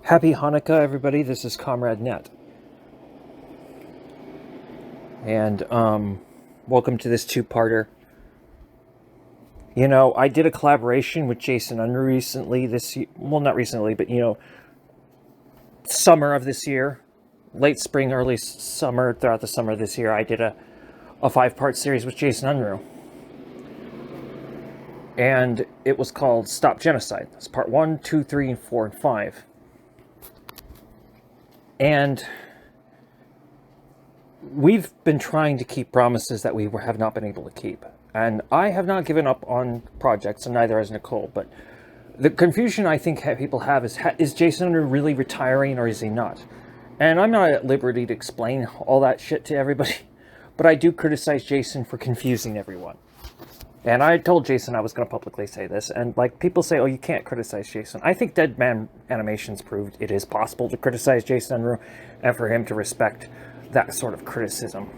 Happy Hanukkah, everybody. This is Comrade Net. And welcome to this two-parter. You know, I did a collaboration with Jason Unruh recently this year. Well, not recently, but, summer of this year. Late spring, early summer, throughout the summer of this year, I did a 5-part series with Jason Unruh. And it was called Stop Genocide. It's part 1, 2, 3, and 4, and 5. And we've been trying to keep promises that we have not been able to keep. And I have not given up on projects, and neither has Nicole. But the confusion I think people have is Jason Unruh really retiring or is he not? And I'm not at liberty to explain all that shit to everybody. But I do criticize Jason for confusing everyone. And I told Jason I was going to publicly say this. And people say, oh, you can't criticize Jason. I think Dead Man Animations proved it is possible to criticize Jason Unruh and for him to respect that sort of criticism.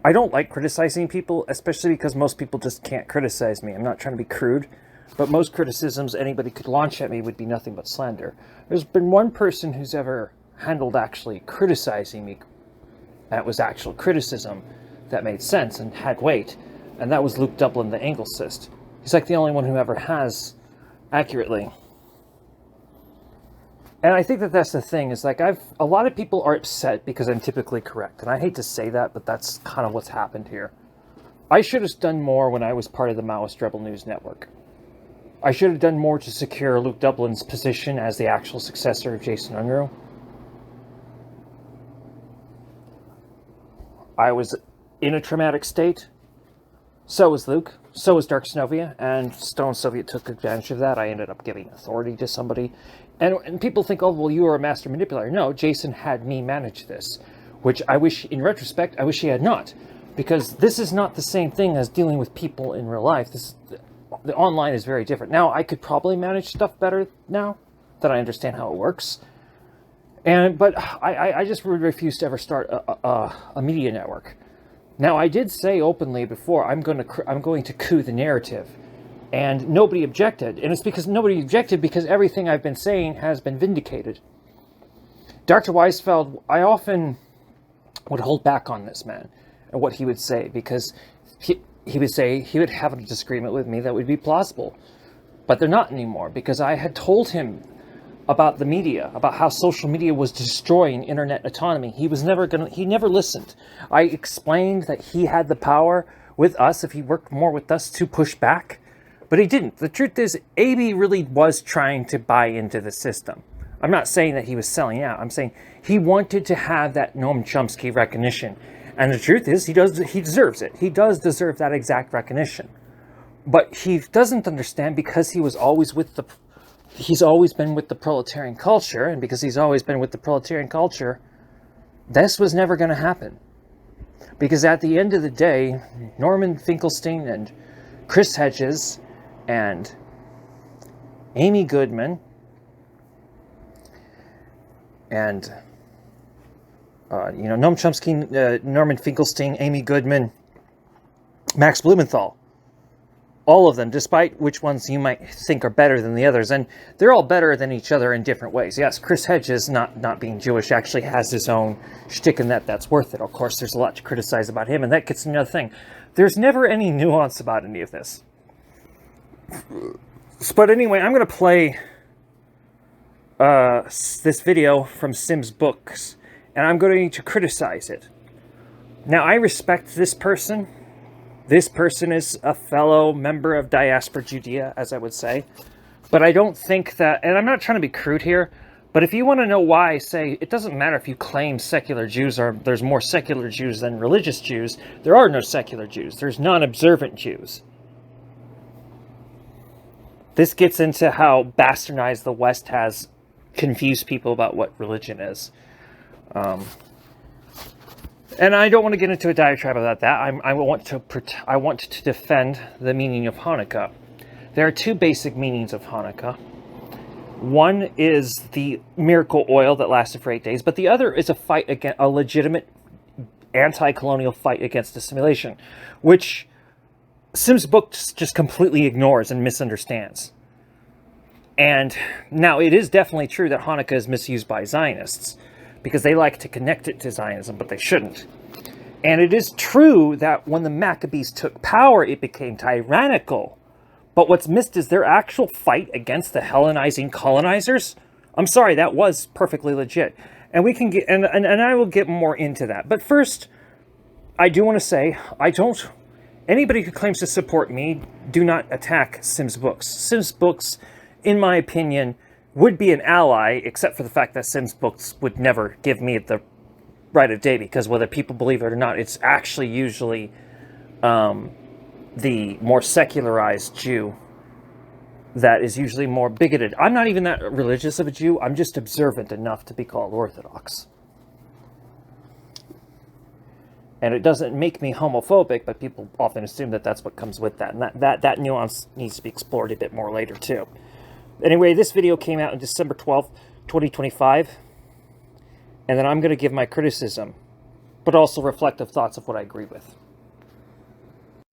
I don't like criticizing people, especially because most people just can't criticize me. I'm not trying to be crude, but most criticisms anybody could launch at me would be nothing but slander. There's been one person who's ever handled actually criticizing me. That was actual criticism that made sense and had weight, and that was Luke Dublin, the Anglesist. He's like the only one who ever has accurately. And I think that that's the thing, is a lot of people are upset because I'm typically correct, and I hate to say that, but that's kind of what's happened here. I should have done more when I was part of the Maoist Rebel News Network. I should have done more to secure Luke Dublin's position as the actual successor of Jason Unruh. I was in a traumatic state. So was Luke. So was Dark Synovia. And Stone Soviet took advantage of that. I ended up giving authority to somebody. And people think, oh, well, you were a master manipulator. No, Jason had me manage this. Which I wish, in retrospect, I wish he had not. Because this is not the same thing as dealing with people in real life. The online is very different. Now, I could probably manage stuff better now that I understand how it works. But I just refuse to ever start a media network. Now, I did say openly before I'm going to coup the narrative, and nobody objected. And it's because nobody objected because everything I've been saying has been vindicated. Dr. Weisfeld, I often would hold back on this man and what he would say, because he would say he would have a disagreement with me that would be plausible, but they're not anymore, because I had told him about the media, about how social media was destroying internet autonomy. He never listened. I explained that he had the power with us, if he worked more with us, to push back, but he didn't. The truth is, AB really was trying to buy into the system. I'm not saying that he was selling out. I'm saying he wanted to have that Noam Chomsky recognition. And the truth is, he deserves it. He does deserve that exact recognition. But he doesn't understand, because he's always been with the proletarian culture, and because he's always been with the proletarian culture, this was never going to happen. Because at the end of the day, Norman Finkelstein and Chris Hedges and Amy Goodman and Noam Chomsky, Norman Finkelstein, Amy Goodman, Max Blumenthal, all of them, despite which ones you might think are better than the others, and they're all better than each other in different ways. Yes, Chris Hedges, not being Jewish, actually has his own shtick in that's worth it. Of course, there's a lot to criticize about him, and that gets to another thing. There's never any nuance about any of this. But anyway, I'm going to play this video from Sim's books, and I'm going to criticize it. Now, I respect this person. This person is a fellow member of Diaspora Judea, as I would say. But I don't think that, and I'm not trying to be crude here, but if you want to know why I say it doesn't matter if you claim secular Jews or there's more secular Jews than religious Jews, there are no secular Jews. There's non-observant Jews. This gets into how bastardized the West has confused people about what religion is. And I don't want to get into a diatribe about that. I want to defend the meaning of Hanukkah. There are two basic meanings of Hanukkah. One is the miracle oil that lasted for 8 days, but the other is a legitimate anti-colonial fight against assimilation, which Sim's book just completely ignores and misunderstands. And now it is definitely true that Hanukkah is misused by Zionists because they like to connect it to Zionism, but they shouldn't. And it is true that when the Maccabees took power, it became tyrannical. But what's missed is their actual fight against the Hellenizing colonizers. I'm sorry, that was perfectly legit. And we can get, and I will get more into that. But first, I do want to say, anybody who claims to support me, do not attack Sims Books. Sims Books, in my opinion, would be an ally, except for the fact that Sims Books would never give me the right of day, because whether people believe it or not, it's actually usually the more secularized Jew that is usually more bigoted. I'm not even that religious of a Jew. I'm just observant enough to be called Orthodox. And it doesn't make me homophobic, but people often assume that that's what comes with that. And that nuance needs to be explored a bit more later, too. Anyway, this video came out on December 12th, 2025. And then I'm going to give my criticism, but also reflective thoughts of what I agree with.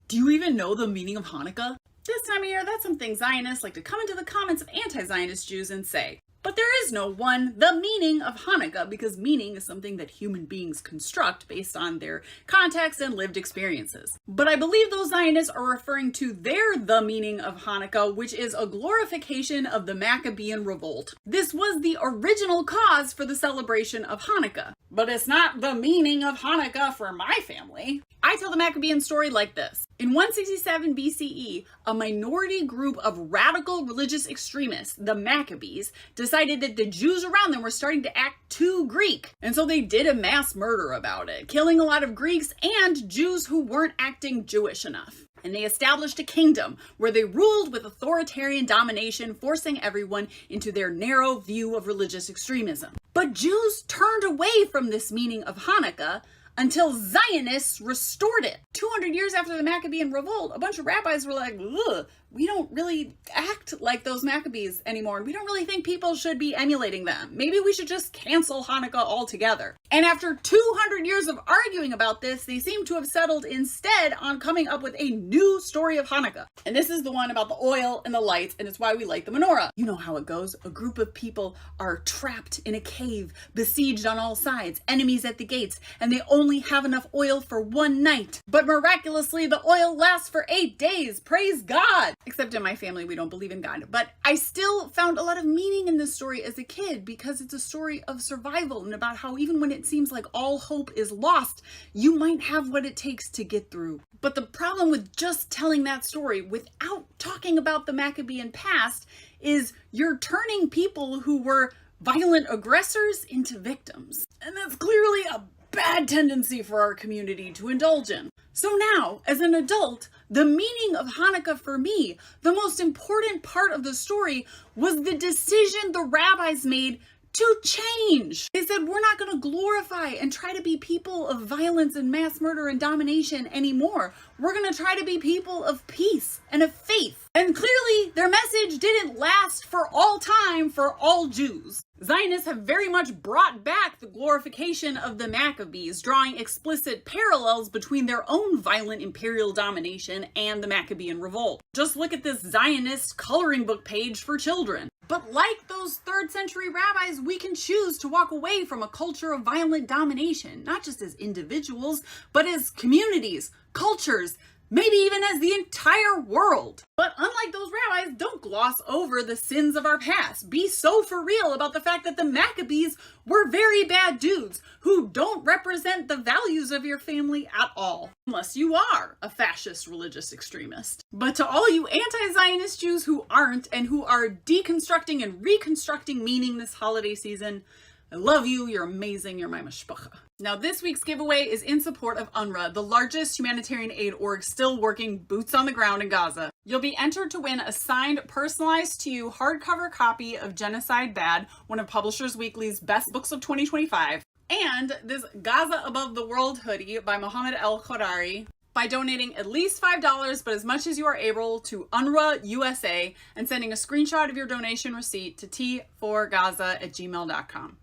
Do you even know the meaning of Hanukkah? This time of year, that's something Zionists like to come into the comments of anti-Zionist Jews and say. But there is no the meaning of Hanukkah, because meaning is something that human beings construct based on their context and lived experiences. But I believe those Zionists are referring to the meaning of Hanukkah, which is a glorification of the Maccabean revolt. This was the original cause for the celebration of Hanukkah. But it's not the meaning of Hanukkah for my family. I tell the Maccabean story like this. In 167 BCE, a minority group of radical religious extremists, the Maccabees, decided that the Jews around them were starting to act too Greek. And so they did a mass murder about it, killing a lot of Greeks and Jews who weren't acting Jewish enough. And they established a kingdom where they ruled with authoritarian domination, forcing everyone into their narrow view of religious extremism. But Jews turned away from this meaning of Hanukkah until Zionists restored it. 200 years after the Maccabean revolt, a bunch of rabbis were like, ugh, we don't really act like those Maccabees anymore. We don't really think people should be emulating them. Maybe we should just cancel Hanukkah altogether. And after 200 years of arguing about this, they seem to have settled instead on coming up with a new story of Hanukkah. And this is the one about the oil and the lights, and it's why we light the menorah. You know how it goes. A group of people are trapped in a cave, besieged on all sides, enemies at the gates, and they only have enough oil for one night. But miraculously, the oil lasts for 8 days. Praise God! Except in my family, we don't believe in God. But I still found a lot of meaning in this story as a kid, because it's a story of survival and about how even when it seems like all hope is lost, you might have what it takes to get through. But the problem with just telling that story without talking about the Maccabean past is you're turning people who were violent aggressors into victims. And that's clearly a bad tendency for our community to indulge in. So now, as an adult, the meaning of Hanukkah for me, the most important part of the story, was the decision the rabbis made to change. They said, we're not going to glorify and try to be people of violence and mass murder and domination anymore. We're going to try to be people of peace and of faith. And clearly, their message didn't last for all time for all Jews. Zionists have very much brought back the glorification of the Maccabees, drawing explicit parallels between their own violent imperial domination and the Maccabean revolt. Just look at this Zionist coloring book page for children. But like those 3rd century rabbis, we can choose to walk away from a culture of violent domination, not just as individuals, but as communities, cultures, maybe even as the entire world. But unlike those rabbis, don't gloss over the sins of our past. Be so for real about the fact that the Maccabees were very bad dudes who don't represent the values of your family at all, unless you are a fascist religious extremist. But to all you anti-Zionist Jews who aren't, and who are deconstructing and reconstructing meaning this holiday season, I love you, you're amazing, you're my mashpacha. Now, this week's giveaway is in support of UNRWA, the largest humanitarian aid org still working boots on the ground in Gaza. You'll be entered to win a signed, personalized to you hardcover copy of Genocide Bad, one of Publishers Weekly's best books of 2025, and this Gaza Above the World hoodie by Mohammed El-Khodari, by donating at least $5, but as much as you are able, to UNRWA USA, and sending a screenshot of your donation receipt to t4gaza@gmail.com.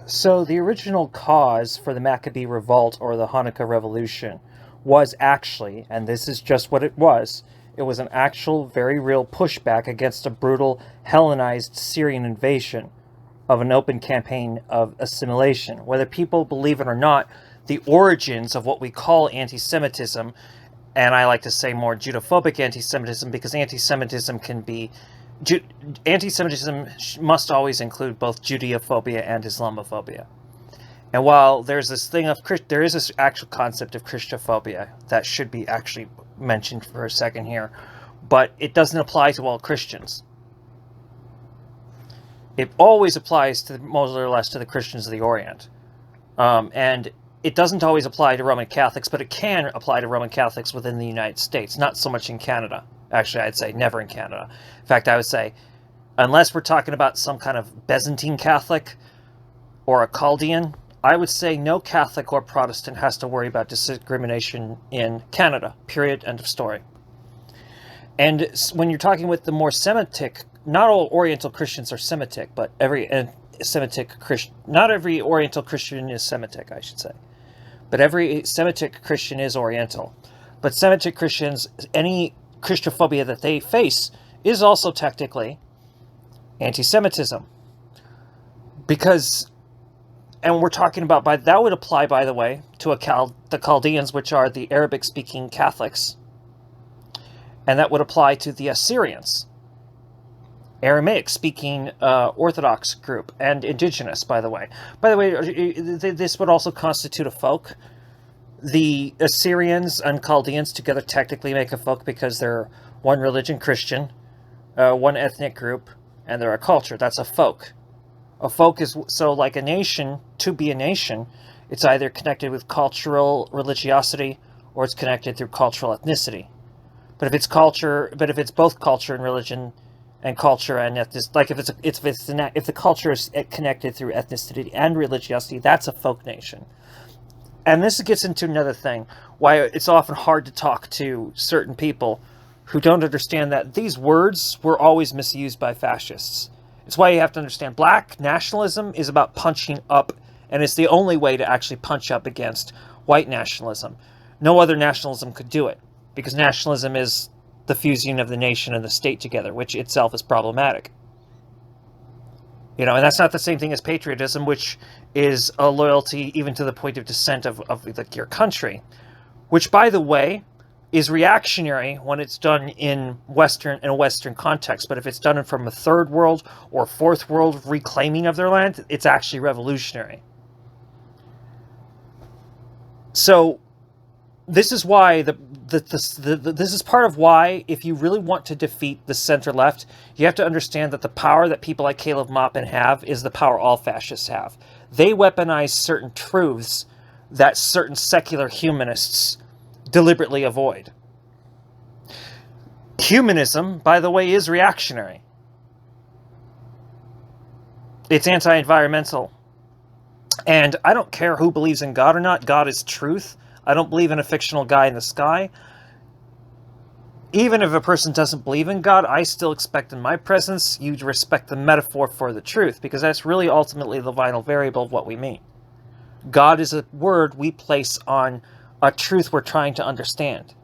So the original cause for the Maccabee Revolt or the Hanukkah Revolution was actually, and this is just what it was, It was an actual, very real pushback against a brutal, Hellenized Syrian invasion of an open campaign of assimilation. Whether people believe it or not, the origins of what we call anti-Semitism, and I like to say more Judophobic anti-Semitism, because anti-Semitism must always include both Judeophobia and Islamophobia. And while there's this thing there is this actual concept of Christophobia that should be actually mentioned for a second here, but it doesn't apply to all Christians. It always applies to more or less to the Christians of the Orient. And it doesn't always apply to Roman Catholics, but it can apply to Roman Catholics within the United States, not so much in Canada. Actually, I'd say never in Canada. In fact, I would say, unless we're talking about some kind of Byzantine Catholic or a Chaldean, I would say no Catholic or Protestant has to worry about discrimination in Canada. Period. End of story. And when you're talking with the more Semitic, not all Oriental Christians are Semitic, but not every Oriental Christian is Semitic, I should say. But every Semitic Christian is Oriental. But Semitic Christians, any Christophobia that they face is also technically anti-Semitism. Because, and we're talking about, that would apply, by the way, to the Chaldeans, which are the Arabic-speaking Catholics. And that would apply to the Assyrians, Aramaic-speaking Orthodox group, and indigenous, by the way. By the way, this would also constitute a folk. The Assyrians and Chaldeans together technically make a folk because they're one religion, Christian, one ethnic group, and they're a culture. That's a folk. A folk is, so like a nation, to be a nation, it's either connected with cultural religiosity or it's connected through cultural ethnicity. But if it's both culture and religion, and culture and ethnicity, like if the culture is connected through ethnicity and religiosity, that's a folk nation. And this gets into another thing, why it's often hard to talk to certain people who don't understand that these words were always misused by fascists. It's why you have to understand black nationalism is about punching up, and it's the only way to actually punch up against white nationalism. No other nationalism could do it, because nationalism is the fusing of the nation and the state together, which itself is problematic. And that's not the same thing as patriotism, which is a loyalty even to the point of dissent of your country, which, by the way, is reactionary when it's done in a Western context. But if it's done from a third world or fourth world reclaiming of their land, it's actually revolutionary. So this is why this is part of why, if you really want to defeat the center left, you have to understand that the power that people like Caleb Maupin have is the power all fascists have. They weaponize certain truths that certain secular humanists deliberately avoid. Humanism, by the way, is reactionary. It's anti-environmental. And I don't care who believes in God or not. God is truth. I don't believe in a fictional guy in the sky. Even if a person doesn't believe in God, I still expect in my presence you to respect the metaphor for the truth, because that's really ultimately the vital variable of what we mean. God is a word we place on a truth we're trying to understand.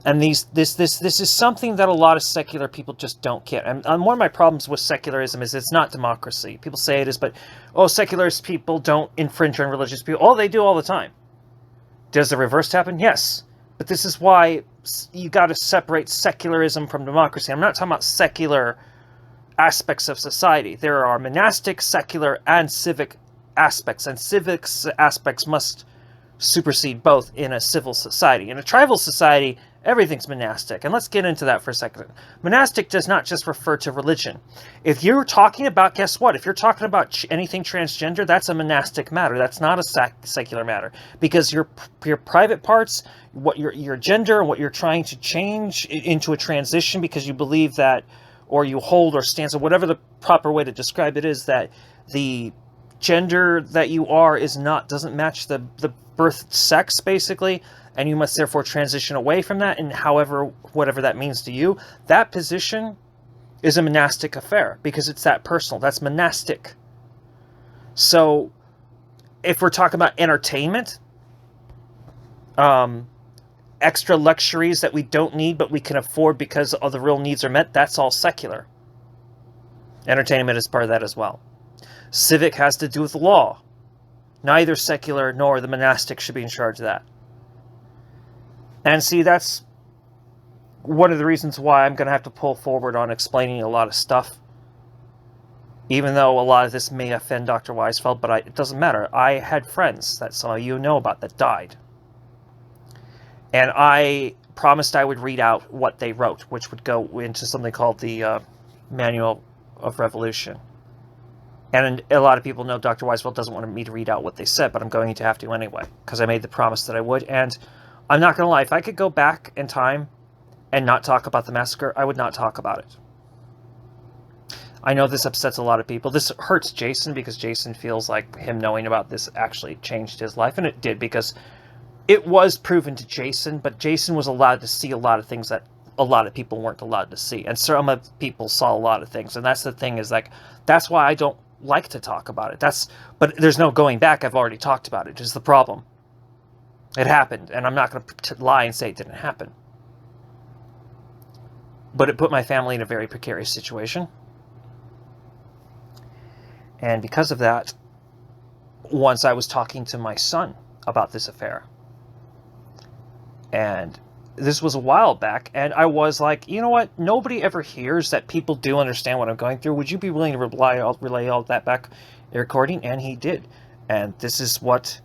And this is something that a lot of secular people just don't get. And one of my problems with secularism is it's not democracy. People say it is, but, secularist people don't infringe on religious people. They do all the time. Does the reverse happen? Yes. But this is why you got to separate secularism from democracy. I'm not talking about secular aspects of society. There are monastic, secular, and civic aspects. And civic aspects must supersede both in a civil society. In a tribal society, everything's monastic. And let's get into that for a second. Monastic does not just refer to religion. If you're talking about, guess what? If you're talking about anything transgender, that's a monastic matter. That's not a secular matter. Because your private parts, what your gender, what you're trying to change into a transition because you believe that, or you hold or stand, so whatever the proper way to describe it is, that the gender that you are doesn't match the birth sex, basically, and you must therefore transition away from that, and whatever that means to you, that position is a monastic affair, because it's that personal. That's monastic. So, if we're talking about entertainment, extra luxuries that we don't need but we can afford because all the real needs are met, that's all secular. Entertainment is part of that as well. Civic has to do with law. Neither secular nor the monastic should be in charge of that. And see, that's one of the reasons why I'm going to have to pull forward on explaining a lot of stuff. Even though a lot of this may offend Dr. Weisfeld, but it doesn't matter. I had friends that some of you know about that died. And I promised I would read out what they wrote, which would go into something called the Manual of Revolution. And a lot of people know Dr. Weisfeld doesn't want me to read out what they said, but I'm going to have to anyway, because I made the promise that I would. And I'm not going to lie, if I could go back in time and not talk about the massacre, I would not talk about it. I know this upsets a lot of people. This hurts Jason, because Jason feels like him knowing about this actually changed his life, and it did, because it was proven to Jason, but Jason was allowed to see a lot of things that a lot of people weren't allowed to see. And some of people saw a lot of things, and that's the thing, is like, that's why I don't like to talk about it. But there's no going back. I've already talked about it, is the problem. It happened, and I'm not going to lie and say it didn't happen. But it put my family in a very precarious situation. And because of that, once I was talking to my son about this affair. And this was a while back, and I was like, you know what? Nobody ever hears that people do understand what I'm going through. Would you be willing to relay all that back in the recording? And he did. And this is what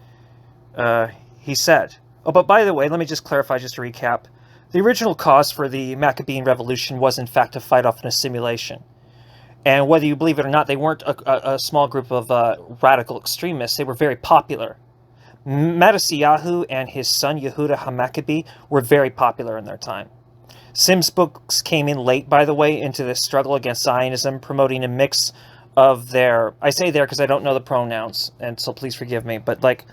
he said. Oh, but by the way, let me just clarify, just to recap. The original cause for the Maccabean Revolution was, in fact, a fight off in a simulation. And whether you believe it or not, they weren't a small group of radical extremists. They were very popular. Matisyahu and his son Yehuda HaMaccabee were very popular in their time. Sim's books came in late, by the way, into this struggle against Zionism, promoting a mix of their... I say there because I don't know the pronouns, and so please forgive me, but like,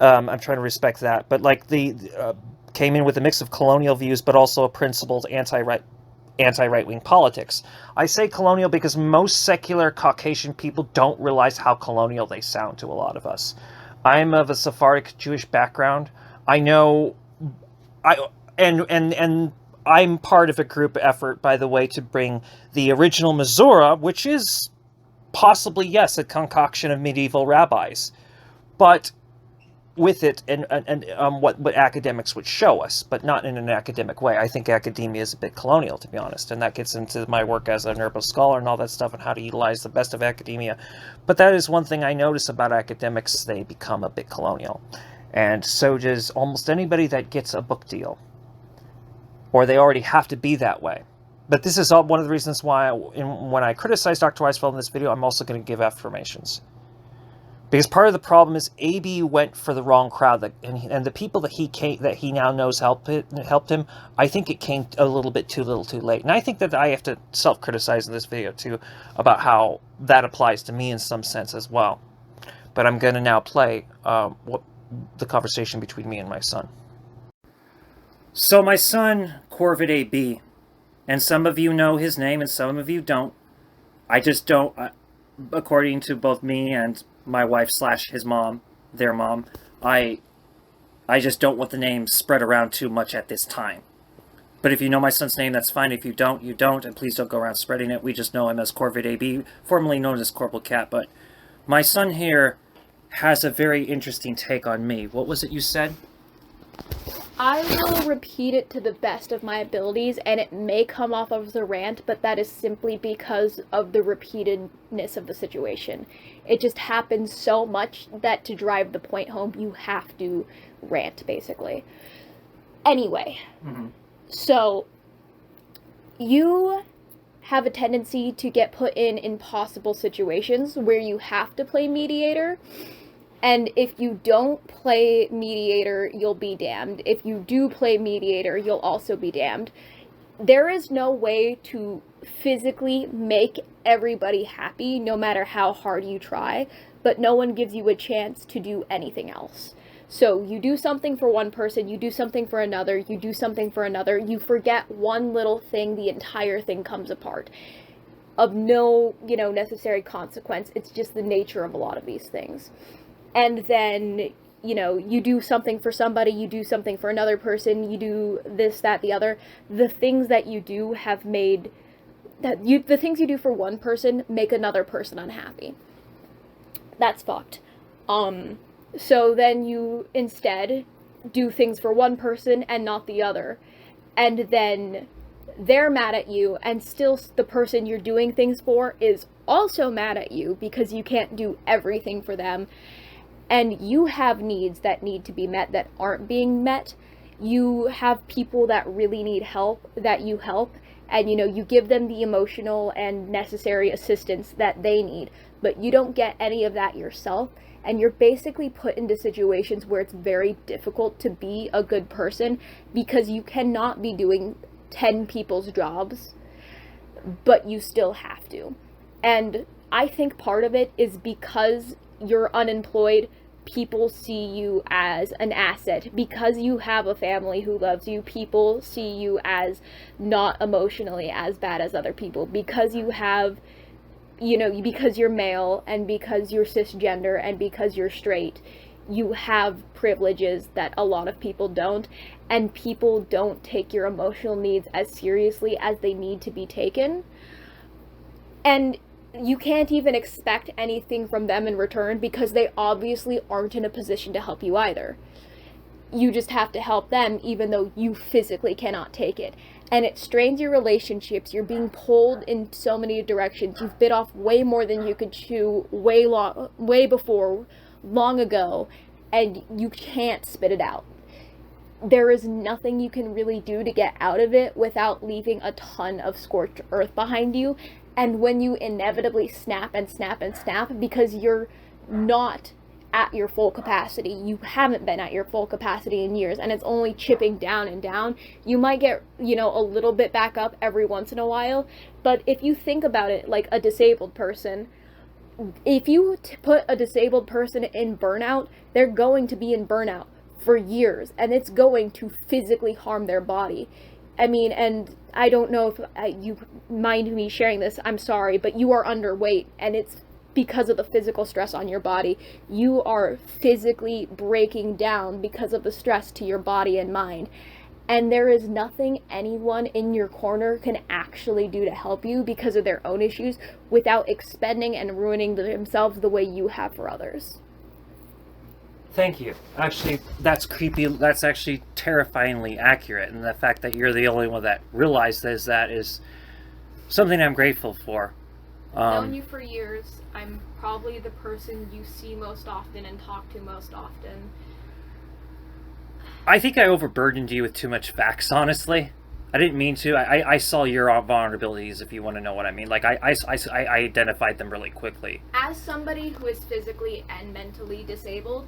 I'm trying to respect that. But like, came in with a mix of colonial views, but also a principled anti-right-wing politics. I say colonial because most secular Caucasian people don't realize how colonial they sound to a lot of us. I'm of a Sephardic Jewish background. I know, and I'm part of a group effort, by the way, to bring the original Mizora, which is possibly, yes, a concoction of medieval rabbis, but with it and what academics would show us, but not in an academic way. I think academia is a bit colonial, to be honest, and that gets into my work as an urban scholar and all that stuff and how to utilize the best of academia. But that is one thing I notice about academics, they become a bit colonial. And so does almost anybody that gets a book deal. Or they already have to be that way. But this is one of the reasons why when I criticize Dr. Weisfeld in this video, I'm also going to give affirmations. Because part of the problem is AB went for the wrong crowd, and the people that he now knows helped him. I think it came a little bit too late, and I think that I have to self-criticize in this video too about how that applies to me in some sense as well. But I'm going to now play the conversation between me and my son. So my son, Corvid AB, and some of you know his name, and some of you don't. I just don't. According to both me and my wife / his mom, their mom, I just don't want the name spread around too much at this time. But if you know my son's name, that's fine. If you don't, you don't, and please don't go around spreading it. We just know him as Corvid AB, formerly known as Corporal Cat. But my son here has a very interesting take on me. What was it you said? I will repeat it to the best of my abilities, and it may come off as a rant, but that is simply because of the repeatedness of the situation. It just happens so much that to drive the point home, you have to rant, basically. Anyway, So, you have a tendency to get put in impossible situations where you have to play mediator. And if you don't play mediator, you'll be damned. If you do play mediator, you'll also be damned. There is no way to physically make everybody happy, no matter how hard you try, but no one gives you a chance to do anything else. So you do something for one person, you do something for another, you do something for another, you forget one little thing, the entire thing comes apart. Of no, necessary consequence. It's just the nature of a lot of these things. And then you do something for somebody, you do something for another person, you do this, that, the other. The things that you do the things you do for one person make another person unhappy. That's fucked. So then you instead do things for one person and not the other. And then they're mad at you, and still the person you're doing things for is also mad at you because you can't do everything for them. And you have needs that need to be met that aren't being met. You have people that really need help that you help, and you give them the emotional and necessary assistance that they need, but you don't get any of that yourself. And you're basically put into situations where it's very difficult to be a good person because you cannot be doing 10 people's jobs, but you still have to. And I think part of it is because you're unemployed, people see you as an asset. Because you have a family who loves you, people see you as not emotionally as bad as other people. Because you have, because you're male and because you're cisgender and because you're straight, you have privileges that a lot of people don't, and people don't take your emotional needs as seriously as they need to be taken. And you can't even expect anything from them in return because they obviously aren't in a position to help you either. You just have to help them even though you physically cannot take it. And it strains your relationships. You're being pulled in so many directions. You've bit off way more than you could chew long ago, and you can't spit it out. There is nothing you can really do to get out of it without leaving a ton of scorched earth behind you. And when you inevitably snap and snap and snap because you're not at your full capacity, you haven't been at your full capacity in years, and it's only chipping down and down, you might get, a little bit back up every once in a while. But if you think about it like a disabled person, if you put a disabled person in burnout, they're going to be in burnout for years, and it's going to physically harm their body. I mean, and I don't know if you mind me sharing this, I'm sorry, but you are underweight, and it's because of the physical stress on your body. You are physically breaking down because of the stress to your body and mind. And there is nothing anyone in your corner can actually do to help you because of their own issues without expending and ruining themselves the way you have for others. Thank you. Actually, that's creepy. That's actually terrifyingly accurate. And the fact that you're the only one that realizes that is something I'm grateful for. I've known you for years. I'm probably the person you see most often and talk to most often. I think I overburdened you with too much facts, honestly. I didn't mean to. I saw your vulnerabilities, if you want to know what I mean. Like, I identified them really quickly. As somebody who is physically and mentally disabled,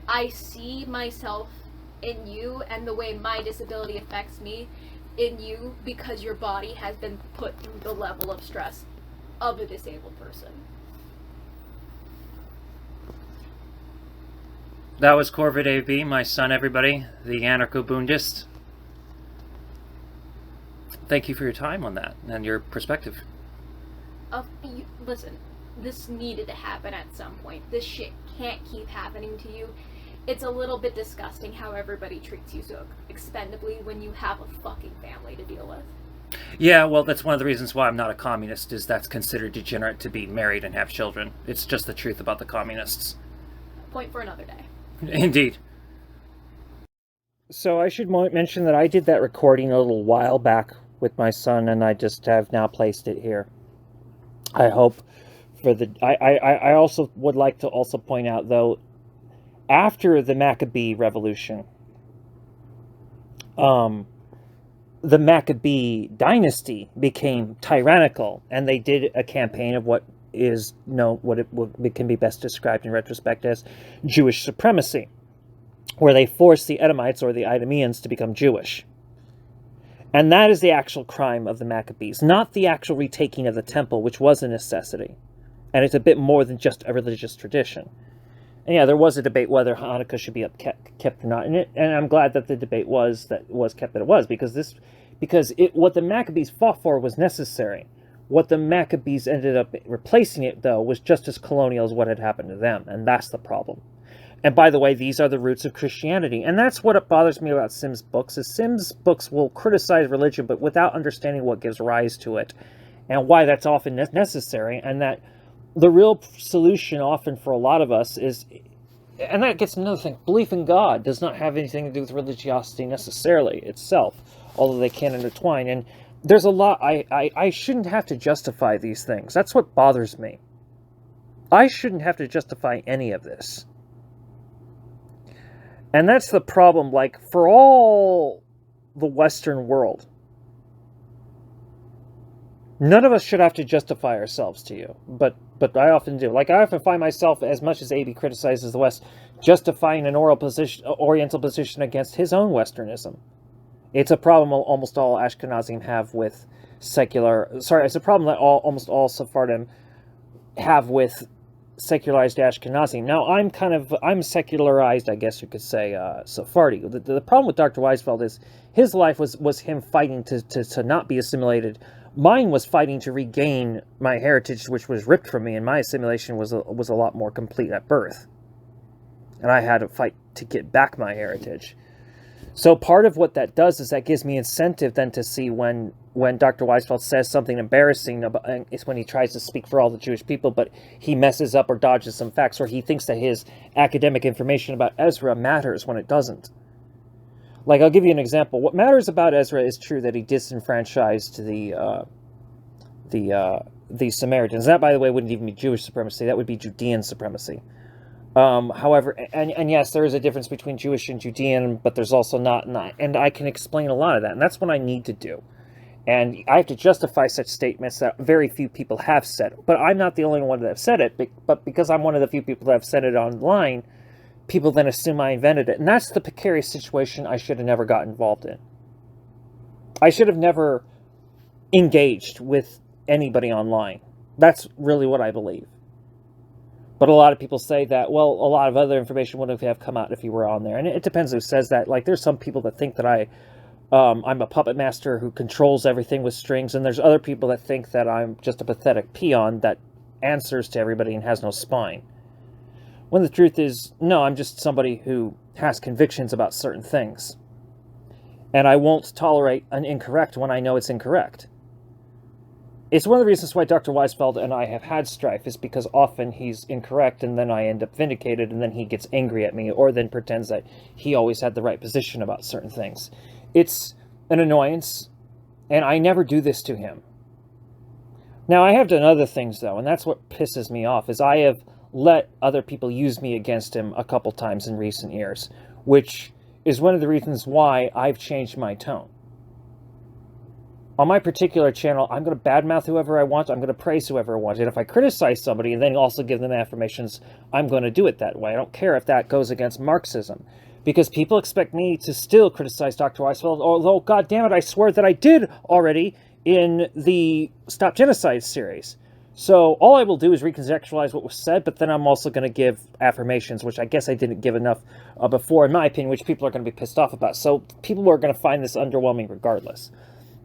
I see myself in you and the way my disability affects me in you because your body has been put through the level of stress of a disabled person. That was Corvid AB, my son, everybody, the anarcho-bundist. Thank you for your time on that and your perspective. Listen, this needed to happen at some point. This shit can't keep happening to you. It's a little bit disgusting how everybody treats you so expendably when you have a fucking family to deal with. Yeah, well, that's one of the reasons why I'm not a communist, is that's considered degenerate to be married and have children. It's just the truth about the communists. Point for another day. Indeed. So I should mention that I did that recording a little while back with my son, and I just have now placed it here. I hope for the... I also would like to also point out, though, after the Maccabee Revolution, the Maccabee dynasty became tyrannical, and they did a campaign of what can be best described in retrospect as Jewish supremacy, where they forced the Edomites or the Idumeans to become Jewish. And that is the actual crime of the Maccabees, not the actual retaking of the temple, which was a necessity. And it's a bit more than just a religious tradition. And yeah, there was a debate whether Hanukkah should be kept or not, and I'm glad that the debate was kept that it was, because what the Maccabees fought for was necessary. What the Maccabees ended up replacing it, though, was just as colonial as what had happened to them, and that's the problem. And by the way, these are the roots of Christianity. And that's what bothers me about Sims' books, is Sims' books will criticize religion, but without understanding what gives rise to it, and why that's often necessary, and that the real solution often for a lot of us is, and that gets another thing, belief in God does not have anything to do with religiosity necessarily itself, although they can intertwine. And there's a lot, I shouldn't have to justify these things. That's what bothers me. I shouldn't have to justify any of this. And that's the problem, like, for all the Western world, none of us should have to justify ourselves to you, but I often do. Like, I often find myself, as much as AB criticizes the West, justifying an Oriental position against his own Westernism. It's a problem almost all Ashkenazim have with secular... Sorry, it's a problem that almost all Sephardim have with secularized Ashkenazim. Now, I'm secularized, I guess you could say, Sephardi. The problem with Dr. Weisfeld is his life was him fighting to not be assimilated. Mine was fighting to regain my heritage, which was ripped from me, and my assimilation was a lot more complete at birth. And I had to fight to get back my heritage. So part of what that does is that gives me incentive then to see when Dr. Weisfeld says something embarrassing, it's when he tries to speak for all the Jewish people, but he messes up or dodges some facts, or he thinks that his academic information about Ezra matters when it doesn't. Like, I'll give you an example. What matters about Ezra is true that he disenfranchised the Samaritans. That, by the way, wouldn't even be Jewish supremacy. That would be Judean supremacy. However, and yes, there is a difference between Jewish and Judean, but there's also not, and I can explain a lot of that, and that's what I need to do. And I have to justify such statements that very few people have said. But I'm not the only one that have said it, but because I'm one of the few people that have said it online, people then assume I invented it. And that's the precarious situation I should have never got involved in. I should have never engaged with anybody online. That's really what I believe. But a lot of people say that, well, a lot of other information wouldn't have come out if you were on there. And it depends who says that. Like, there's some people that think that I'm a puppet master who controls everything with strings, and there's other people that think that I'm just a pathetic peon that answers to everybody and has no spine. When the truth is, no, I'm just somebody who has convictions about certain things. And I won't tolerate an incorrect when I know it's incorrect. It's one of the reasons why Dr. Weisfeld and I have had strife, is because often he's incorrect and then I end up vindicated, and then he gets angry at me, or then pretends that he always had the right position about certain things. It's an annoyance, and I never do this to him. Now, I have done other things, though, and that's what pisses me off, is I have let other people use me against him a couple times in recent years, which is one of the reasons why I've changed my tone. On my particular channel, I'm going to badmouth whoever I want, I'm going to praise whoever I want, and if I criticize somebody and then also give them affirmations, I'm going to do it that way. I don't care if that goes against Marxism, because people expect me to still criticize Dr. Weisfeld, although, God damn it, I swear that I did already in the Stop Genocide series. So all I will do is recontextualize what was said, but then I'm also going to give affirmations, which I guess I didn't give enough before, in my opinion, which people are going to be pissed off about. So people are going to find this underwhelming regardless.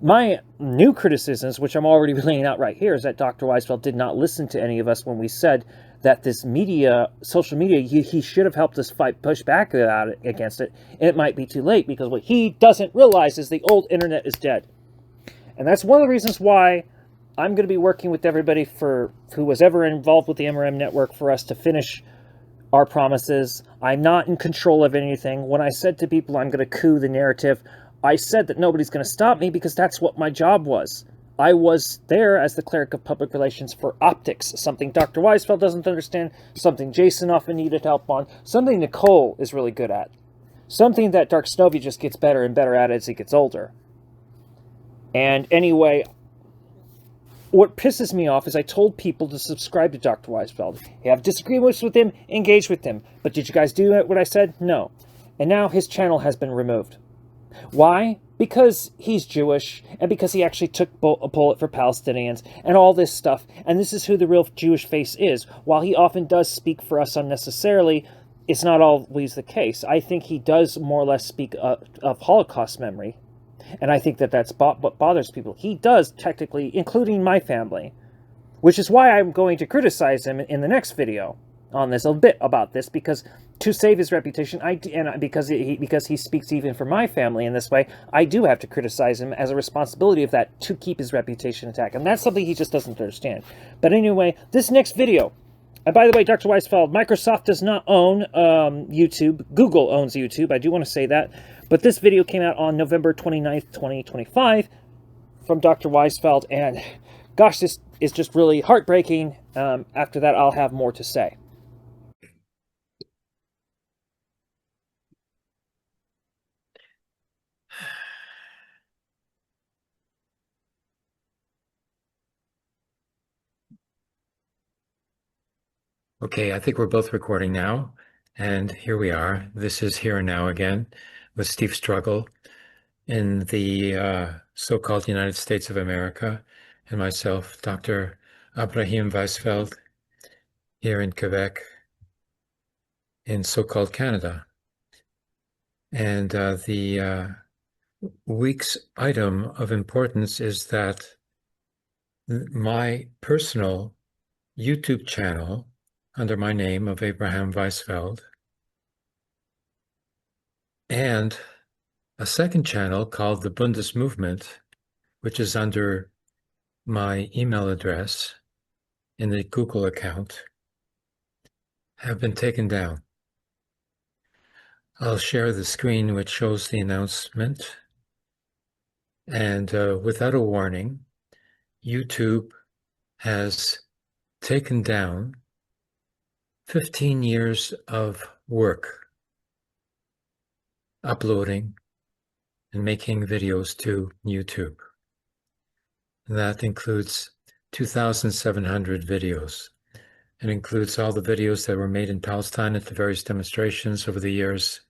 My new criticisms, which I'm already laying out right here, is that Dr. Weisfeld did not listen to any of us when we said that this media, social media, he should have helped us push back against it, and it might be too late, because what he doesn't realize is the old internet is dead. And that's one of the reasons why I'm going to be working with everybody who was ever involved with the MRM network for us to finish our promises. I'm not in control of anything. When I said to people I'm going to coup the narrative, I said that nobody's going to stop me, because that's what my job was. I was there as the cleric of public relations for optics, something Dr. Weisfeld doesn't understand, something Jason often needed help on, something Nicole is really good at, something that Dark Snovia just gets better and better at as he gets older. And anyway, what pisses me off is I told people to subscribe to Dr. Weisfeld. If you have disagreements with him, engage with him. But did you guys do what I said? No. And now his channel has been removed. Why? Because he's Jewish, and because he actually took a bullet for Palestinians, and all this stuff. And this is who the real Jewish face is. While he often does speak for us unnecessarily, it's not always the case. I think he does more or less speak of Holocaust memory. And I think that that's what bothers people. He does, technically, including my family. Which is why I'm going to criticize him in the next video on this, a bit about this, because to save his reputation, because he speaks even for my family in this way, I do have to criticize him as a responsibility of that to keep his reputation intact, and that's something he just doesn't understand. But anyway, this next video. And by the way, Dr. Weisfeld, Microsoft does not own YouTube. Google owns YouTube. I do want to say that. But this video came out on November 29th, 2025 from Dr. Weisfeld. And gosh, this is just really heartbreaking. After that, I'll have more to say. Okay, I think we're both recording now, and here we are. This is Here and Now again with Steve Struggle in the so-called United States of America, and myself, Dr. Abraham Weisfeld, here in Quebec, in so-called Canada. And the week's item of importance is that my personal YouTube channel under my name of Abraham Weisfeld, and a second channel called the Bundes Movement, which is under my email address in the Google account, have been taken down. I'll share the screen which shows the announcement. And without a warning, YouTube has taken down 15 years of work uploading and making videos to YouTube. That includes 2,700 videos. It includes all the videos that were made in Palestine at the various demonstrations over the years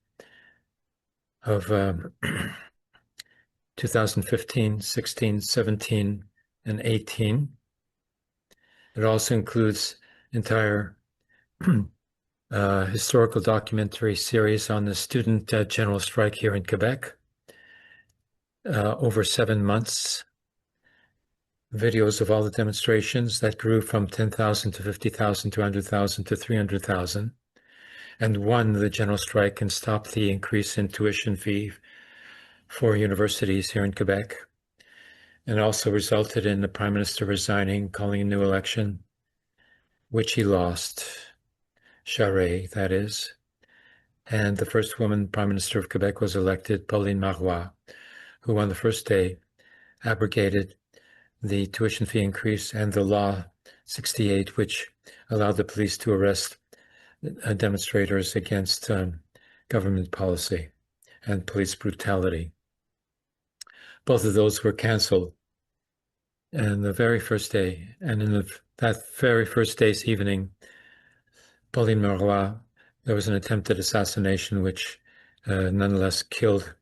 of 2015, 16, 17, and 18. It also includes entire historical documentary series on the student general strike here in Quebec, over 7 months, videos of all the demonstrations that grew from 10,000 to 50,000 to 100,000 to 300,000, and won the general strike and stopped the increase in tuition fee for universities here in Quebec, and also resulted in the Prime Minister resigning, calling a new election, which he lost. Charest, that is. And the first woman Prime Minister of Quebec was elected, Pauline Marois, who on the first day abrogated the tuition fee increase and the Law 68, which allowed the police to arrest demonstrators against government policy and police brutality. Both of those were canceled. And the very first day, and in that very first day's evening, Pauline Marois, there was an attempted assassination which nonetheless killed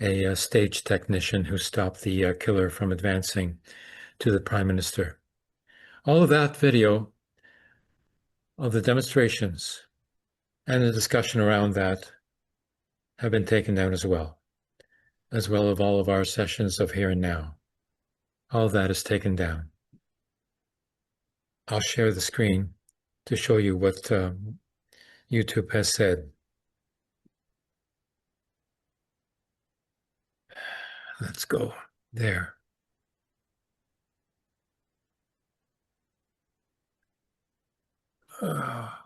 a stage technician who stopped the killer from advancing to the Prime Minister. All of that video of the demonstrations and the discussion around that have been taken down as well of all of our sessions of Here and Now. All of that is taken down. I'll share the screen to show you what YouTube has said. Let's go there.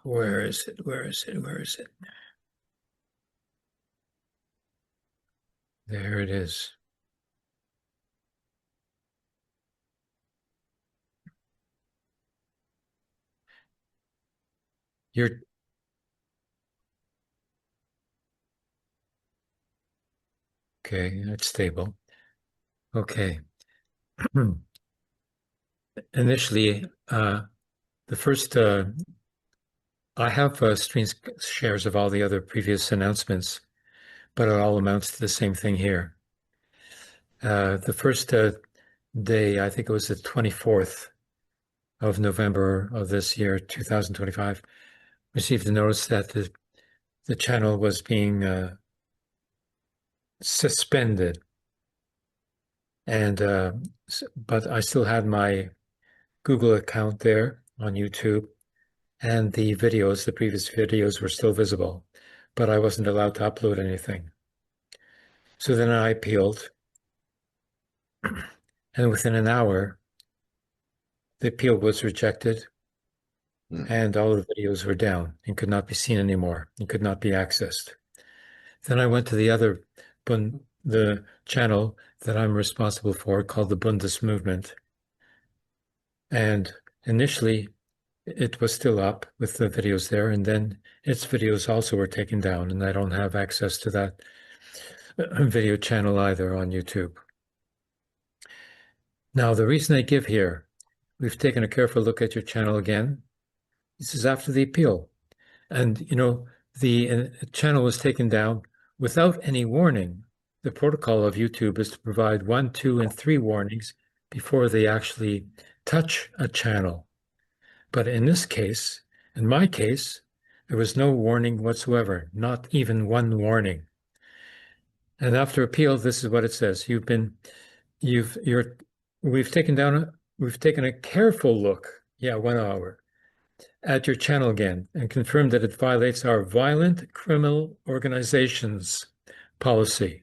Where is it? Where is it? Where is it? There it is. Okay, it's stable. Okay. Initially, the first, I have screen shares of all the other previous announcements, but it all amounts to the same thing here. The first day, I think it was the 24th of November of this year, 2025, received a notice that the channel was being suspended. And but I still had my Google account there on YouTube, and the videos, the previous videos, were still visible, but I wasn't allowed to upload anything. So then I appealed, and within an hour, the appeal was rejected, and all the videos were down and could not be seen anymore and could not be accessed. Then I went to the channel that I'm responsible for, called the Bundes Movement. And initially, it was still up with the videos there, and then its videos also were taken down, and I don't have access to that video channel either on YouTube. Now, the reason I give here, we've taken a careful look at your channel again. This is after the appeal. And, the channel was taken down without any warning. The protocol of YouTube is to provide 1, 2, and 3 warnings before they actually touch a channel. But in this case, in my case, there was no warning whatsoever, not even one warning. And after appeal, this is what it says. We've taken a careful look, 1 hour, at your channel again and confirmed that it violates our violent criminal organizations policy.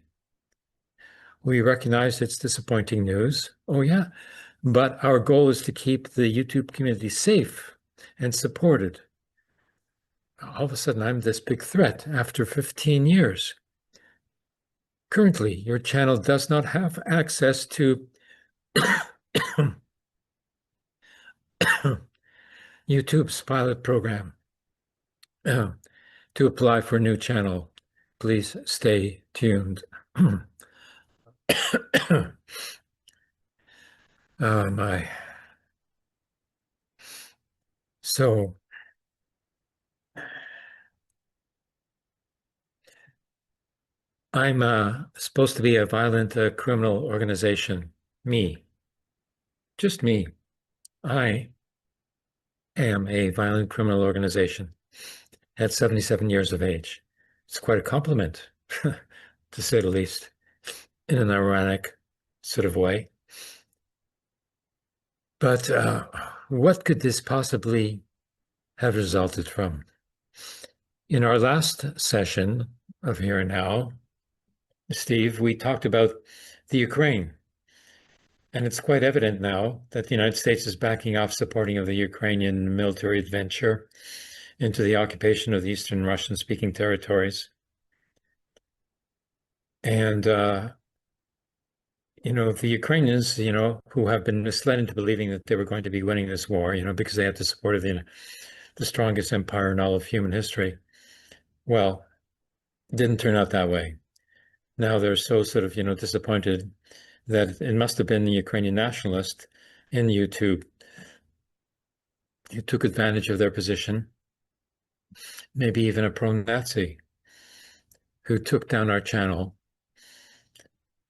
We recognize it's disappointing news. Oh yeah, but our goal is to keep the YouTube community safe and supported. All of a sudden, I'm this big threat after 15 years. Currently, your channel does not have access to YouTube's pilot program. To apply for a new channel, please stay tuned. Oh my. So I'm supposed to be a violent criminal organization. Me. Just me. I am a violent criminal organization at 77 years of age. It's quite a compliment, to say the least, in an ironic sort of way. But what could this possibly have resulted from? In our last session of Here and Now, Steve, we talked about the Ukraine. And it's quite evident now that the United States is backing off supporting of the Ukrainian military adventure into the occupation of the Eastern Russian-speaking territories. And, the Ukrainians, who have been misled into believing that they were going to be winning this war, because they had the support of the strongest empire in all of human history. Well, it didn't turn out that way. Now they're so sort of, disappointed that it must have been the Ukrainian nationalist in YouTube who took advantage of their position, maybe even a pro-Nazi, who took down our channel,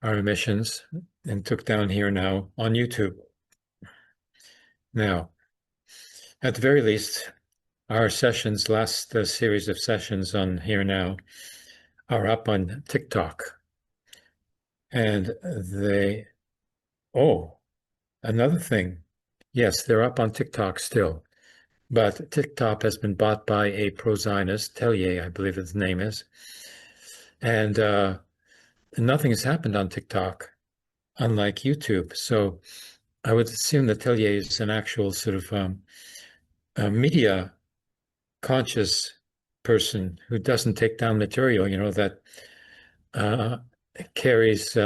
our emissions, and took down Here Now on YouTube. Now, at the very least, our sessions, last series of sessions on Here Now, are up on TikTok. And another thing, yes, they're up on TikTok still, but TikTok has been bought by a pro-Zionist, Tellier, I believe his name is, and nothing has happened on TikTok, unlike YouTube. So I would assume that Tellier is an actual sort of media conscious person who doesn't take down material, that carries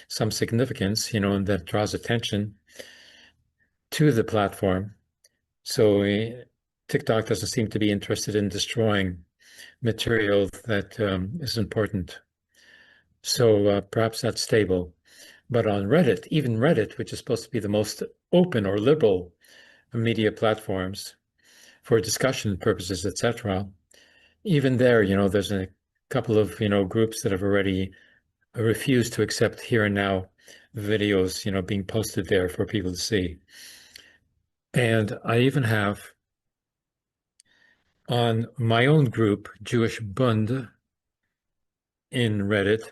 some significance, and that draws attention to the platform. So TikTok doesn't seem to be interested in destroying material that is important. So perhaps that's stable. But on Reddit, even Reddit, which is supposed to be the most open or liberal media platforms for discussion purposes, etc., even there, there's a couple of, groups that have already refused to accept Here and Now videos, being posted there for people to see. And I even have on my own group, Jewish Bund, in Reddit,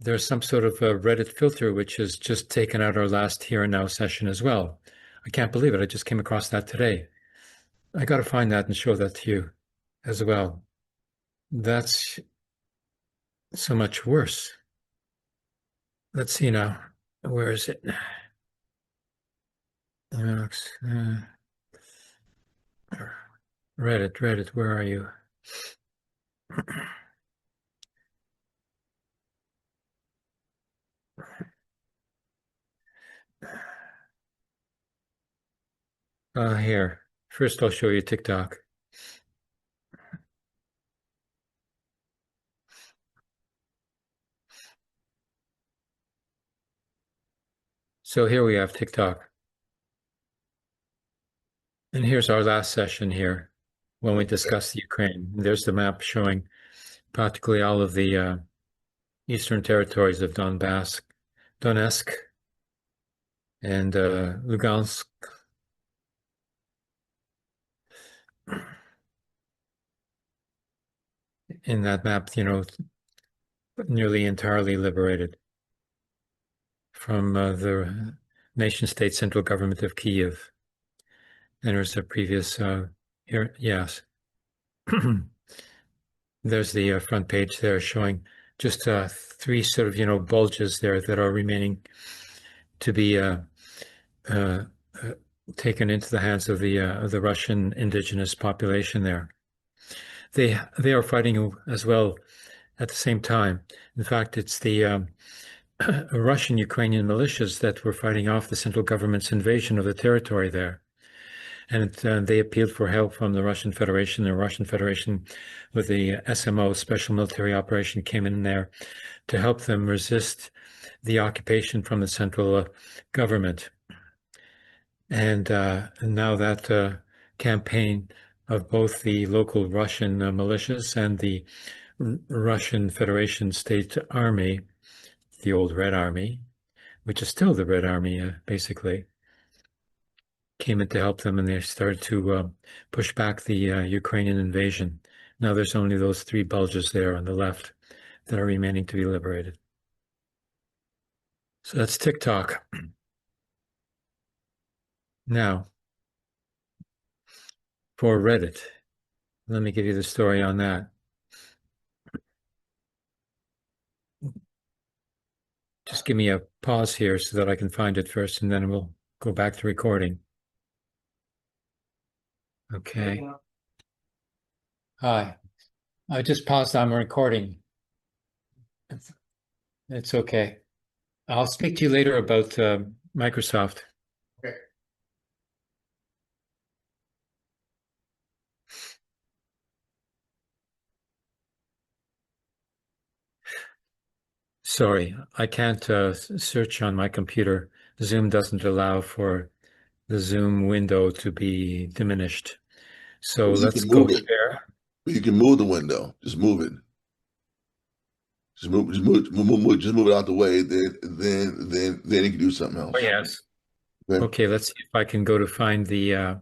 there's some sort of a Reddit filter which has just taken out our last Here and Now session as well. I can't believe it. I just came across that today. I got to find that and show that to you as well. That's so much worse. Let's see now. Where is it? Reddit, where are you? Here. First, I'll show you TikTok. So here we have TikTok. And here's our last session here when we discussed the Ukraine. There's the map showing practically all of the eastern territories of Donetsk, and Lugansk. In that map, nearly entirely liberated from the nation-state central government of Kiev. And there's a previous here, yes. There's the front page there showing just three sort of bulges there that are remaining to be taken into the hands of the Russian indigenous population there. They are fighting as well at the same time. In fact, it's the Russian Ukrainian militias that were fighting off the central government's invasion of the territory there. And they appealed for help from the Russian Federation. The Russian Federation, with the SMO, Special Military Operation, came in there to help them resist the occupation from the central government. And now that campaign of both the local Russian militias and the Russian Federation State Army, the old Red Army, which is still the Red Army, basically, came in to help them, and they started to push back the Ukrainian invasion. Now there's only those three bulges there on the left that are remaining to be liberated. So that's TikTok. Now, for Reddit, let me give you the story on that. Just give me a pause here so that I can find it first, and then we'll go back to recording. Okay. Hi. I just paused on recording. It's okay. I'll speak to you later about Microsoft. Okay. Sorry, I can't search on my computer. Zoom doesn't allow for the Zoom window to be diminished. So You let's can go move it. share. You can move the window. Just move it. Just move it out the way. Then you can do something else. Oh, yes. Okay. Okay, let's see if I can go to find the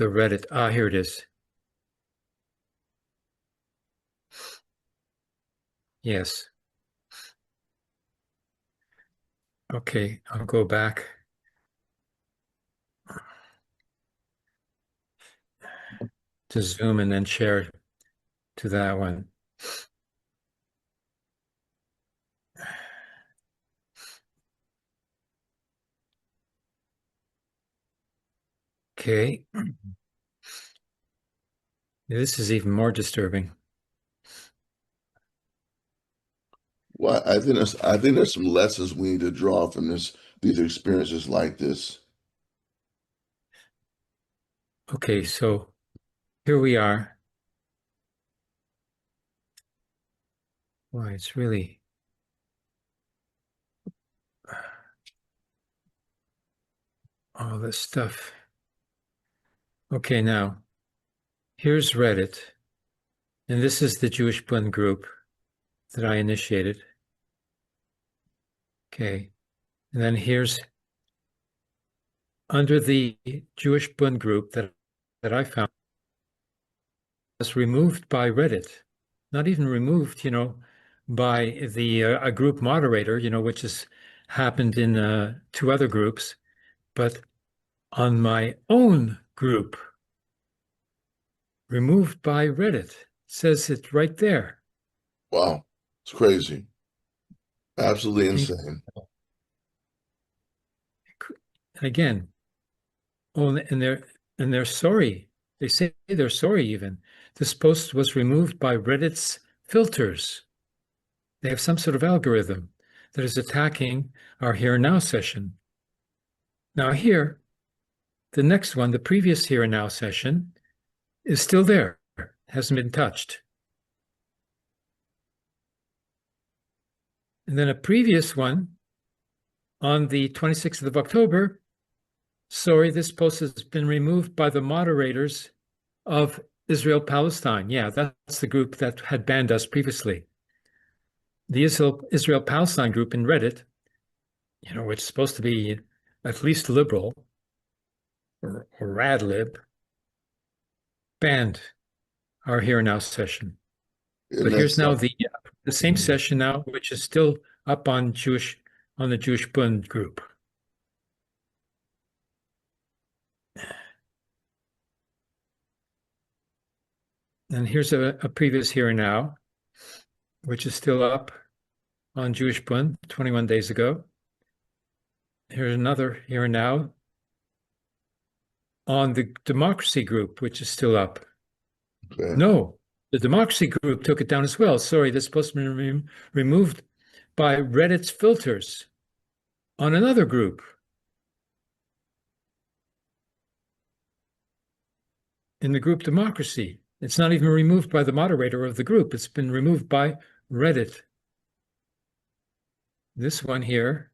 Reddit. Ah, here it is. Yes. Okay, I'll go back. To Zoom and then share to that one. Okay. This is even more disturbing. Well, I think there's some lessons we need to draw from these experiences like this. Okay, so here we are. Why, it's really all this stuff. Okay, now here's Reddit, and this is the Jewish Bund group that I initiated. Okay, and then here's under the Jewish Bund group that I found was removed by Reddit, not even removed, by the a group moderator, which has happened in two other groups, but on my own group removed by Reddit. It says it right there. Wow. It's crazy. Absolutely insane. Again, oh, and they're sorry. They say they're sorry even. This post was removed by Reddit's filters. They have some sort of algorithm that is attacking our Here and Now session. Now here, the next one, the previous Here and Now session, is still there, hasn't been touched. And then a previous one on the 26th of October, sorry, this post has been removed by the moderators of Israel-Palestine. Yeah, that's the group that had banned us previously. The Israel-Palestine group in Reddit, which is supposed to be at least liberal or radlib, banned our Here and Now session. But here's now the same session now, which is still up on the Jewish Bund group. And here's a previous Here and Now, which is still up on Jewish Bund 21 days ago. Here's another Here and Now on the Democracy group, which is still up. Okay. No, the Democracy group took it down as well. Sorry, this is supposed to be removed by Reddit's filters on another group. In the group Democracy. It's not even removed by the moderator of the group. It's been removed by Reddit. This one here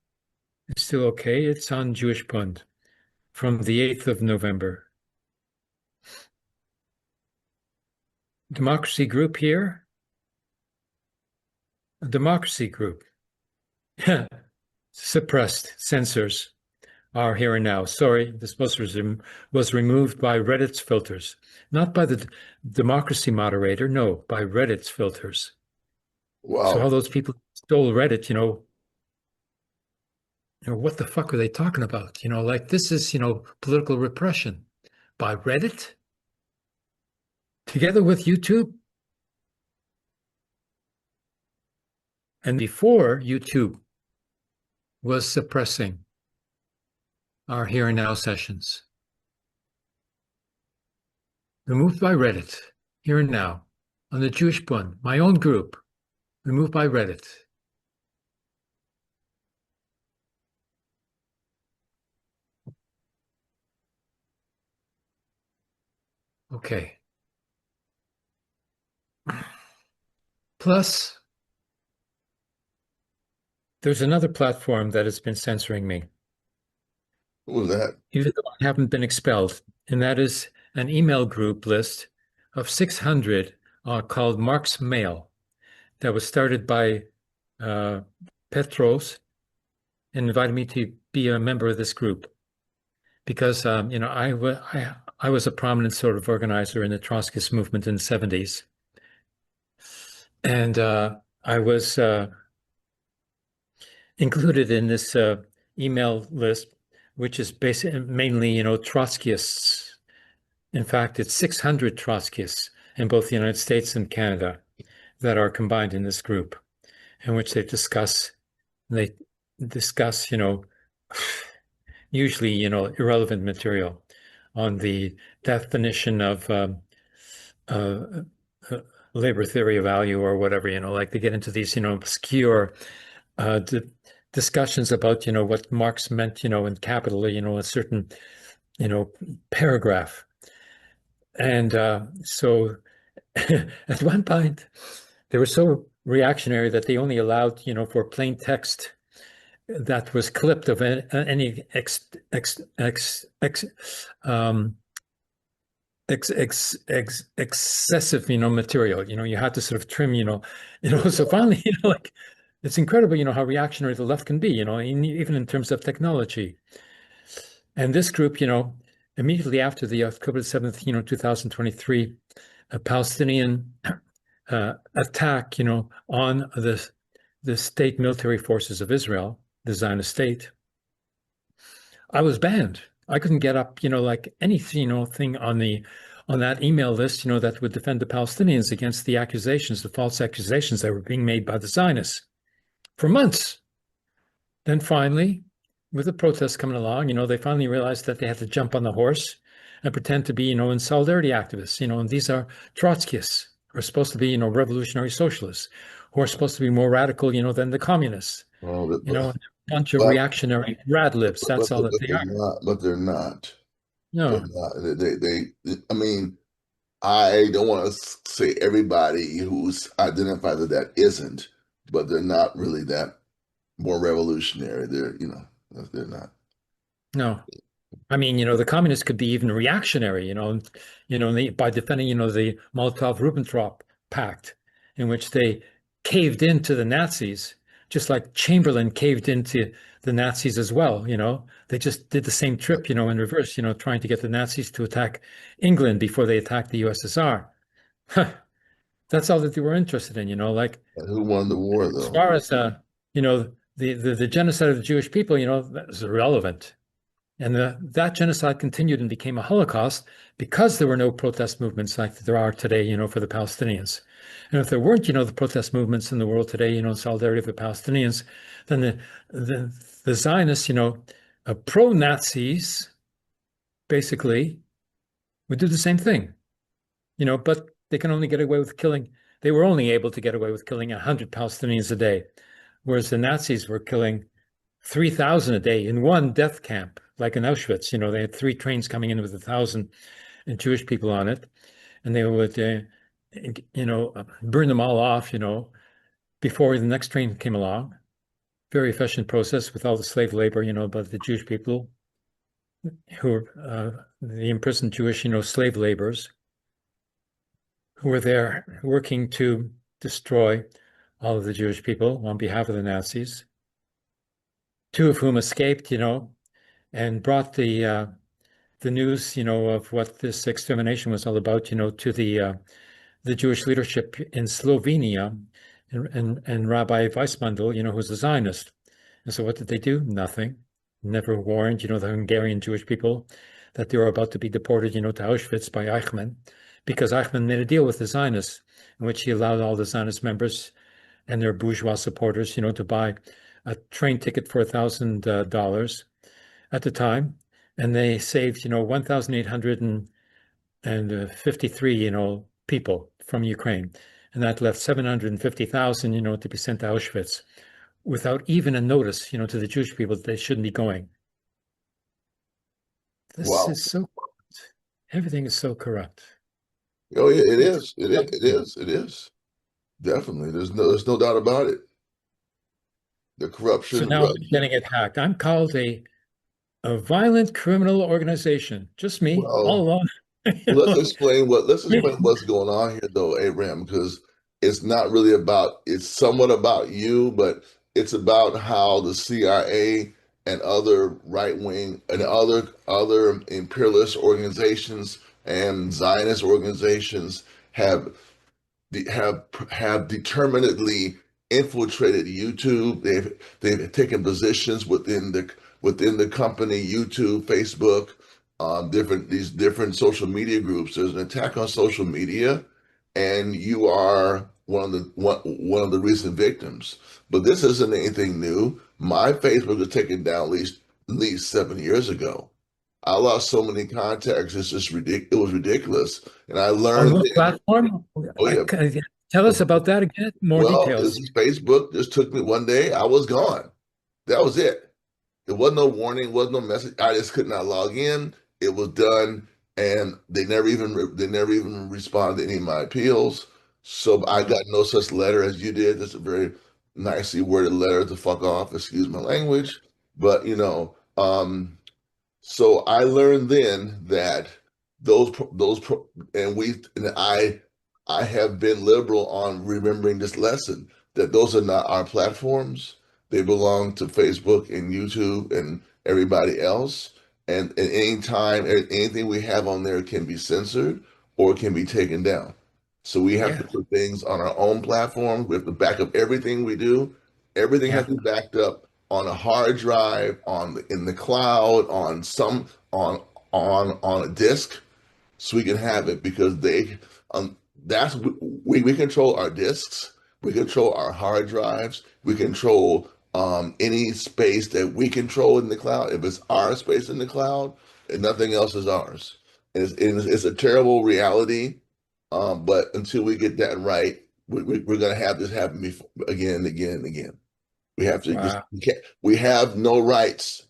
is still okay. It's on Jewish Bund from the 8th of November. Democracy group here. A Democracy group. Suppressed censors are Here and Now. Sorry, this post was removed by Reddit's filters. Not by the Democracy moderator, no, by Reddit's filters. Wow. So all those people stole Reddit, what the fuck are they talking about? Like this is, political repression by Reddit together with YouTube. And before YouTube was suppressing our Here and Now sessions. Removed by Reddit, Here and Now, on the Jewish Bund, my own group, removed by Reddit. Okay. Plus, there's another platform that has been censoring me. What was that? Even though I haven't been expelled, and that is an email group list of 600 called Mark's Mail that was started by Petros and invited me to be a member of this group because, I was a prominent sort of organizer in the Trotskyist movement in the 70s. And I was included in this email list, which is basically mainly, Trotskyists. In fact, it's 600 Trotskyists in both the United States and Canada that are combined in this group, in which they discuss, usually, irrelevant material on the definition of labor theory of value or whatever, like they get into these, obscure discussions about, what Marx meant, in capital, a certain, paragraph. And so at one point, they were so reactionary that they only allowed, for plain text that was clipped of any excessive, material. You had to sort of trim, So finally, like it's incredible, how reactionary the left can be, even in terms of technology. And this group, immediately after the October 7th, 2023, a Palestinian attack, on the state military forces of Israel, the Zionist state, I was banned. I couldn't get up, like anything, thing on the on that email list, that would defend the Palestinians against the accusations, the false accusations that were being made by the Zionists for months. Then finally, with the protests coming along, they finally realized that they had to jump on the horse and pretend to be, in solidarity activists, and these are Trotskyists who are supposed to be, revolutionary socialists, who are supposed to be more radical, than the communists, Well, a bunch of but, reactionary rad libs. That's all that they they're are. not. But they're not. They're No, not. I mean, I don't want to say everybody who's identified that isn't, but they're not really that more revolutionary. They're not. no. I mean, the communists could be even reactionary, by defending, the Molotov-Ribbentrop Pact, in which they caved into the Nazis, just like Chamberlain caved into the Nazis as well. They just did the same trip, in reverse, trying to get the Nazis to attack England before they attacked the USSR. That's all that they were interested in, like And who won the war, as though? far as the genocide of the Jewish people, that was irrelevant. And that genocide continued and became a Holocaust because there were no protest movements like there are today, for the Palestinians. And if there weren't, the protest movements in the world today, in solidarity with the Palestinians, then the Zionists, pro-Nazis, basically, would do the same thing, but they can only get away with killing. They were only able to get away with killing 100 Palestinians a day, whereas the Nazis were killing 3,000 a day in one death camp, like in Auschwitz. They had 3 trains coming in with 1,000 Jewish people on it, and they would, burn them all off, before the next train came along. Very efficient process with all the slave labor, but the Jewish people who were the imprisoned Jewish, slave laborers who were there working to destroy all of the Jewish people on behalf of the Nazis. 2 of whom escaped, and brought the news, of what this extermination was all about, to the Jewish leadership in Slovenia, and Rabbi Weissmandl, who's a Zionist. And so what did they do? Nothing. Never warned, the Hungarian Jewish people that they were about to be deported, to Auschwitz by Eichmann, because Eichmann made a deal with the Zionists in which he allowed all the Zionist members and their bourgeois supporters, to buy a train ticket for $1,000 at the time, and they saved 1,853 people from Ukraine, and that left 750,000 to be sent to Auschwitz without even a notice to the Jewish people that they shouldn't be going. This Wow. is so corrupt. Everything is so corrupt. Oh yeah, it is. It is. Definitely. There's no doubt about it. The corruption. So now I'm getting it hacked. I'm called a violent criminal organization. Just me, Well, all alone. let's explain what's going on here, though, Abraham, because it's not really about. It's somewhat about you, but it's about how the CIA and other right wing and other imperialist organizations and Zionist organizations have determinedly infiltrated YouTube. They've taken positions within the company, YouTube, Facebook, these different social media groups. There's an attack on social media, and you are one of the recent victims. But this isn't anything new. My Facebook was taken down at least 7 years ago. I lost so many contacts. It's just ridiculous. It was ridiculous, and I On learned. what platform? Oh yeah. Tell us about that again. More Well, details. Facebook just took me one day. I was gone. That was it. There was no warning, was no message. I just could not log in. It was done, and they never even responded to any of my appeals. So I got no such letter as you did. That's a very nicely worded letter to fuck off. Excuse my language, but so I learned then that I have been liberal on remembering this lesson that those are not our platforms. They belong to Facebook and YouTube and everybody else. And at any time, anything we have on there can be censored or can be taken down. So we have to put things on our own platform. We have to back up everything we do. Everything has to be backed up on a hard drive, in the cloud, on a disk, so we can have it because that's we control our disks, we control our hard drives, we control any space that we control in the cloud. If it's our space in the cloud, and nothing else is ours. It's a terrible reality, but until we get that right, we're going to have this happen again and again and again. We have to just Wow. we have no rights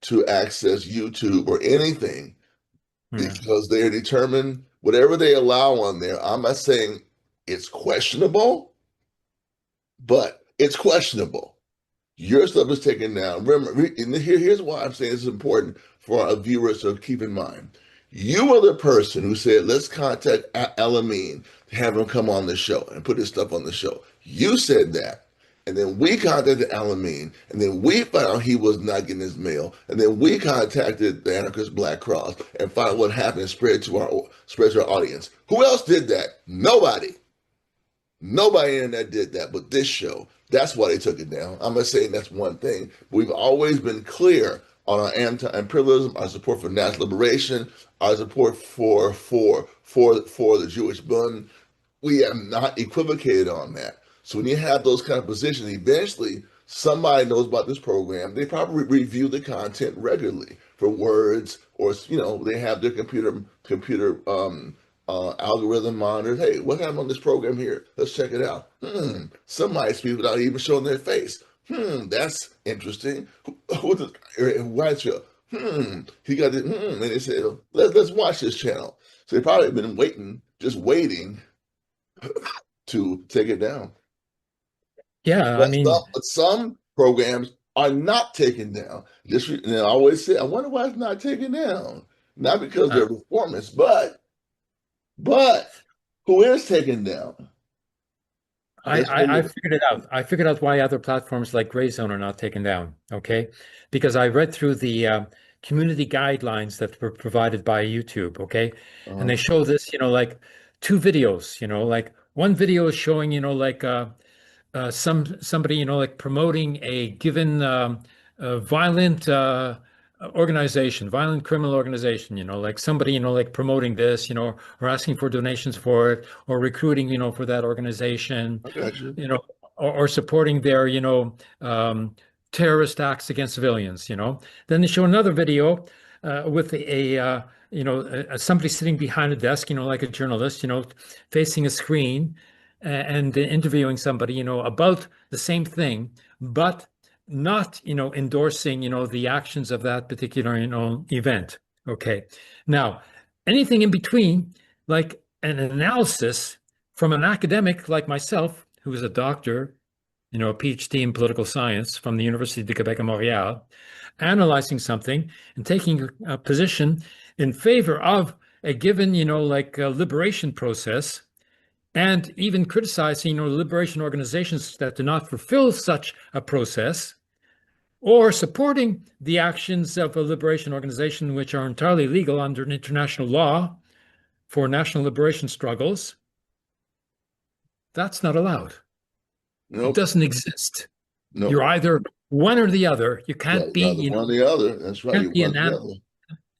to access YouTube or anything Yeah. because they're determined whatever they allow on there. I'm not saying it's questionable, but it's questionable. Your stuff is taken down. Remember, and here's why I'm saying this is important for our viewers to keep in mind. You are the person who said, let's contact Alameen to have him come on the show and put his stuff on the show. You said that. And then we contacted Alameen, and then we found he was not getting his mail, and then we contacted the Anarchist Black Cross and found what happened and spread to our audience. Who else did that? Nobody. Nobody in that did that, but this show. That's why they took it down. I'm not saying that's one thing. We've always been clear on our anti-imperialism, our support for national liberation, our support for the Jewish Bund. We have not equivocated on that. So when you have those kind of positions, eventually somebody knows about this program. They probably review the content regularly for words, or they have their computer algorithm monitors. Hey, what happened on this program here? Let's check it out. Somebody speaks without even showing their face. That's interesting. Whitesfield. He got it. And they said, let's watch this channel. So they probably been waiting, just waiting to take it down. Yeah, I mean, But some programs are not taken down. And I always say, I wonder why it's not taken down. Not because they're reformists, but who is taken down? I figured it out. I figured out why other platforms like Gray Zone are not taken down. Okay, because I read through the community guidelines that were provided by YouTube. Okay, and they show this, like 2 videos. Like one video is showing, like somebody, like promoting a given violent violent criminal organization, like somebody, like promoting this, or asking for donations for it, or recruiting, for that organization, I got you. Or supporting their, terrorist acts against civilians, Then they show another video with somebody sitting behind a desk, like a journalist, facing a screen and interviewing somebody, about the same thing, but not, endorsing, the actions of that particular, event. Okay. Now, anything in between, like an analysis from an academic like myself, who is a doctor, a PhD in political science from the University de Quebec and Montreal, analyzing something and taking a position in favor of a given, liberation process, and even criticizing, liberation organizations that do not fulfill such a process, or supporting the actions of a liberation organization which are entirely legal under international law for national liberation struggles, that's not allowed. Nope. It doesn't exist. Nope. You're either one or the other. You can't Right, be, one or the other. That's right. can't be One or the other.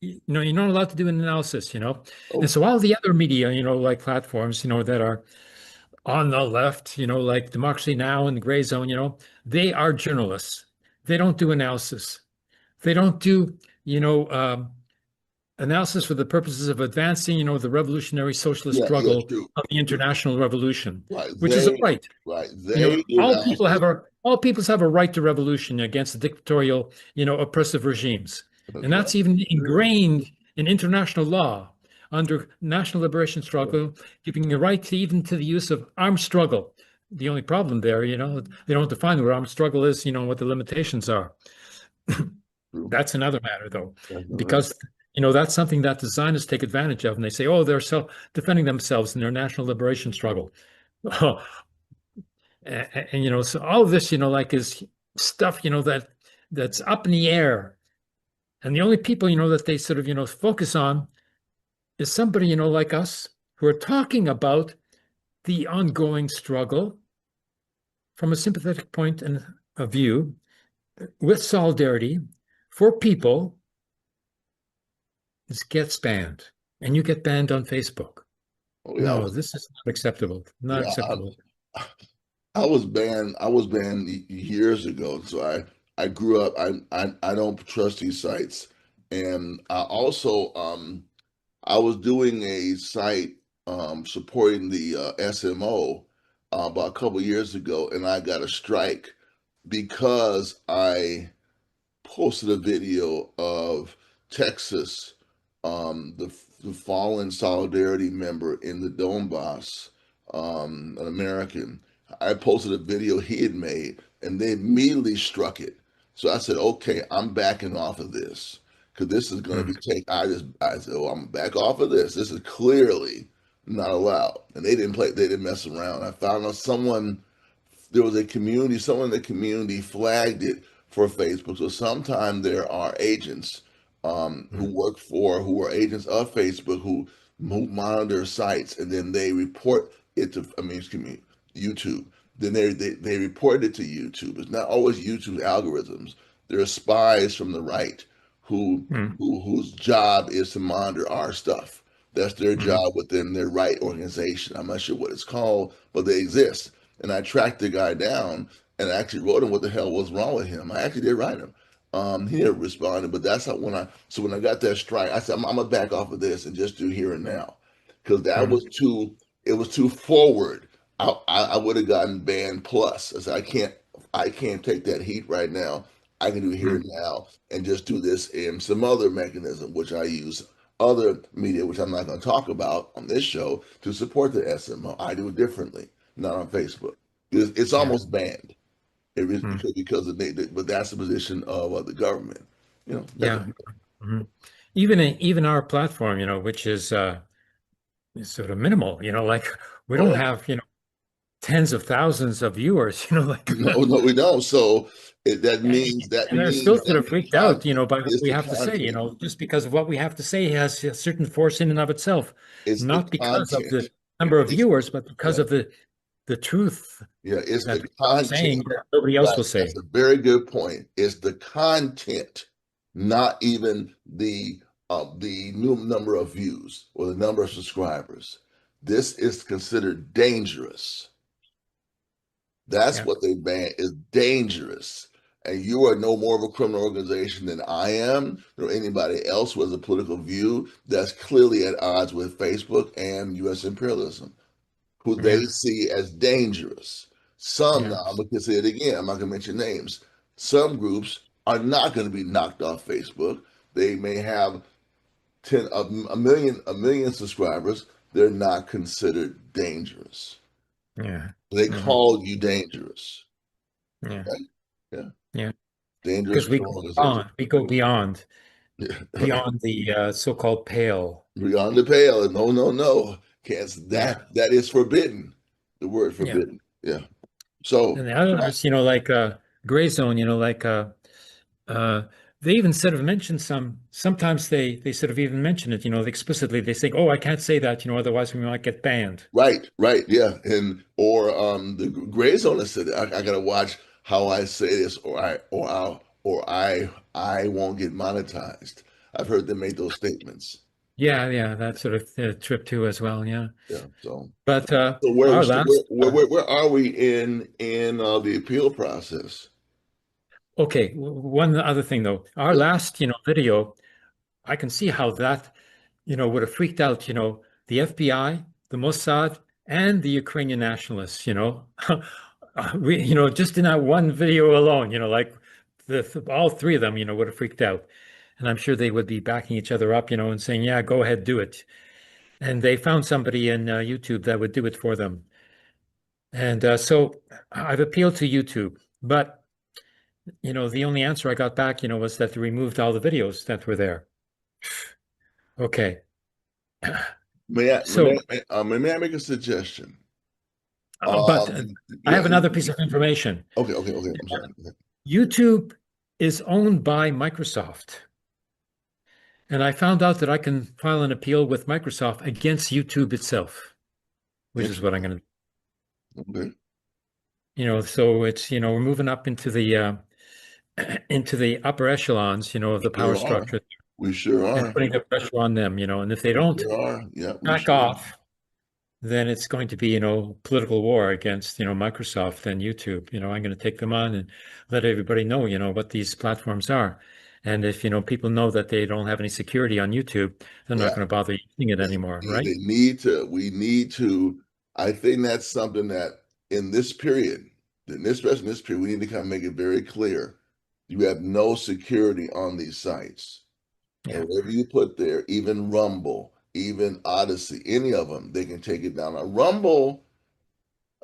you're not allowed to do an analysis, Oh. And so all the other media, like platforms, that are on the left, like Democracy Now! And Gray Zone, they are journalists. They don't do analysis. They don't do, analysis for the purposes of advancing, the revolutionary socialist struggle of the international revolution, right. Which is a right. Right. All peoples have a right to revolution against the dictatorial, oppressive regimes. And that's even ingrained in international law under national liberation struggle, giving a right to even to the use of armed struggle. The only problem there, they don't define what armed struggle is, what the limitations are. That's another matter, though, because that's something that the Zionists take advantage of, and they say, "Oh, they're defending themselves in their national liberation struggle." And so all of this, is stuff, that's up in the air, and the only people, that they sort of, focus on is somebody, like us, who are talking about the ongoing struggle from a sympathetic point of view, with solidarity for people. This gets banned. and you get banned on Facebook. Oh yeah, No, this is not acceptable. Not yeah, acceptable. I was banned. I was banned years ago. So I grew up. I don't trust these sites, and I also I was doing a site supporting the SMO about a couple years ago, and I got a strike because I posted a video of Texas, the fallen solidarity member in the Donbass, an American. I posted a video he had made, and they immediately struck it. So I said, "Okay, I'm backing off of this because this is going to Mm, be take." I said, "Oh, I'm back off of this. This is clearly not allowed." And they didn't play. They didn't mess around. I found out someone there was a community, someone in the community flagged it for Facebook. So sometimes there are agents mm, who are agents of Facebook who monitor sites and then they report it to, I mean, excuse me, YouTube. Then they report it to YouTube. It's not always YouTube's algorithms. There are spies from the right mm, whose job is to monitor our stuff. That's their mm, job within their right organization. I'm not sure what it's called, but they exist. And I tracked the guy down and I actually wrote him what the hell was wrong with him. I actually did write him. He never responded, but that's how when I got that strike, I said I'm gonna back off of this and just do here and now, because that mm. was too it was too forward. I would have gotten banned plus. I said I can't take that heat right now. I can do here Mm. and now and just do this in some other mechanism, which I use other media, which I'm not going to talk about on this show, to support the SMO. I do it differently, not on Facebook. It's Yeah. almost banned. It is Mm. because but that's the position of the government. That's Yeah. Mhm. Even our platform, which is sort of minimal, like we oh don't yeah. have, tens of thousands of viewers, like No, no, we don't. So that means and they're still sort that of the freaked out, content by what is we the have to say, content. just because of what we have to say has a certain force in and of itself, It's the not because of content. the number of It's viewers, but because yeah, of the truth yeah. It's that the people are saying content. that nobody else Right. will That's say. a very good point. It's the content, not even the new number of views or the number of subscribers. This is considered dangerous. That's Yeah. what they ban is dangerous. And you are no more of a criminal organization than I am, or anybody else who has a political view that's clearly at odds with Facebook and U.S. imperialism, who they Yeah. see as dangerous. Some, Yeah. now I'm going to say it again, I'm not going to mention names. Some groups are not going to be knocked off Facebook. They may have a million subscribers. They're not considered dangerous. Yeah. They Hmm. call you dangerous. Yeah. Okay? Yeah. Yeah. Dangerous Because criminal organization. we go beyond Yeah, right. beyond the so-called pale. Beyond the pale. No, no, no. Can't Yeah. that is forbidden. The word Yeah. forbidden. Yeah. So And the others, like gray zone, uh, they even sort of mention sometimes they sort of even mention it, explicitly. They say, "Oh, I can't say that, otherwise we might get banned." right, right, yeah. And or the gray zone has said I gotta watch how I say this or I won't get monetized. I've heard them make those statements. Yeah, yeah, that sort of trip too as well. Yeah, Yeah. So but so where our so where last where, where, where are we in the appeal process? okay, one other thing though, our Yeah. last video, I can see how that would have freaked out, the FBI, the Mossad, and the Ukrainian nationalists, we, just in that one video alone, like all three of them, would have freaked out. And I'm sure they would be backing each other up, and saying, yeah, go ahead, do it. And they found somebody in YouTube that would do it for them. And so I've appealed to YouTube, but, the only answer I got back, was that they removed all the videos that were there. Okay. May I So, may I make a suggestion? but I Yeah. have another piece of information. Okay. Okay. Okay. I'm sorry. YouTube is owned by Microsoft. And I found out that I can file an appeal with Microsoft against YouTube itself, which is what I'm going to, Okay. so it's, we're moving up into the upper echelons, of the Sure power are. structure. We sure and are. putting the pressure on them, and if they We don't sure are. Yeah, we back sure are. off, then it's going to be, political war against, Microsoft and YouTube. I'm going to take them on and let everybody know, what these platforms are. And if, people know that they don't have any security on YouTube, they're not Yeah. going to bother using it anymore, right? They need to, we need to, I think that's something that in this period, especially in this period, we need to kind of make it very clear. You have no security on these sites. Yeah. And whatever you put there, even Rumble, even Odyssey, any of them, they can take it down. On Rumble,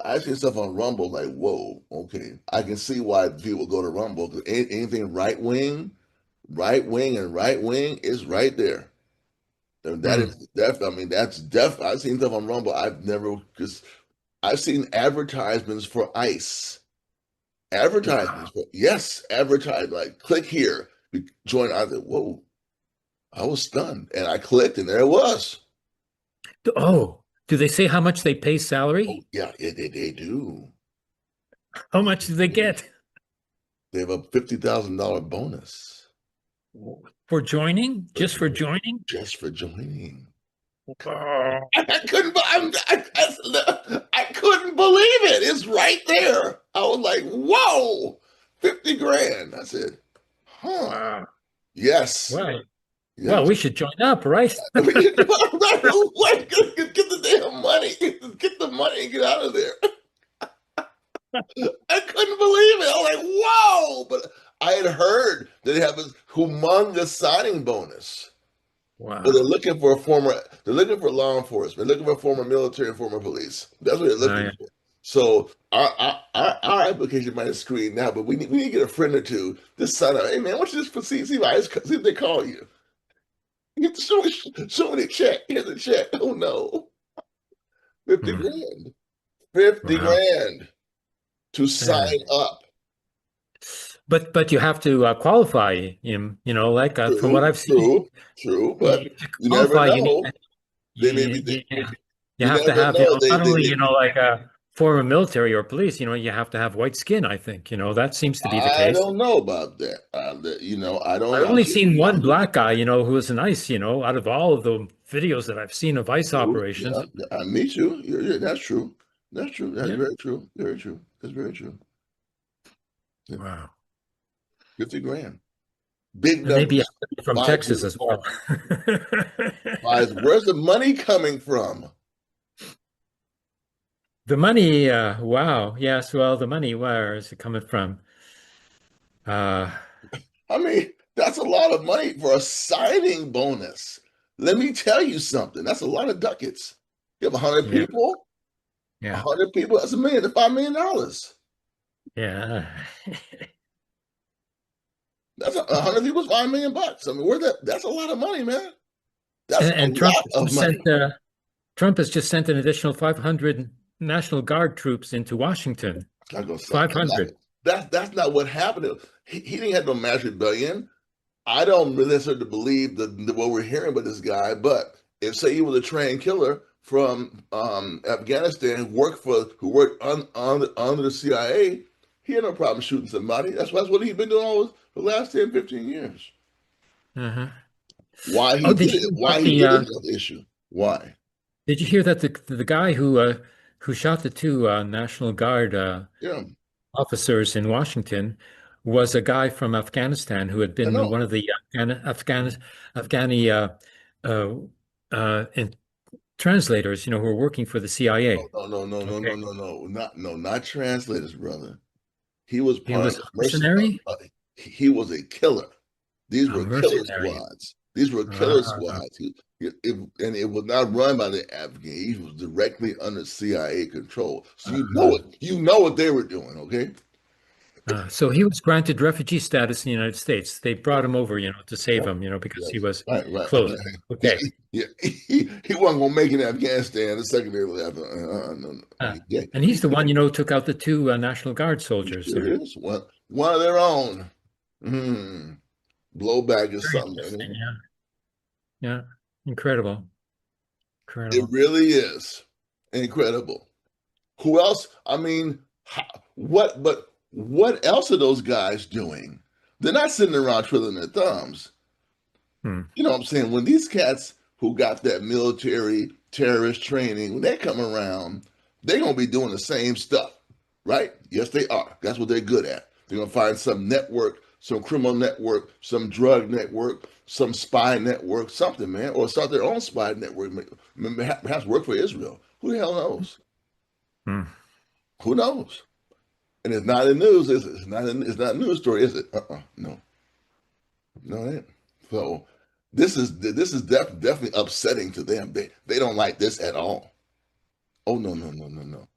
I see stuff on Rumble like, whoa, okay. I can see why people go to Rumble because anything right wing is right there. And that Hmm. is I mean, that's I've seen stuff on Rumble. Because I've seen advertisements for ICE. Wow. Advertisements for, yes, advertise, like, click here, join. I said, whoa, I was stunned. And I clicked, and there it was. Oh, do they say how much they pay Oh, salary? yeah, they do. How much do they get They have a $50,000 bonus for joining? for Just for joining. joining? Just for joining. Oh, I couldn't. I couldn't believe it. It's right there. I was like, "Whoa, 50 grand." I said, "Huh? wow. Yes, Well, well, yes." we should join up, right? Get the damn money. Get the money and get out of there. I couldn't believe it. I was like, "Whoa!" But I had heard that they have a humongous signing bonus. Well, Wow. they're looking for law enforcement. They're looking for former military and former police. That's what they're Oh, looking yeah. for. So our application might have screened now, but we need to get a friend or two to sign up. Hey man, why don't you just see if they call you? You have to show me the check. Here's the check. Oh no. 50 Hmm. grand. 50 Wow. grand to Yeah. sign up. But you have to qualify him, like from what True, I've seen, true, true. But to you never qualify, you need know. They may be you, you, you you you have to never have, know. not only, like a former military or police, you have to have white skin, I think, that seems to be the I case. don't know about that. I don't I've know. only seen one black guy, who was an ICE, out of all of the videos that I've seen of ICE True. Yeah, operations. me too. That's true. That's true. That's Yeah. very true. Very true. That's very true. Yeah. Wow. 50 grand. Big And maybe numbers. from Five Texas zero. as well. Where's the money coming from? The money, wow. Yes, well, the money, where is it coming from? Uh, I mean, that's a lot of money for a signing bonus. Let me tell you something. That's a lot of ducats. You have 100 yeah, people, yeah, 100 people, that's $1 million to $5 million. yeah. That's 100 people, $5 million. I mean, that's a lot of money, man. That's a And Trump lot of just sent money. Trump has just sent an additional 500 National Guard troops into Washington. I'm gonna say 500. that's not what happened. He didn't have no mass rebellion. I don't really necessarily believe what we're hearing about this guy, but if say he was a trained killer from Afghanistan who worked under the CIA, he had no problem shooting somebody. That's what he's been doing all the last 10, 15 years. Uh-huh. Why he Oh, did it? Why he did it is another issue. Why? did you hear that the guy who shot the two National Guard Yeah, officers in Washington was a guy from Afghanistan who had I been know. one of the Afghani uh, in translators, who were working for the CIA. Okay, Not translators, brother. He was he part of was a the mercenary, he was a killer. These a were killer mercenary. squads. These were killer Uh, squads. And it was not run by the Afghan. He was directly under CIA control. So uh, you know what they were doing, okay? so he was granted refugee status in the United States. They Yeah, brought him over, to save yeah, him, because he yes. was Right. close. Yeah, Okay. yeah. He wasn't gonna make it in Afghanistan the second they left. No. Yeah, And he's the one, took out the two National Guard he soldiers sure there. is. One of their own. Hmm. Blowback is Very something, interesting. man. Yeah. Yeah. Incredible. It Incredible. really is incredible. Who else? I mean, what else are those guys doing? They're not sitting around twiddling their thumbs. Hmm. You know what I'm saying? When these cats who got that military terrorist training, when they come around, they're gonna be doing the same stuff, right? Yes, they are. That's what they're good at. They're gonna find some network, some criminal network, some drug network, some spy network, something, man, or start their own spy network. Perhaps work for Israel. Who the hell knows? Hmm. Who knows? And it's not in news, is it? It's not a news story, is it? No, no, it ain't. So definitely upsetting to them. They don't like this at all. Oh no, no, no, no, no.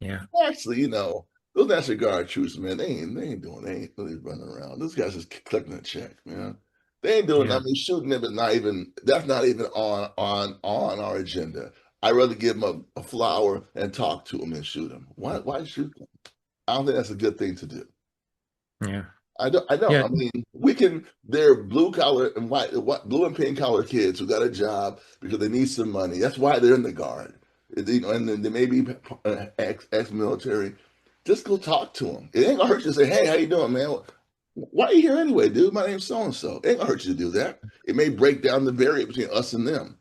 Yeah. Actually, those National Guard troops, man, they ain't really running around. Those guys just collecting a check, man. They ain't doing. I Yeah. mean, shooting them is not even. That's not even on our agenda. I'd rather give them a flower and talk to them and shoot them. Why shoot them? I don't think that's a good thing to do. Yeah. I don't. Yeah. I mean, we can. They're blue collar and blue and pink collar kids who got a job because they need some money. That's why they're in the guard. And then they may be ex-military. Just go talk to them. It ain't gonna hurt you to say, "Hey, how you doing, man? Why are you here anyway, dude? My name's so and so." It ain't gonna hurt you to do that. It may break down the barrier between us and them.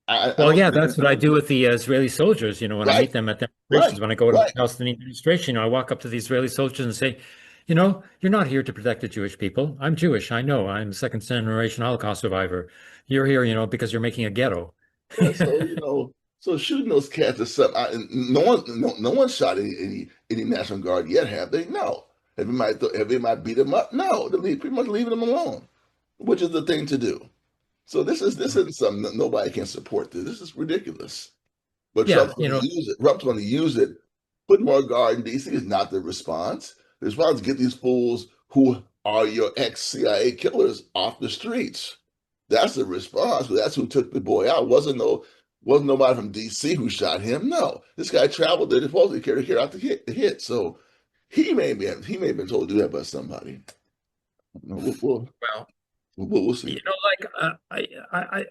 I Well, don't yeah, think that's what I do with the Israeli soldiers. When I right, meet them at right, demonstrations, when I go to right. the Palestinian demonstration, I walk up to the Israeli soldiers and say, you're not here to protect the Jewish people. I'm Jewish. I know. I'm a second generation Holocaust survivor. You're here, because you're making a ghetto. Right. So so shooting those cats is something. No one shot any National Guard yet, have they? No. Have they might beat them up? No. They're pretty much leaving them alone, which is the thing to do. So this isn't something that nobody can support. This is ridiculous. But Yeah, Trump's going to use it. Trump's going to use it. Put more guard in DC is not the response. The response is get these fools who are your ex-CIA killers off the streets. That's the response. That's who took the boy out. Wasn't nobody from DC who shot him. No, this guy traveled there supposedly carry out the hit. So he may have been told to do that by somebody. well, We'll see.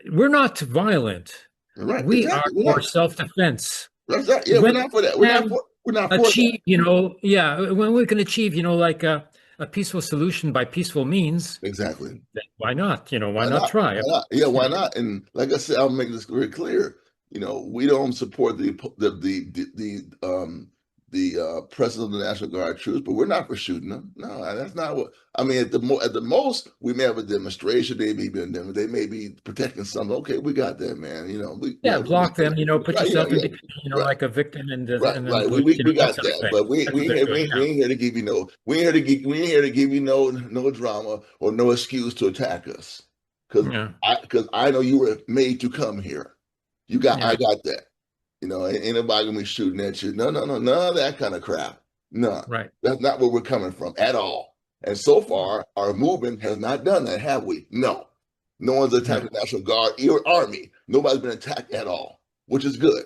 we're not violent. Right, We are exactly. We're for not. self-defense. That's not. Yeah, we're When not for that. we can We're not for that. achieve, yeah, when we can achieve, like a peaceful solution by peaceful means, Exactly. then why not? Why Why not not? try? Why not? Yeah, why not? And like I said, I'll make this very clear. We don't support the president of the National Guard troops, but we're not for shooting them. No, that's not what I mean. At the most, we may have a demonstration. They may be protecting something. Okay, we got that, man. We Yeah, have to make block them, put right. Yeah, yourself in, yeah, right. like a victim in the Right, in right. bush, We that got sort of that, thing. but That's what they're doing we now. ain't here to give you we ain't here to give you no drama or no excuse to attack us, because Yeah, I know you were made to come here. I yeah, got that. Ain't nobody gonna be shooting at you. No, no, no, none of that kind of crap. No, right. that's not where we're coming from at all. And so far, our movement has not done that, have we? No, no one's No, attacked the National Guard or Army. Nobody's been attacked at all, which is good.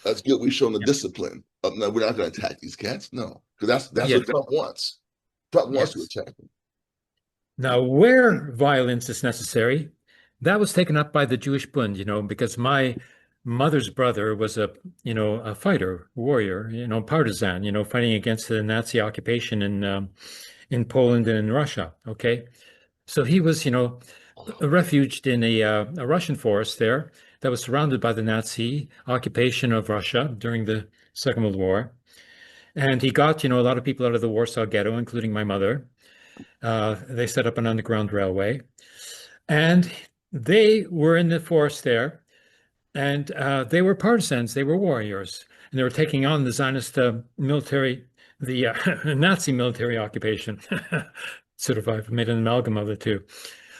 That's good. We've shown the yeah, discipline. No, we're not going to attack these cats. No, because that's yeah, what Trump wants. Trump wants to yes. attack them. Now, where violence is necessary, that was taken up by the Jewish Bund, because my mother's brother was a fighter, warrior, partisan, fighting against the Nazi occupation in Poland and in Russia. Okay, so he was, refuged in a Russian forest there that was surrounded by the Nazi occupation of Russia during the Second World War. And he got, a lot of people out of the Warsaw Ghetto, including my mother. They set up an underground railway, and they were in the forest there, and they were partisans, they were warriors, and they were taking on the Zionist military, the Nazi military occupation. Sort of, I've made an amalgam of the two.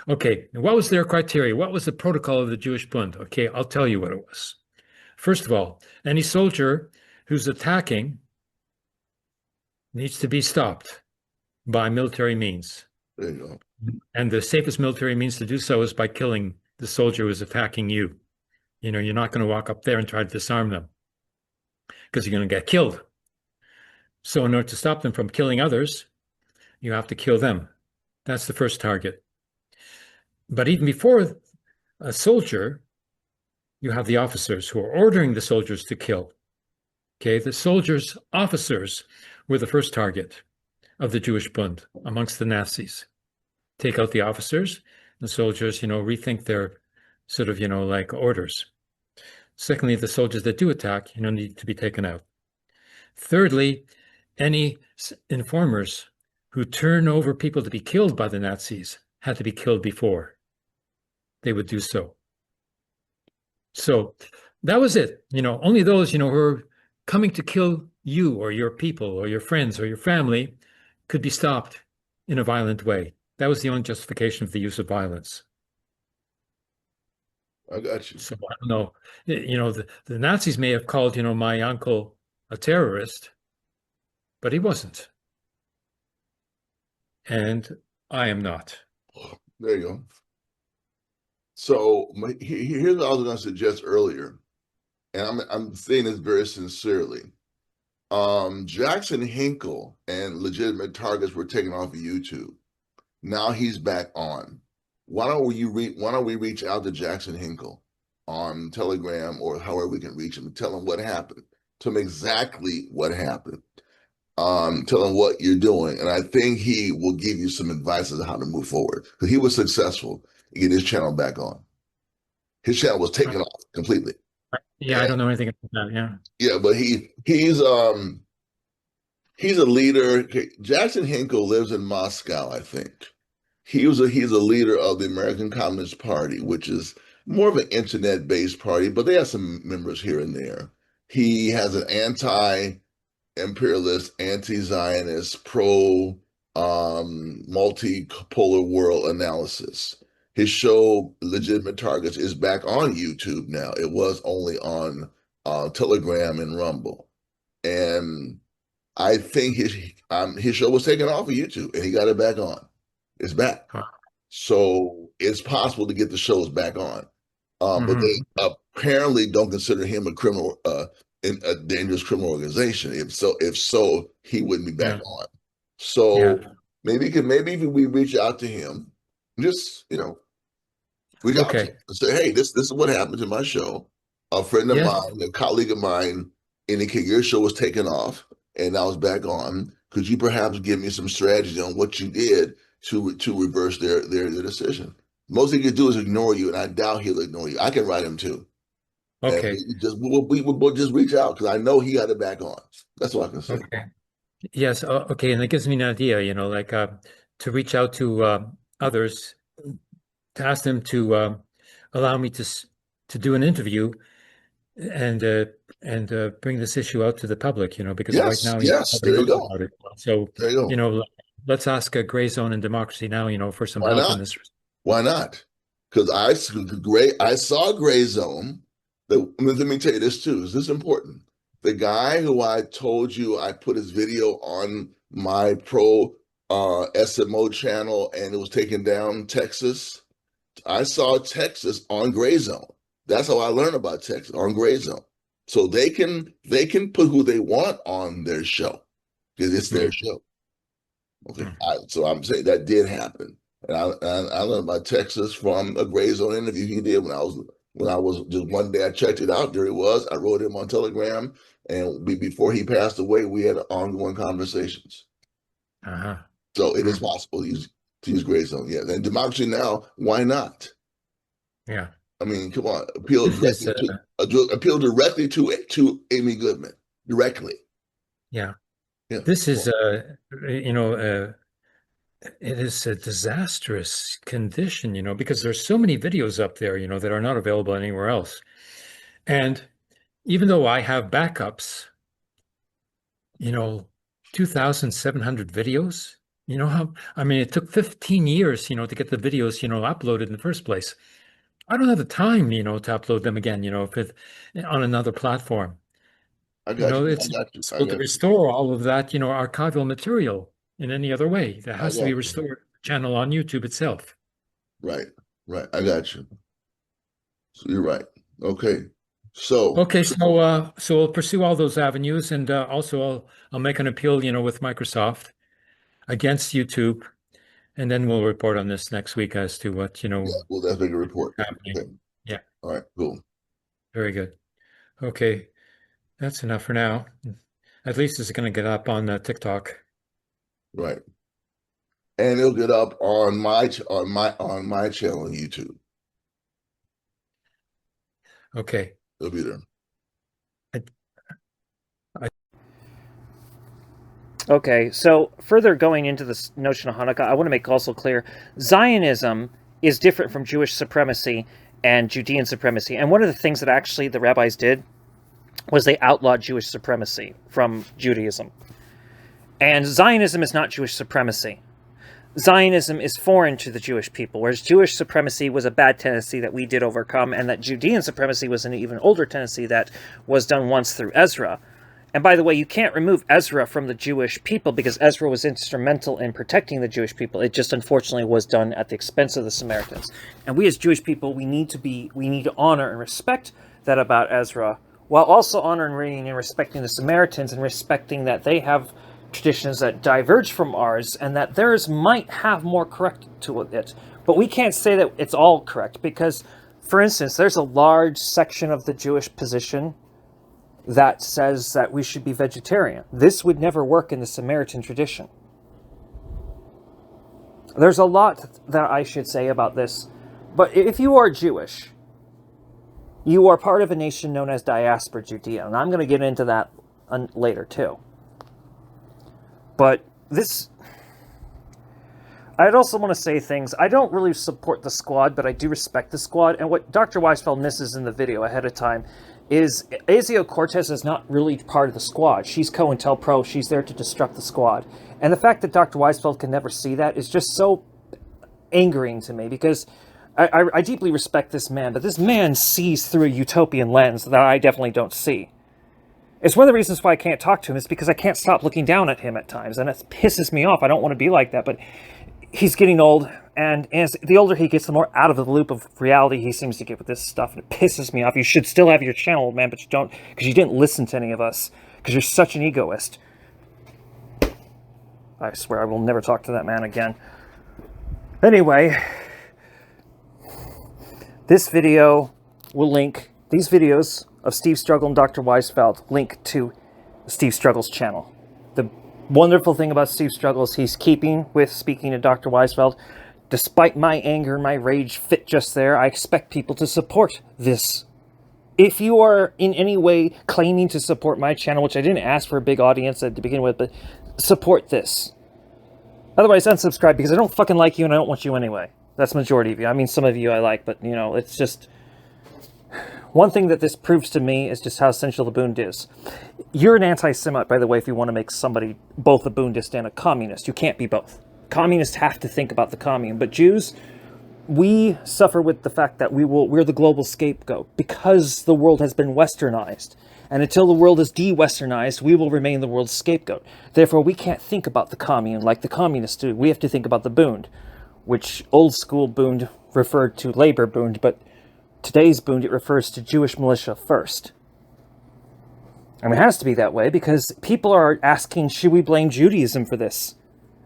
Okay, what was their criteria? What was the protocol of the Jewish Bund? Okay, I'll tell you what it was. First of all, any soldier who's attacking needs to be stopped by military means. There you go. And the safest military means to do so is by killing the soldier who is attacking you. You're not going to walk up there and try to disarm them because you're going to get killed. So in order to stop them from killing others, you have to kill them. That's the first target. But even before a soldier, you have the officers who are ordering the soldiers to kill. Okay, the soldiers' officers were the first target of the Jewish Bund amongst the Nazis. Take out the officers, the soldiers, rethink their sort of, like orders. Secondly, the soldiers that do attack, need to be taken out. Thirdly, any informers who turn over people to be killed by the Nazis had to be killed before they would do so. So that was it. Only those, who are coming to kill you or your people or your friends or your family could be stopped in a violent way. That was the only justification of the use of violence. I got you. So I don't know. The Nazis may have called, my uncle a terrorist, but he wasn't. And I am not. There you go. So here's what I was going to suggest earlier, and I'm saying this very sincerely. Jackson Hinkle and legitimate targets were taken off of YouTube. Now he's back on. Why don't we reach out to Jackson Hinkle on Telegram or however we can reach him and tell him what happened, tell him exactly what happened, tell him what you're doing, and I think he will give you some advice as to how to move forward because he was successful in getting his channel back on. His channel was taken off completely. Yeah, I don't know anything about that. Yeah. Yeah, but he's a leader. Jackson Hinkle lives in Moscow, I think. He's a leader of the American Communist Party, which is more of an internet-based party, but they have some members here and there. He has an anti-imperialist, anti-Zionist, pro multipolar world analysis. His show, Legitimate Targets, is back on YouTube now. It was only on Telegram and Rumble. And I think his show was taken off of YouTube and he got it back on. It's back. Huh. So it's possible to get the shows back on. But they apparently don't consider him a criminal, in a dangerous criminal organization. If so, he wouldn't be back on. So maybe if we reach out to him, just reach out to him and say, hey, this is what happened to my show. A friend of mine, a colleague of mine, indicated your show was taken off and I was back on. Could you perhaps give me some strategy on what you did to reverse their decision? Most he could do is ignore you, and I doubt he'll ignore you. I can write him too. Okay. We will just reach out because I know he got it back on. That's what I can say. Okay. Yes. Okay. And it gives me an idea, to reach out to others, to ask them to allow me to do an interview and bring this issue out to the public, because right now, there you go. About it. So, there you go. Let's ask Gray Zone and Democracy Now, for some Why help not? in this. Why not? Because I saw Gray Zone. Let me tell you this too. Is this important? The guy who I told you I put his video on my pro SMO channel and it was taken down, Texas. I saw Texas on Gray Zone. That's how I learned about Texas, on Gray Zone. So they can put who they want on their show because it's their show. Okay, so I'm saying that did happen, and I learned about Texas from a Gray Zone interview he did when I was just one day I checked it out. There he was. I wrote him on Telegram, and before he passed away, we had ongoing conversations. So it is possible to use Gray Zone. Yeah, and Democracy Now, why not? Yeah. I mean, come on, appeal directly to Amy Goodman directly. Yeah. Yeah. This is it is a disastrous condition, because there's so many videos up there, that are not available anywhere else. And even though I have backups, 2,700 videos, it took 15 years, to get the videos, uploaded in the first place. I don't have the time, to upload them again, on another platform. I got you. It's to restore all of that, archival material in any other way. That has to be restored to the channel on YouTube itself. Right. I got you. So you're right. Okay. So we'll pursue all those avenues, and also I'll make an appeal, with Microsoft against YouTube, and then we'll report on this next week as to what we'll definitely make a report. Happening. Okay. Yeah. All right. Cool. Very good. Okay. That's enough for now. At least it's going to get up on TikTok. Right. and it'll get up on my channel on YouTube. Okay. It'll be there. Okay, so further going into this notion of Hanukkah, I want to make also clear Zionism is different from Jewish supremacy and Judean supremacy. And one of the things that actually the rabbis did was they outlawed Jewish supremacy from Judaism. And Zionism is not Jewish supremacy. Zionism is foreign to the Jewish people, whereas Jewish supremacy was a bad tendency that we did overcome, and that Judean supremacy was an even older tendency that was done once through Ezra. And by the way, you can't remove Ezra from the Jewish people because Ezra was instrumental in protecting the Jewish people. It just unfortunately was done at the expense of the Samaritans. And we as Jewish people, we need to honor and respect that about Ezra, while also honoring and respecting the Samaritans and respecting that they have traditions that diverge from ours and that theirs might have more correct to it. But we can't say that it's all correct because, for instance, there's a large section of the Jewish position that says that we should be vegetarian. This would never work in the Samaritan tradition. There's a lot that I should say about this, but if you are Jewish, you are part of a nation known as Diaspora Judea, and I'm going to get into that later too. But this, I'd also want to say things. I don't really support the squad, but I do respect the squad. And what Dr. Weisfeld misses in the video ahead of time is Azio Cortez is not really part of the squad. She's COINTELPRO. She's there to destruct the squad. And the fact that Dr. Weisfeld can never see that is just so angering to me because I deeply respect this man, but this man sees through a utopian lens that I definitely don't see. It's one of the reasons why I can't talk to him is because I can't stop looking down at him at times, and it pisses me off. I don't want to be like that, but he's getting old, and as the older he gets, the more out of the loop of reality he seems to get with this stuff, and it pisses me off. You should still have your channel, old man, but you don't, because you didn't listen to any of us, because you're such an egoist. I swear I will never talk to that man again. Anyway, this video will link, these videos of Steve Struggle and Dr. Weisfeld link to Steve Struggle's channel. The wonderful thing about Steve Struggle is he's keeping with speaking to Dr. Weisfeld. Despite my anger and my rage fit just there, I expect people to support this. If you are in any way claiming to support my channel, which I didn't ask for a big audience to begin with, but support this. Otherwise, unsubscribe because I don't fucking like you and I don't want you anyway. That's the majority of you. I mean, some of you I like, but, you know, it's just... One thing that this proves to me is just how essential the Bund is. You're an anti-Semite, by the way, if you want to make somebody both a Bundist and a communist. You can't be both. Communists have to think about the commune, but Jews, we suffer with the fact that we're the global scapegoat because the world has been westernized. And until the world is de-westernized, we will remain the world's scapegoat. Therefore, we can't think about the commune like the communists do. We have to think about the Bund, which old school Bund referred to labor Bund, but today's Bund, it refers to Jewish militia first. I mean, it has to be that way because people are asking, should we blame Judaism for this?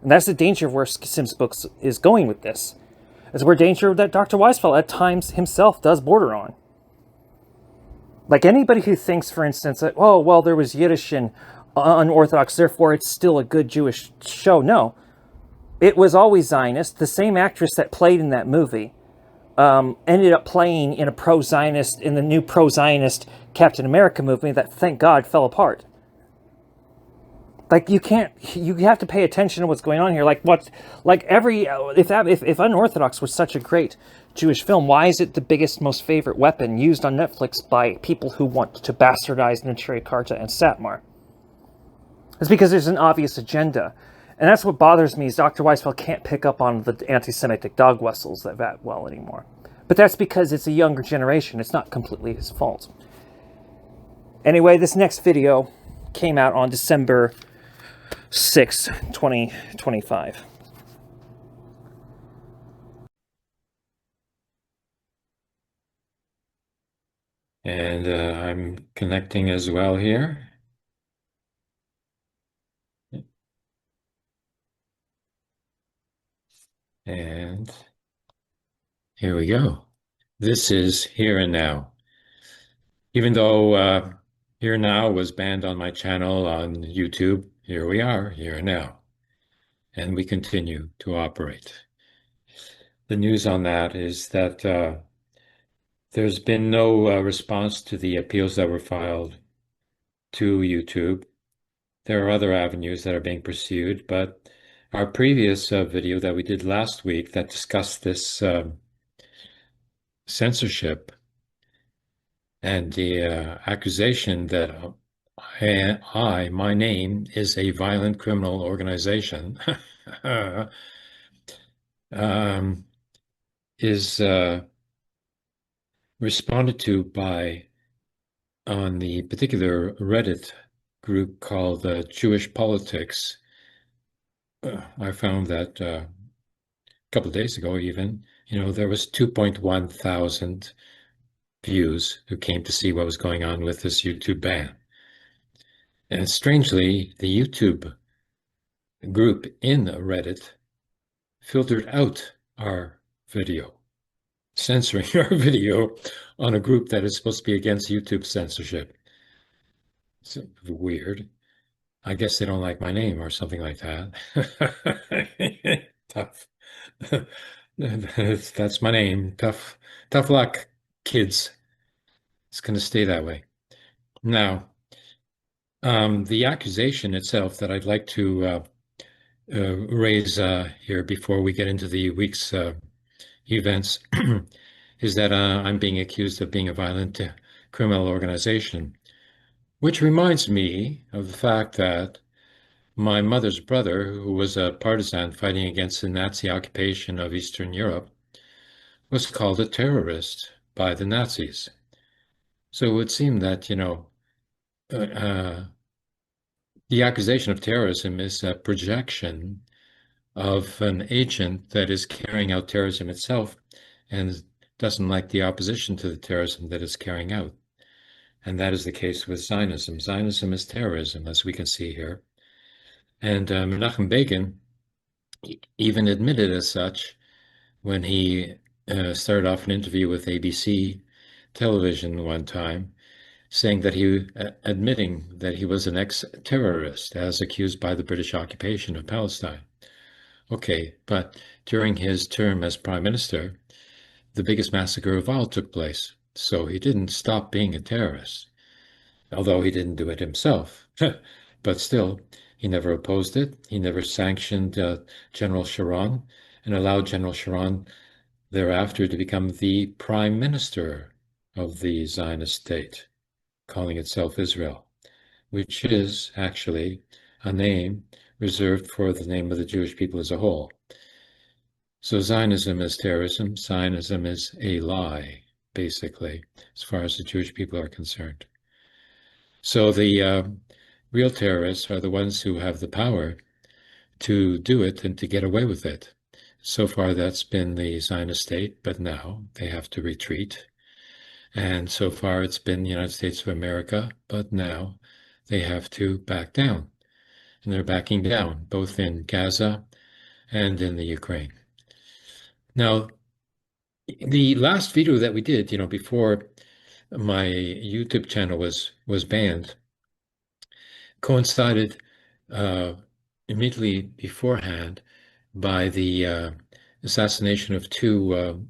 And that's the danger of where Sim's book is going with this. It's where danger that Dr. Weisfeld at times himself does border on. Like anybody who thinks, for instance, that, oh, well, there was Yiddish and unorthodox, therefore it's still a good Jewish show. No, it was always Zionist. The same actress that played in that movie ended up playing in in the new pro-Zionist Captain America movie that, thank God, fell apart. Like, you have to pay attention to what's going on here. If Unorthodox was such a great Jewish film, why is it the biggest, most favorite weapon used on Netflix by people who want to bastardize Neturei Karta and Satmar? It's because there's an obvious agenda. And that's what bothers me is Dr. Weisfeld can't pick up on the anti-Semitic dog whistles that well anymore. But that's because it's a younger generation. It's not completely his fault. Anyway, this next video came out on December 6, 2025. And I'm connecting as well here. And here we go. This is Here and Now. Even though Here Now was banned on my channel on YouTube, here we are, Here and Now. and we continue to operate. The news on that is that there's been no response to the appeals that were filed to YouTube. There are other avenues that are being pursued, but our previous video that we did last week that discussed this censorship and the accusation that my name is a violent criminal organization, is responded to by on the particular Reddit group called Jewish Politics. I found that a couple of days ago, even, there was 2.1 thousand views who came to see what was going on with this YouTube ban. And strangely, the YouTube group in Reddit filtered out our video, censoring our video on a group that is supposed to be against YouTube censorship. It's weird. I guess they don't like my name or something like that. Tough. That's my name. Tough luck, kids. It's going to stay that way. Now, the accusation itself that I'd like to raise here before we get into the week's events is that I'm being accused of being a violent criminal organization, which reminds me of the fact that my mother's brother, who was a partisan fighting against the Nazi occupation of Eastern Europe, was called a terrorist by the Nazis. So it would seem that, the accusation of terrorism is a projection of an agent that is carrying out terrorism itself and doesn't like the opposition to the terrorism that is carrying out. And that is the case with Zionism. Zionism is terrorism, as we can see here. And Menachem Begin even admitted as such when he started off an interview with ABC television one time, saying that admitting that he was an ex-terrorist as accused by the British occupation of Palestine. Okay, but during his term as prime minister, the biggest massacre of all took place. So he didn't stop being a terrorist, although he didn't do it himself. But still, he never opposed it. He never sanctioned General Sharon and allowed General Sharon thereafter to become the prime minister of the Zionist state, calling itself Israel, which is actually a name reserved for the name of the Jewish people as a whole. So Zionism is terrorism. Zionism is a lie, basically, as far as the Jewish people are concerned. So the real terrorists are the ones who have the power to do it and to get away with it. So far, that's been the Zionist state, but now they have to retreat. And so far, it's been the United States of America, but now they have to back down. And they're backing down, both in Gaza and in the Ukraine. Now, the last video that we did, before my YouTube channel was banned, coincided immediately beforehand by the assassination of two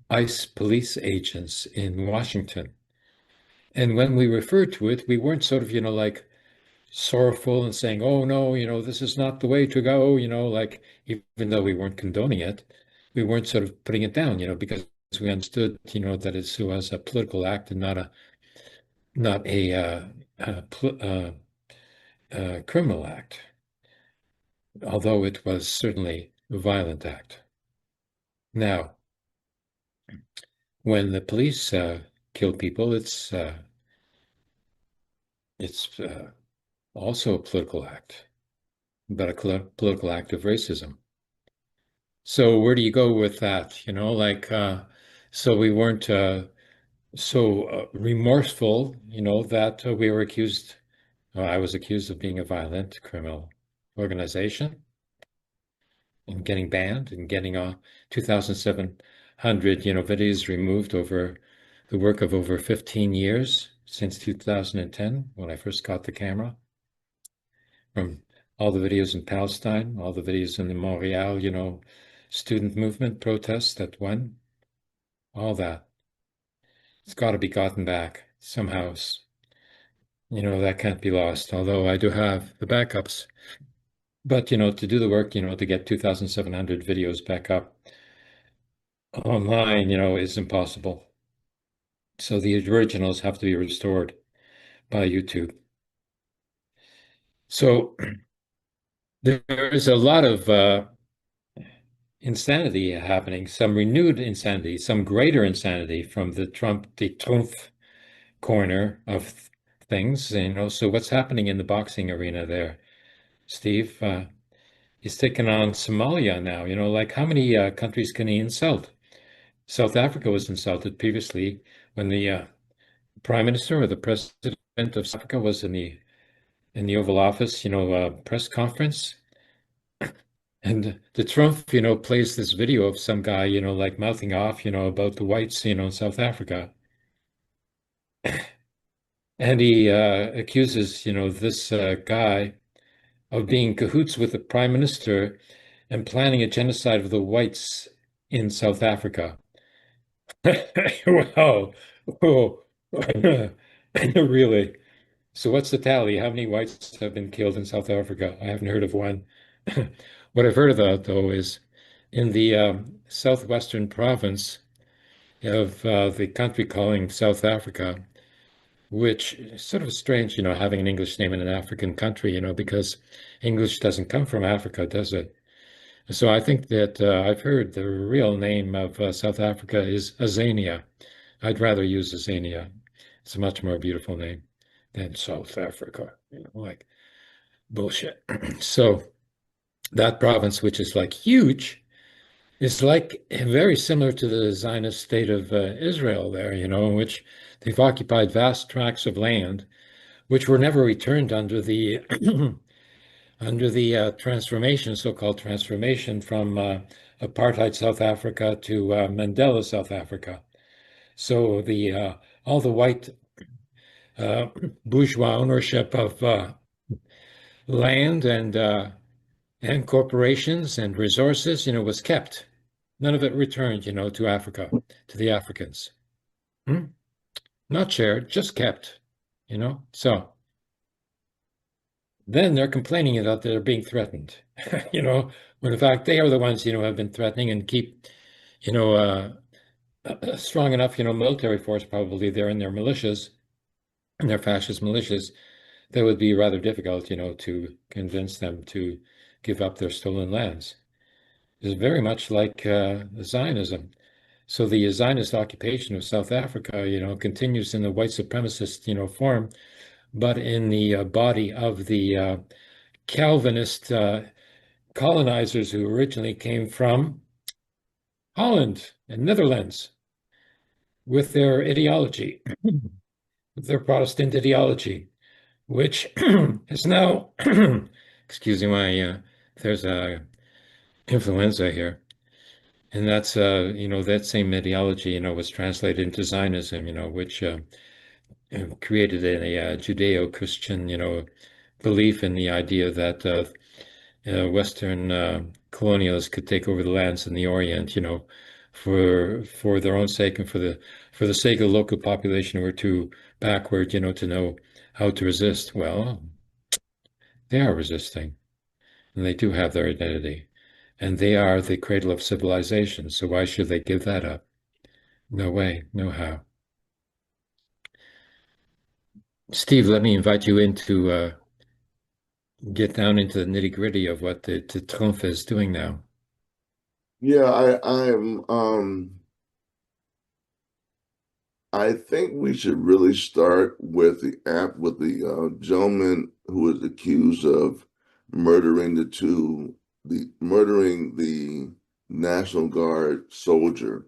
ICE police agents in Washington. And when we referred to it, we weren't sort of, like sorrowful and saying, oh no, this is not the way to go, like even though we weren't condoning it, we weren't sort of putting it down, because we understood, that it was a political act and not a criminal act, although it was certainly a violent act. Now, when the police kill people, it's also a political act, but a political act of racism. So where do you go with that? So we weren't so remorseful, that we were accused. I was accused of being a violent criminal organization and getting banned and getting 2,700, videos removed over the work of over 15 years since 2010 when I first got the camera, from all the videos in Palestine, all the videos in the Montreal, student movement protests that won, all that. It's got to be gotten back somehow. That can't be lost, although I do have the backups. But, to do the work, to get 2,700 videos back up online, is impossible. So the originals have to be restored by YouTube. So there is a lot of insanity happening, some renewed insanity, some greater insanity from the Trump corner of things. So what's happening in the boxing arena there, Steve? He's taken on Somalia now. Like how many countries can he insult? South Africa was insulted previously when the prime minister or the president of South Africa was in the Oval Office, press conference. And the Trump, plays this video of some guy, like mouthing off, about the whites, in South Africa. And he accuses, this guy of being cahoots with the prime minister and planning a genocide of the whites in South Africa. Wow. Oh, really? So what's the tally? How many whites have been killed in South Africa? I haven't heard of one. What I've heard of, though, is in the southwestern province of the country calling South Africa, which is sort of strange, having an English name in an African country, because English doesn't come from Africa, does it? So I think that I've heard the real name of South Africa is Azania. I'd rather use Azania. It's a much more beautiful name than South Africa, like bullshit. So that province, which is like huge, is like very similar to the Zionist state of Israel there, in which they've occupied vast tracts of land, which were never returned under the under the transformation, so-called transformation from apartheid South Africa to Mandela South Africa. So the all the white uh, bourgeois ownership of land and corporations and resources, was kept. None of it returned, to Africa, to the Africans. Hmm? Not shared, just kept, So then they're complaining that they're being threatened, when in fact they are the ones, have been threatening and keep, strong enough, military force probably there in their militias, and their fascist militias, that would be rather difficult, to convince them to give up their stolen lands. It's very much like Zionism. So the Zionist occupation of South Africa, continues in the white supremacist, form, but in the body of the Calvinist colonizers who originally came from Holland and Netherlands with their ideology, with their Protestant ideology, which is now, excuse me, there's a influenza here. And that's, that same ideology, was translated into Zionism, which created a Judeo-Christian, belief in the idea that Western colonialists could take over the lands in the Orient, for their own sake and for the sake of the local population who are too backward, to know how to resist. Well, they are resisting, and they do have their identity, and they are the cradle of civilization. So why should they give that up? No way, no how. Steve, let me invite you in to get down into the nitty-gritty of what the Trump is doing now. Yeah, I think we should really start with the gentleman who was accused of murdering the National Guard soldier.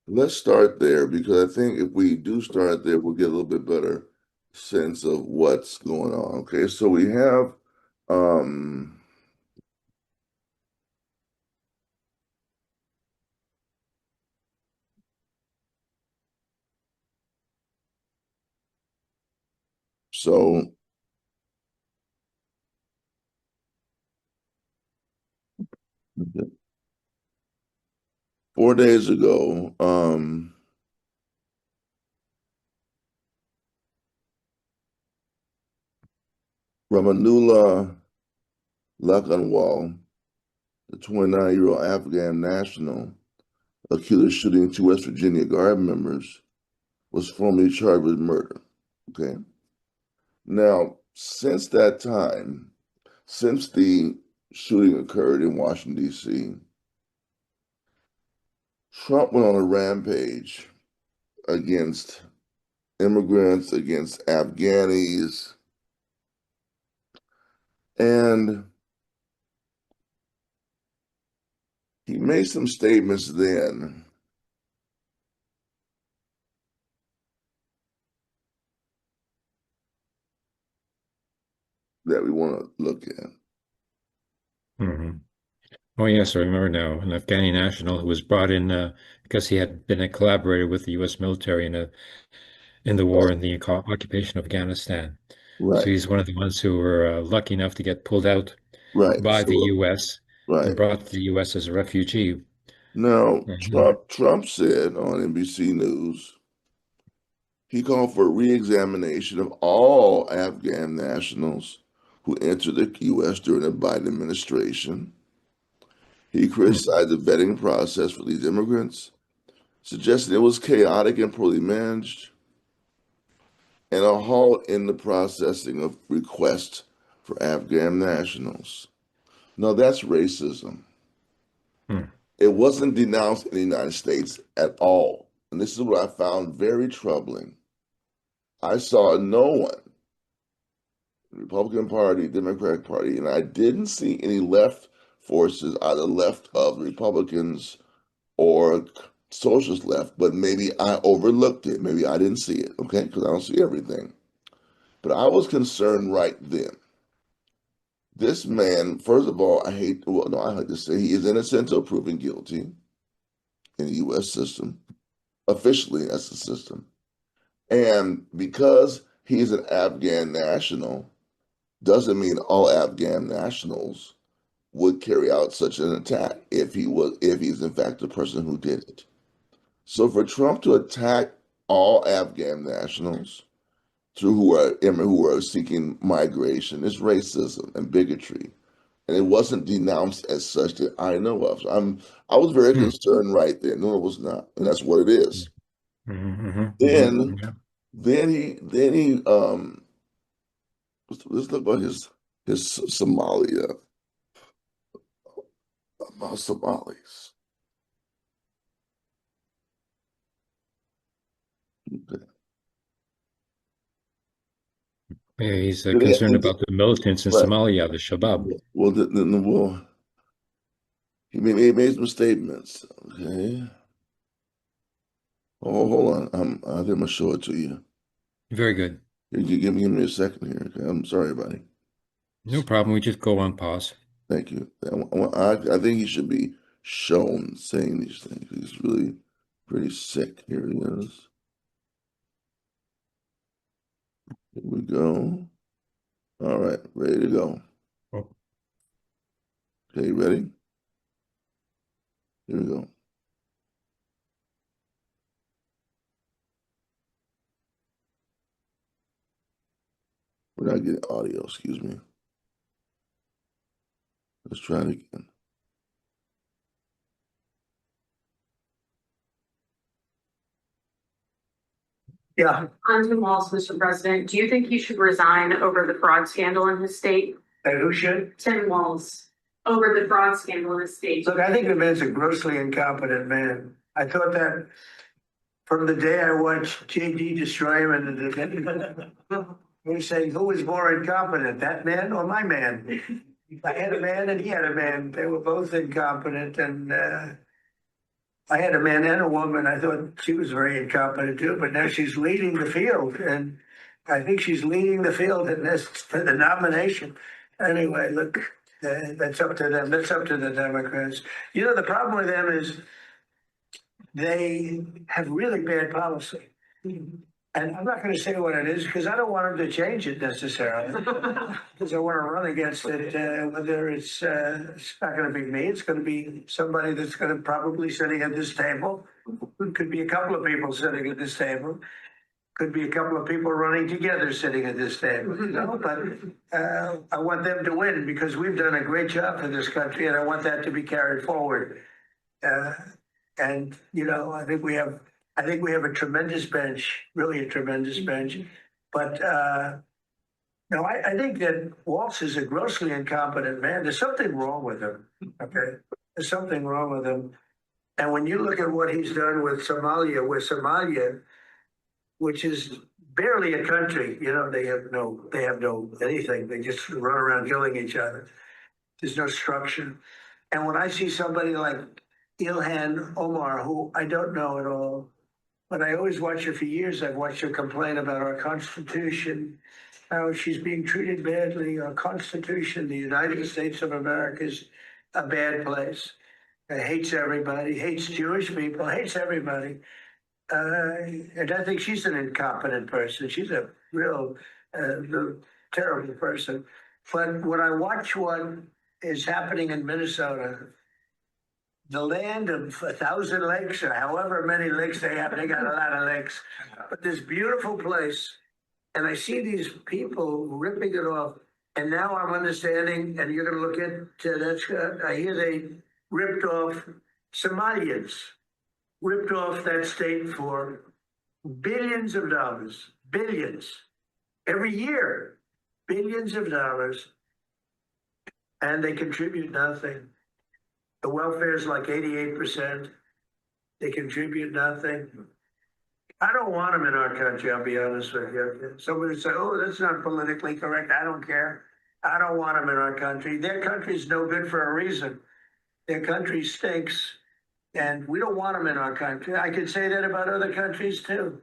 Let's start there because I think if we do start there, we'll get a little bit better sense of what's going on. Okay, so we have um so 4 days ago, Ramanullah Lakanwal, the 29-year-old Afghan national accused of shooting two West Virginia Guard members, was formally charged with murder. Okay. Now, since that time, since the shooting occurred in Washington, D.C., Trump went on a rampage against immigrants, against Afghanis, and he made some statements then that we want to look at. Mm-hmm. Oh, yes, I remember now. An Afghani national who was brought in because he had been a collaborator with the U.S. military in the war in the occupation of Afghanistan. So Right, he's one of the ones who were lucky enough to get pulled out right. by the So, U.S. and right. brought to the U.S. as a refugee. Now, Mhm. Trump said on NBC News, he called for a re-examination of all Afghan nationals who entered the U.S. during the Biden administration. He criticized the vetting process for these immigrants, suggesting it was chaotic and poorly managed, and a halt in the processing of requests for Afghan nationals. Now, that's racism. Hmm. It wasn't denounced in the United States at all. And this is what I found very troubling. I saw no one, Republican Party, Democratic Party, and I didn't see any left forces, either left of Republicans or socialist left, but maybe I overlooked it. Maybe I didn't see it, okay? Because I don't see everything. But I was concerned right then. This man, first of all, I like to say he is innocent until proven guilty in the U.S. system. Officially, that's the system. And because he's an Afghan national, doesn't mean all Afghan nationals would carry out such an attack if he's in fact the person who did it. So for Trump to attack all Afghan nationals through who are seeking migration is racism and bigotry. And it wasn't denounced as such that I know of. So I was very Hmm. concerned right there. No, it was not. And that's what it is. Mhm, Then yeah. then he let's look about his Somalia about Somalis. Okay. Yeah, he's Then he, concerned about the militants in right. Somalia, the Shabab. Well, he made some statements. Okay. Oh, hold on. I think I'm gonna show it to you. Very good. You give me a second here. Okay. I'm sorry, buddy. No problem. We just go on pause. Thank you. I think he should be shown saying these things. He's really pretty sick. Here he is. Here we go. All right, ready to go. Oh, Okay, you ready? Here we go. We're not getting audio, excuse me. Let's try it again. Yeah. On to Walz, Mr. President. Do you think he should resign over the fraud scandal in his state? And who should? Tim Walz, over the fraud scandal in his state. Look, I think the man's a grossly incompetent man. I thought that from the day I watched JD destroy him and we saying, who is more incompetent, that man or my man? I had a man and he had a man. They were both incompetent, and I had a man and a woman. I thought she was very incompetent too, but now she's leading the field, and I think she's leading the field in this for the nomination. Anyway, look, that's up to them. That's up to the Democrats. You know, the problem with them is they have really bad policy. And I'm not going to say what it is because I don't want him to change it necessarily. Because I want to run against it, whether it's not going to be me, it's going to be somebody that's going to probably sitting at this table. It could be a couple of people sitting at this table. Could be a couple of people running together sitting at this table, you know, but I want them to win because we've done a great job for this country and I want that to be carried forward. And, you know, I think we have a tremendous bench, really a tremendous bench. But no, I think that Waltz is a grossly incompetent man. There's something wrong with him. Okay. There's something wrong with him. And when you look at what he's done with Somalia, which is barely a country, you know, they have no anything. They just run around killing each other. There's no structure. And when I see somebody like Ilhan Omar, who I don't know at all, but I always watch her for years. I've watched her complain about our Constitution, how she's being treated badly. Our Constitution, the United States of America, is a bad place. It hates everybody, hates Jewish people, hates everybody. And I think she's an incompetent person. She's a real terrible person. But when I watch what is happening in Minnesota, the land of 1,000 lakes or however many lakes they have, they got a lot of lakes, but this beautiful place. And I see these people ripping it off. And now I'm understanding, and you're going to look into that, Scott, I hear they ripped off Somalians, ripped off that state for billions of dollars, billions, every year, billions of dollars, and they contribute nothing. The welfare is like 88%. They contribute nothing. I don't want them in our country, I'll be honest with you. Somebody say, oh, that's not politically correct. I don't care. I don't want them in our country. Their country's no good for a reason. Their country stinks, and we don't want them in our country. I could say that about other countries, too.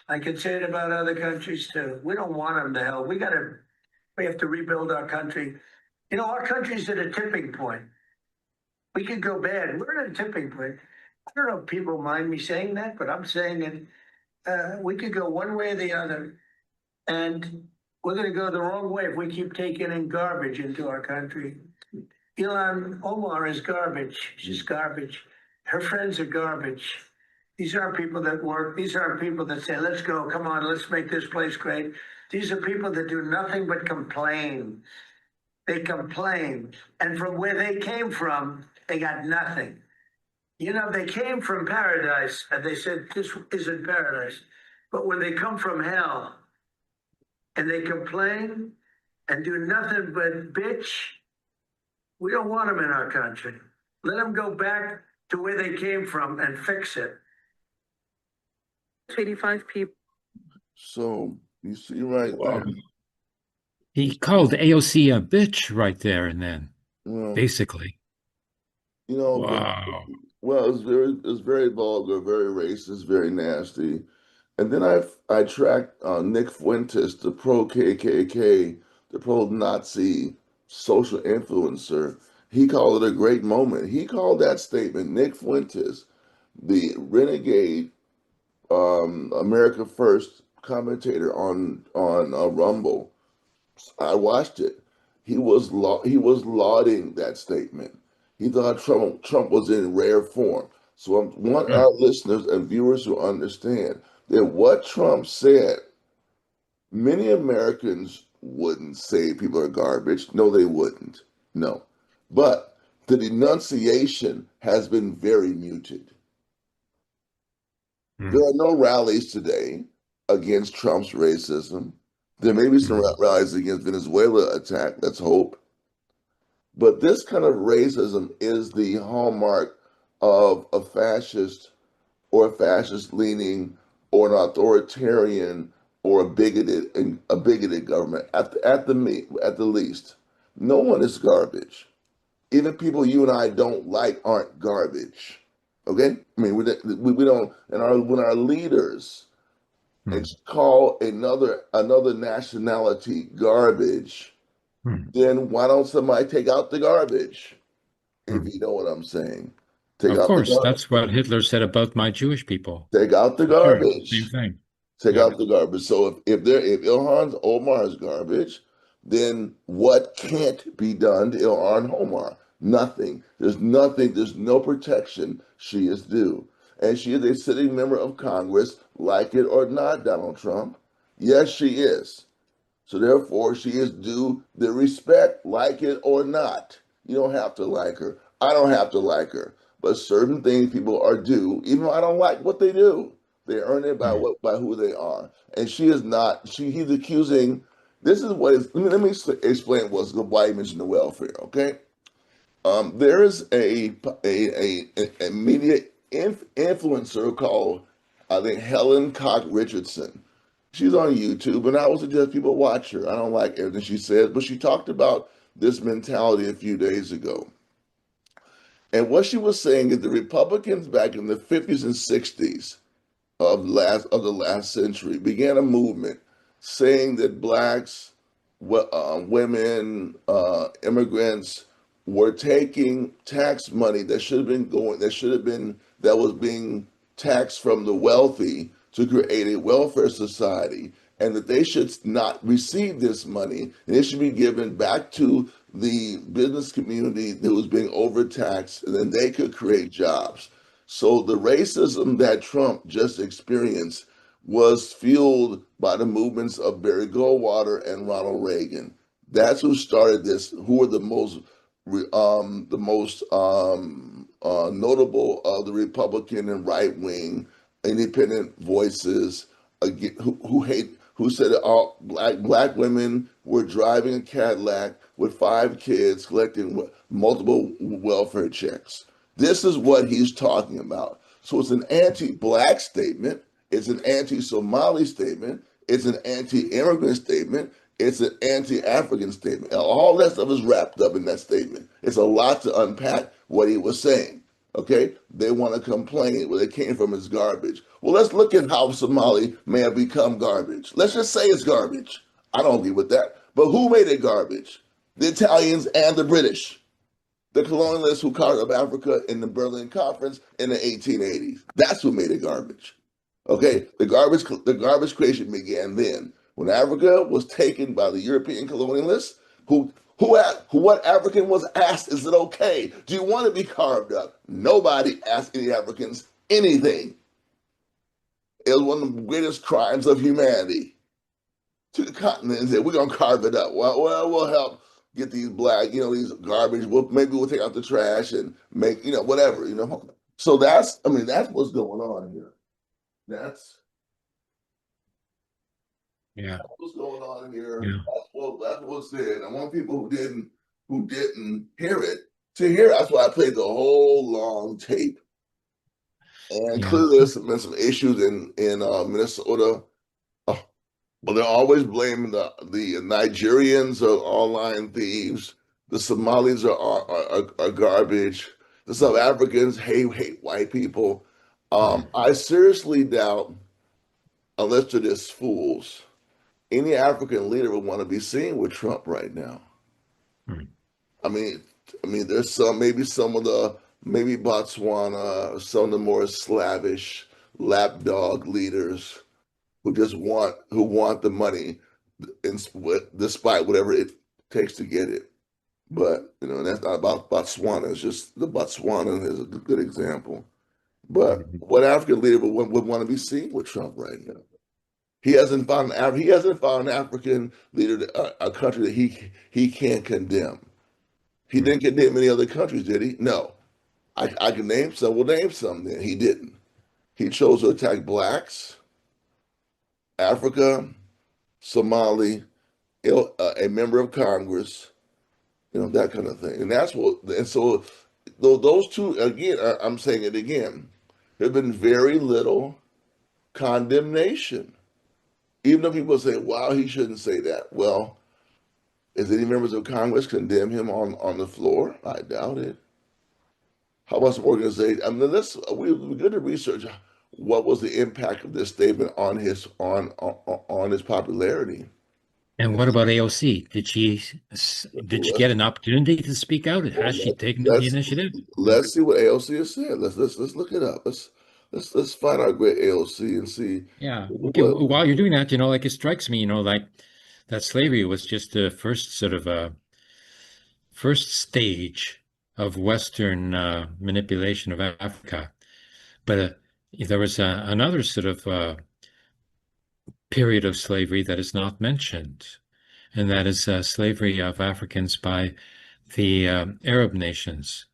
I could say it about other countries, too. We don't want them to hell. We have to rebuild our country. You know, our country's at a tipping point. We could go bad. We're at a tipping point. I don't know if people mind me saying that, but I'm saying it. We could go one way or the other, and we're going to go the wrong way if we keep taking in garbage into our country. Ilhan Omar is garbage. She's garbage. Her friends are garbage. These aren't people that work. These aren't people that say, let's go, come on, let's make this place great. These are people that do nothing but complain. They complain. And from where they came from, they got nothing. You know, they came from paradise and they said, this isn't paradise. But when they come from hell and they complain and do nothing but bitch, we don't want them in our country. Let them go back to where they came from and fix it. 85 people. So you see right there. He called AOC a bitch right there and then, Well, basically. you know, Wow. well, it's very vulgar, very racist, very nasty. And then I tracked Nick Fuentes, the pro KKK, the pro Nazi social influencer. He called it a great moment. He called that statement, Nick Fuentes, the renegade America First commentator on Rumble. I watched it. He was lauding that statement. He thought Trump was in rare form. So I want our listeners and viewers to understand that what Trump said, many Americans wouldn't say people are garbage. No, they wouldn't. No. But the denunciation has been very muted. There are no rallies today against Trump's racism. There may be some rallies against Venezuela attack. Let's hope. But this kind of racism is the hallmark of a fascist or a fascist leaning or an authoritarian or a bigoted government at the least. No one is garbage. Even people you and I don't like aren't garbage. Okay? I mean, we don't, and when our leaders call another nationality garbage, then why don't somebody take out the garbage? If you know what I'm saying. Of course, that's what Hitler said about my Jewish people. Take out the Sure, garbage. same thing. Take Yeah. out the garbage. So if Ilhan Omar is garbage, then what can't be done to Ilhan Omar? Nothing. There's nothing. There's no protection she is due. And she is a sitting member of Congress, like it or not, Donald Trump. Yes, she is. So therefore, she is due the respect, like it or not. You don't have to like her. I don't have to like her. But certain things people are due, even though I don't like what they do. They earn it by Mm. by who they are. And she is not. He's accusing. This is what is. Let me explain why he mentioned the welfare. Okay. There is a media influencer called, I think, Helen Cock Richardson. She's on YouTube, and I would suggest people watch her. I don't like everything she says, but she talked about this mentality a few days ago. And what she was saying is the Republicans back in the 50s and 60s of the last century began a movement saying that blacks, women, immigrants were taking tax money that was being taxed from the wealthy to create a welfare society, and that they should not receive this money, and it should be given back to the business community that was being overtaxed, and then they could create jobs. So the racism that Trump just experienced was fueled by the movements of Barry Goldwater and Ronald Reagan. That's who started this. Who were the most notable of the Republican and right wing independent voices who said that all black women were driving a Cadillac with 5 kids, collecting multiple welfare checks. This is what he's talking about. So it's an anti-black statement. It's an anti-Somali statement. It's an anti-immigrant statement. It's an anti-African statement. And all that stuff is wrapped up in that statement. It's a lot to unpack what he was saying. Okay, they want to complain where they came from is garbage. Well, let's look at how Somali may have become garbage. Let's just say it's garbage. I don't agree with that. But who made it garbage? The Italians and the British, the colonialists who carved up Africa in the Berlin Conference in the 1880s. That's who made it garbage. Okay, the garbage creation began then when Africa was taken by the European colonialists what African was asked, is it okay? Do you want to be carved up? Nobody asked any Africans anything. It was one of the greatest crimes of humanity. To the continent and said, we're going to carve it up. Well, we'll help get these these garbage. Maybe we'll take out the trash and make, whatever. So that's what's going on here. That's Yeah. what's going on here. Yeah. That's what's said. I want people who didn't hear it to hear it. That's why I played the whole long tape. And Yeah. clearly there's been some issues in Minnesota. But they're always blaming the Nigerians are online thieves. The Somalis are garbage. The South Africans hate white people. I seriously doubt, unless they're just fools, any African leader would want to be seen with Trump right now. Hmm. I mean, there's maybe Botswana, some of the more slavish lapdog leaders who want the money, despite whatever it takes to get it. But that's not about Botswana. It's just the Botswana is a good example. But what African leader would want to be seen with Trump right now? He hasn't found an African leader, a country that he can't condemn. He didn't condemn any other countries, did he? No. I can name some. We'll name some. Then he didn't. He chose to attack blacks, Africa, Somali, a member of Congress, that kind of thing. And so those two, again, I'm saying it again, there have been very little condemnation. Even though people say, wow, he shouldn't say that. Well, is any members of Congress condemn him on the floor? I doubt it. How about some organization? I mean, we're good to research what was the impact of this statement on his popularity. And what about AOC? Did she get an opportunity to speak out? Has she taken the initiative? Let's see what AOC has said. Let's look it up. let's find our great AOC and see Yeah. Okay. what. While you're doing that, like it strikes me, like that slavery was just the first sort of first stage of Western manipulation of Africa. But there was another sort of period of slavery that is not mentioned, and that is slavery of Africans by the Arab nations,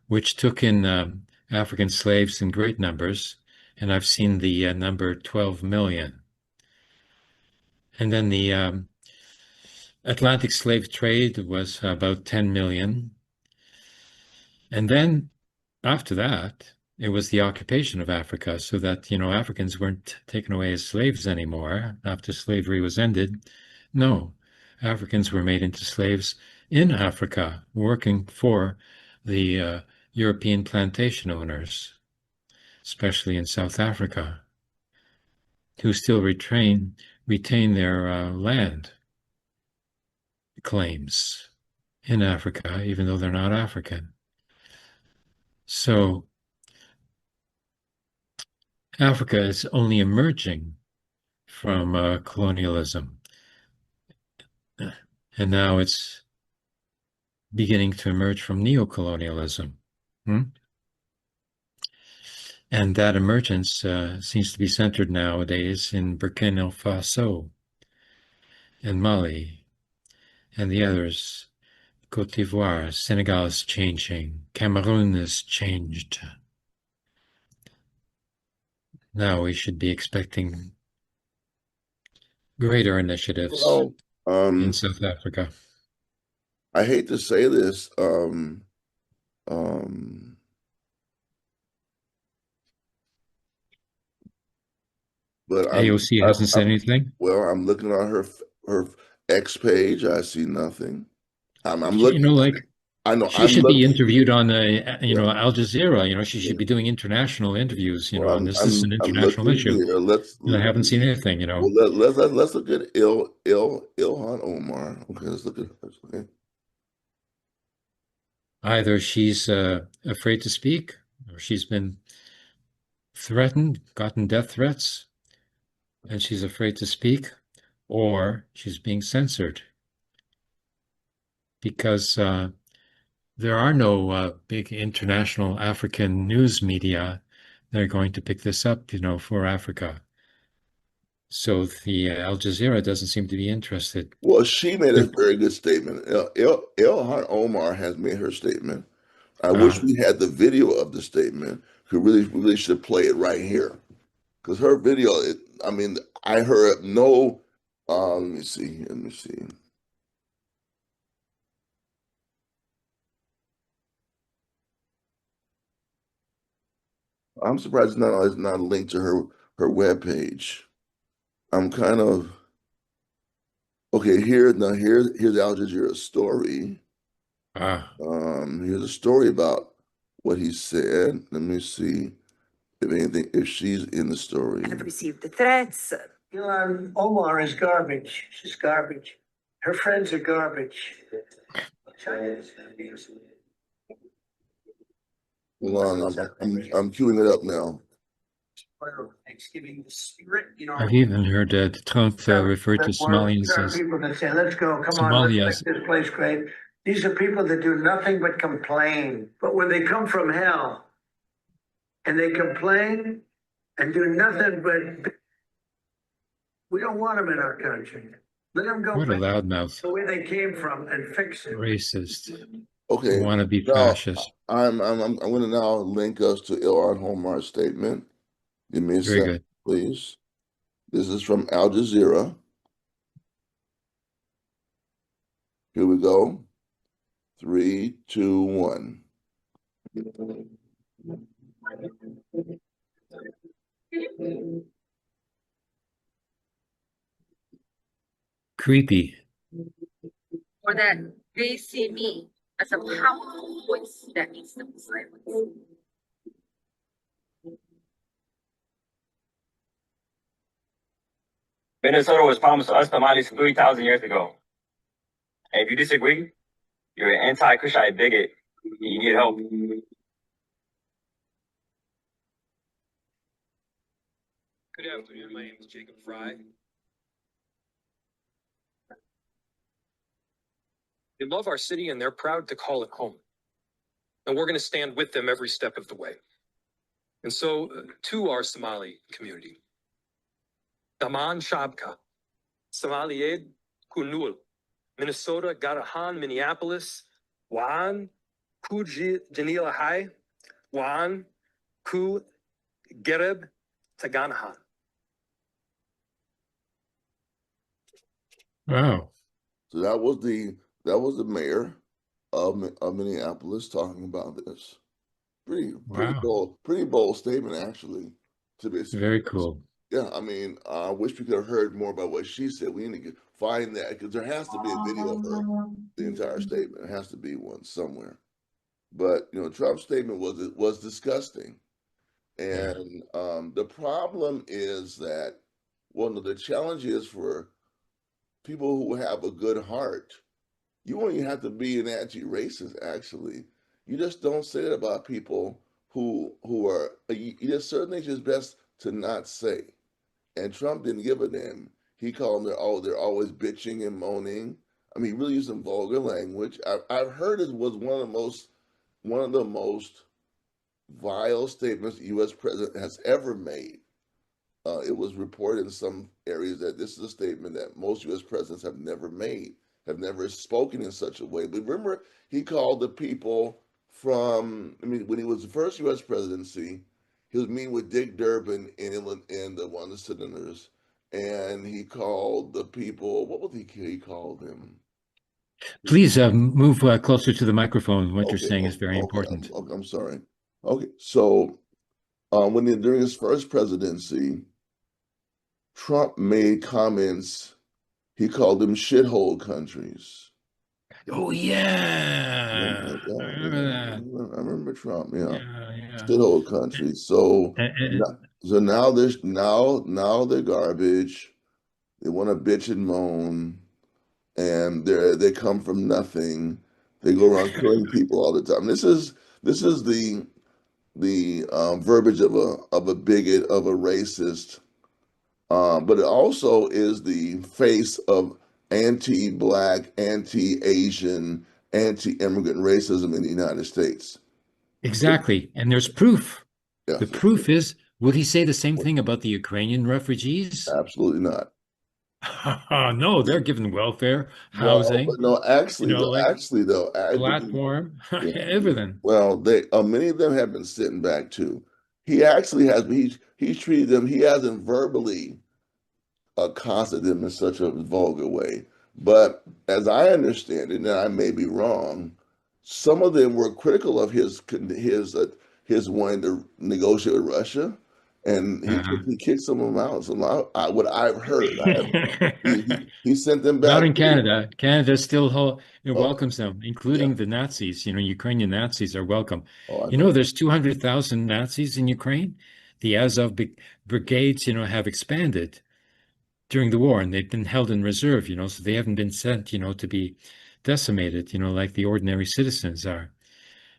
which took in African slaves in great numbers. And I've seen the number 12 million. And then the Atlantic slave trade was about 10 million. And then after that, it was the occupation of Africa, so that, Africans weren't taken away as slaves anymore after slavery was ended. No, Africans were made into slaves in Africa, working for the European plantation owners, especially in South Africa, who still retain their land claims in Africa, even though they're not African. So Africa is only emerging from colonialism, and now it's beginning to emerge from neocolonialism. And that emergence seems to be centered nowadays in Burkina Faso and Mali and the others. Cote d'Ivoire, Senegal is changing, Cameroon has changed. Now we should be expecting greater initiatives in South Africa. I hate to say this, but AOC hasn't said anything. Well, I'm looking at her X page. I see nothing. I'm You looking. know, like I know. she I'm should be looking. interviewed on Al Jazeera. She should be doing international interviews. Well, On this. This is an I'm international looking issue. here. And I haven't seen anything. Well, let's look at Ilhan Omar. Okay, let's look at this. Okay. Either she's afraid to speak, or she's been threatened, gotten death threats, and she's afraid to speak, or she's being censored because there are no big international African news media that are going to pick this up, for Africa. So the Al Jazeera doesn't seem to be interested. Well, she made a very good statement. Ilhan Omar has made her statement. I wish we had the video of the statement. We really should play it right here, because her video. I heard no. Let me see. Let me see. I'm surprised it's not linked to her webpage. I'm kind of okay. Here's Al Jazeera's story. Here's a story about what he said. Let me see if she's in the story. I've received the threats. Ilhan Omar is garbage. She's garbage. Her friends are garbage. Hold on, I'm queuing it up now. Thanksgiving, the spirit, I've even heard Trump refer to Somalians as people that say, let's go, come Somalia. on, let's make this place great. These are people that do nothing but complain. But when they come from hell and they complain and do nothing but, we don't want them in our country. Let them go. What a loudmouth. The way they came from and fix it. Racist. Okay. Want to be fascist. I'm going to now link us to Ilhan Omar's statement. Give me a second, please. This is from Al Jazeera. Here we go. 3, 2, 1. Creepy. Or that they see me as a powerful voice that needs them silenced. Minnesota was promised to us Somalis 3,000 years ago. And if you disagree, you're an anti-Kushite bigot. You need help. Good afternoon. My name is Jacob Fry. They love our city and they're proud to call it home. And we're going to stand with them every step of the way. And so, to our Somali community, Daman Shabka, Somaliyed Kunul, Minnesota, Garahan, Minneapolis, Waan, Ku Janila Hai, Waan, Ku Gereb, Taganahan. Wow. So that was the mayor of Minneapolis talking about this. Wow. Pretty bold statement actually. To be Very cool. Yeah, I mean, I wish we could have heard more about what she said. We need to find that because there has to be a video of her, the entire statement. There has to be one somewhere. But Trump's statement was disgusting, and the problem is that one of the challenges for people who have a good heart, you don't even have to be an anti-racist. Actually, you just don't say it about people who are. There's certain things it's best to not say. And Trump didn't give a damn. He called them, they're always bitching and moaning. I mean, he really used some vulgar language. I've heard it was one of the most vile statements the U.S. president has ever made. It was reported in some areas that this is a statement that most U.S. presidents have never made, have never spoken in such a way. But remember, he called the people when he was the first U.S. presidency, he was meeting with Dick Durbin in England and one of the senators, and he called the people. What was he called them? Please move closer to the microphone. What you're Okay, saying is very okay, important. I'm sorry. Okay, so during his first presidency, Trump made comments. He called them shithole countries. Oh, yeah. I remember that. I remember Trump. Yeah, Yeah. shithole countries. So And, now they're garbage. They want to bitch and moan, and they come from nothing. They go around killing people all the time. This is the verbiage of a bigot, of a racist, but it also is the face of anti-black, anti-Asian, anti-immigrant racism in the United States. exactly. And there's proof. Yeah, The proof is, would he say the same thing about the Ukrainian refugees? absolutely not. No, they're given welfare, Well, housing, no, like actually though, I believe, platform, yeah, everything. well, they many of them have been sitting back too. He actually has. He's treated them. He hasn't verbally accosted them in such a vulgar way. But as I understand it, and I may be wrong, some of them were critical of his wanting to negotiate with Russia, and Uh-huh. he kicked some of them out. So what I've heard, he sent them Not back in too. Canada. Canada still Okay, welcomes them, yeah. including the Nazis. Ukrainian Nazis are welcome. Oh, I know. There's 200,000 Nazis in Ukraine. The Azov brigades, have expanded during the war, and they've been held in reserve, so they haven't been sent, to be decimated, like the ordinary citizens are.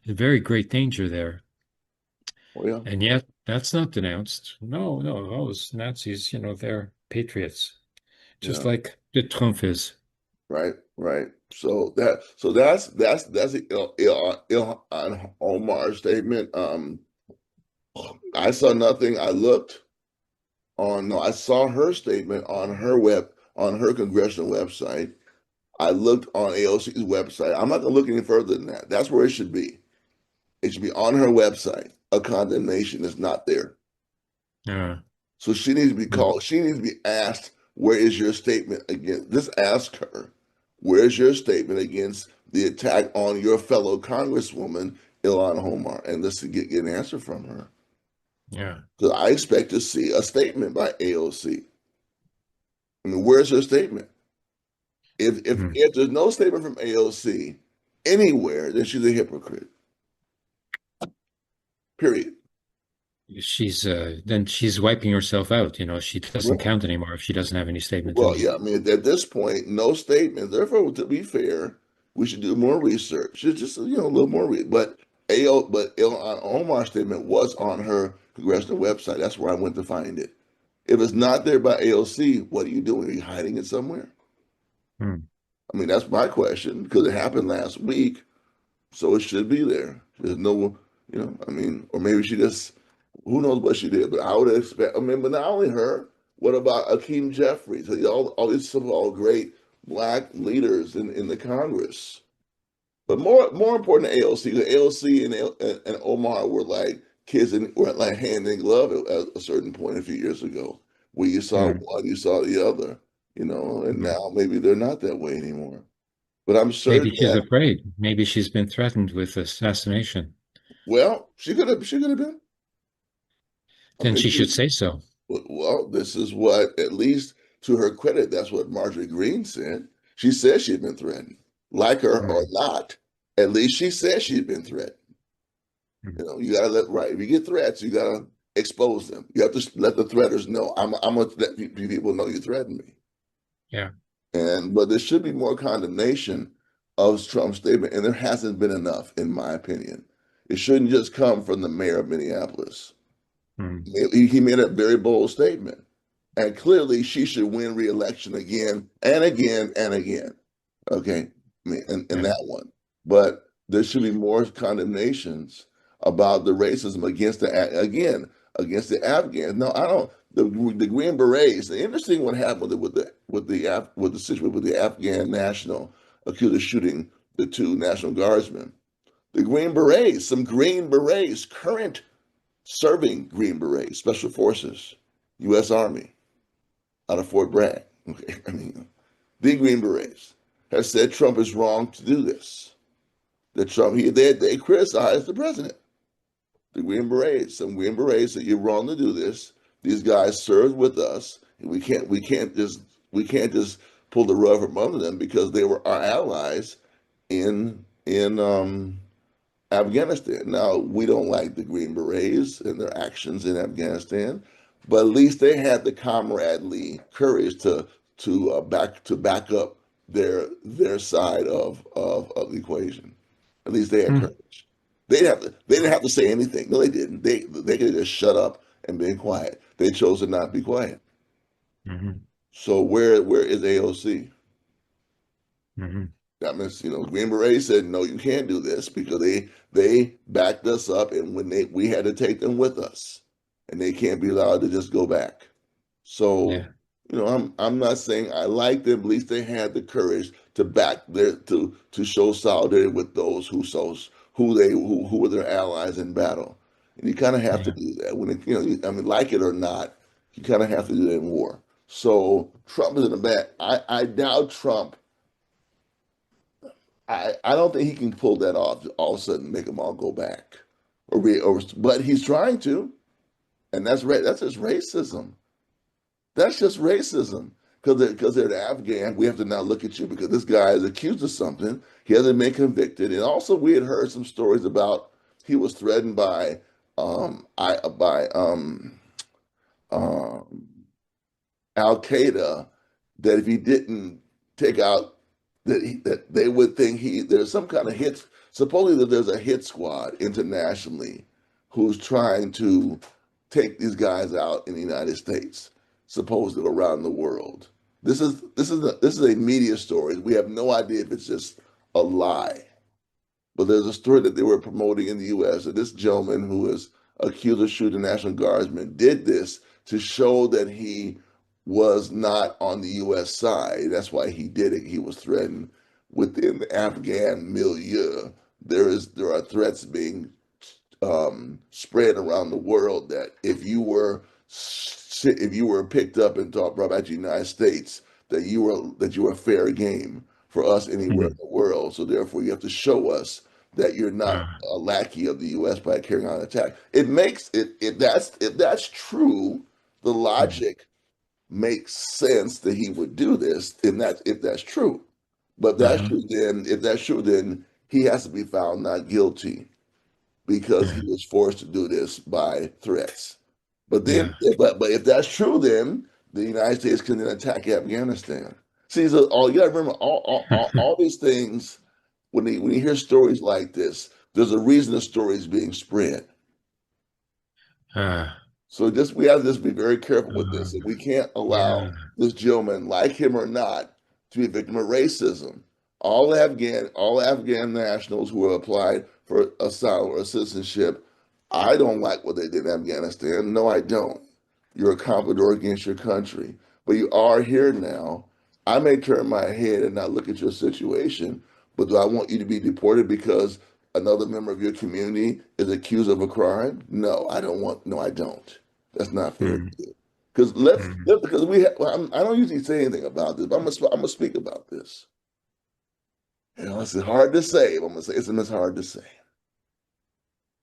A very great danger there. Oh, yeah. And yet that's not denounced. No, those Nazis, they're patriots, just Yeah. like the Trump is. Right. Right. That's the Ilhan Omar statement. I saw nothing. I saw her statement on her congressional website. I looked on AOC's website. I'm not gonna look any further than that. That's where it should be. It should be on her website. A condemnation is not there. Uh, So she needs to be called. She needs to be asked, where is your statement against? Just ask her, where's your statement against the attack on your fellow Congresswoman, Ilhan Omar? And let's get an answer from her. yeah. Because I expect to see a statement by AOC. I mean, where's her statement? If there's no statement from AOC anywhere, then she's a hypocrite. Period. She's then she's wiping herself out. She doesn't Well, count anymore if she doesn't have any statement at well, all. yeah. I mean, at this point, no statement. Therefore, to be fair, we should do more research. Just a little more. But Ilhan Omar's statement was on her congressional website. That's where I went to find it. If it's not there by AOC, what are you doing? Are you hiding it somewhere? Hmm. I mean, that's my question because it happened last week, so it should be there. There's no, I mean, or maybe she just, who knows what she did, but I would expect, I mean, but not only her, what about Akeem Jeffries? All these so-called great black leaders in the Congress. But more important than AOC, the AOC and Omar were like kids and were like hand in glove at a certain point a few years ago, where you saw Hmm. one, you saw the other, and Hmm. now maybe they're not that way anymore. But I'm Maybe certain she's that, afraid. Maybe she's been threatened with assassination. well, she could have been. I Then mean, she should say so. well, this is what, at least to her credit, that's what Marjorie Greene said. She said she'd been threatened, like her or Hmm. not. At least she said she'd been threatened. Hmm. You gotta right. If you get threats, you gotta expose them. You have to let the threaters know. I'm gonna let people know you threaten me. Yeah. But there should be more condemnation of Trump's statement, and there hasn't been enough, in my opinion. It shouldn't just come from the mayor of Minneapolis. Hmm. He made a very bold statement, and clearly she should win re-election again and again and again. Okay, I mean, in Yeah. that one, but there should be more condemnations about the racism against the Afghans. No, I don't. The Green Berets. The interesting what happened with the situation with the Afghan national accused of shooting the two National Guardsmen. The Green Berets, some Green Berets, current serving Green Berets, Special Forces, U.S. Army, out of Fort Bragg. Okay, I mean, the Green Berets have said Trump is wrong to do this. That they criticized the president. The Green Berets, some Green Berets said you're wrong to do this. These guys served with us. And we can't just pull the rug from under them because they were our allies in Afghanistan. Now, we don't like the Green Berets and their actions in Afghanistan, but at least they had the comradely courage to back up their side of the equation. At least they had Hmm. courage. They didn't have to say anything. No, they didn't. They could just shut up and be quiet. They chose to not be quiet. Hmm. So where is AOC? Hmm. That means, Green Beret said, no, you can't do this because they backed us up, and when we had to take them with us, and they can't be allowed to just go back. So, Yeah. I'm not saying I like them, but at least they had the courage to back to show solidarity with those who were their allies in battle. And you kind of have to Yeah. do that when I mean, like it or not, you kind of have to do that in war. So Trump is in a bad. I doubt Trump. I don't think he can pull that off. All of a sudden, make them all go back, but he's trying to, and that's just racism. That's just racism because they're the Afghan. We have to now look at you because this guy is accused of something. He hasn't been convicted, and also we had heard some stories about he was threatened by I by um Al Qaeda that if he didn't take out that they would think there's some kind of hit. Supposedly that there's a hit squad internationally who's trying to take these guys out in the United States, supposedly around the world. This is a media story. We have no idea if it's just a lie. But there's a story that they were promoting in the U.S. that this gentleman who is accused of shooting National Guardsmen did this to show that he was not on the U.S. side. That's why he did it. He was threatened within the Afghan milieu. There are threats being spread around the world that if you were picked up and brought back to the United States, that you were fair game for us anywhere in Hmm. the world. So therefore, you have to show us that you're not Ah. a lackey of the U.S. by carrying out an attack. It makes it if that's true, the Hmm. logic makes sense that he would do this, and that's if that's true. But Uh-huh. if that's true, then he has to be found not guilty because he Yeah. was forced to do this by threats. But then, Yeah. but if that's true, then the United States can then attack Afghanistan. See, so all you got to remember, all these things. When you hear stories like this, there's a reason the story is being spread. Ah. So just we have to just be very careful with this. And we can't allow Yeah. this gentleman, like him or not, to be a victim of racism. All Afghan nationals who have applied for asylum or citizenship, I don't like what they did in Afghanistan. No, I don't. You're a comprador against your country. But you are here now. I may turn my head and not look at your situation, but do I want you to be deported because another member of your community is accused of a crime? No, I don't want, no, I don't. That's not fair to Mm. do. Because because I don't usually say anything about this, but I'm gonna speak about this. You know, it's hard to say. But I'm gonna say it's hard to say.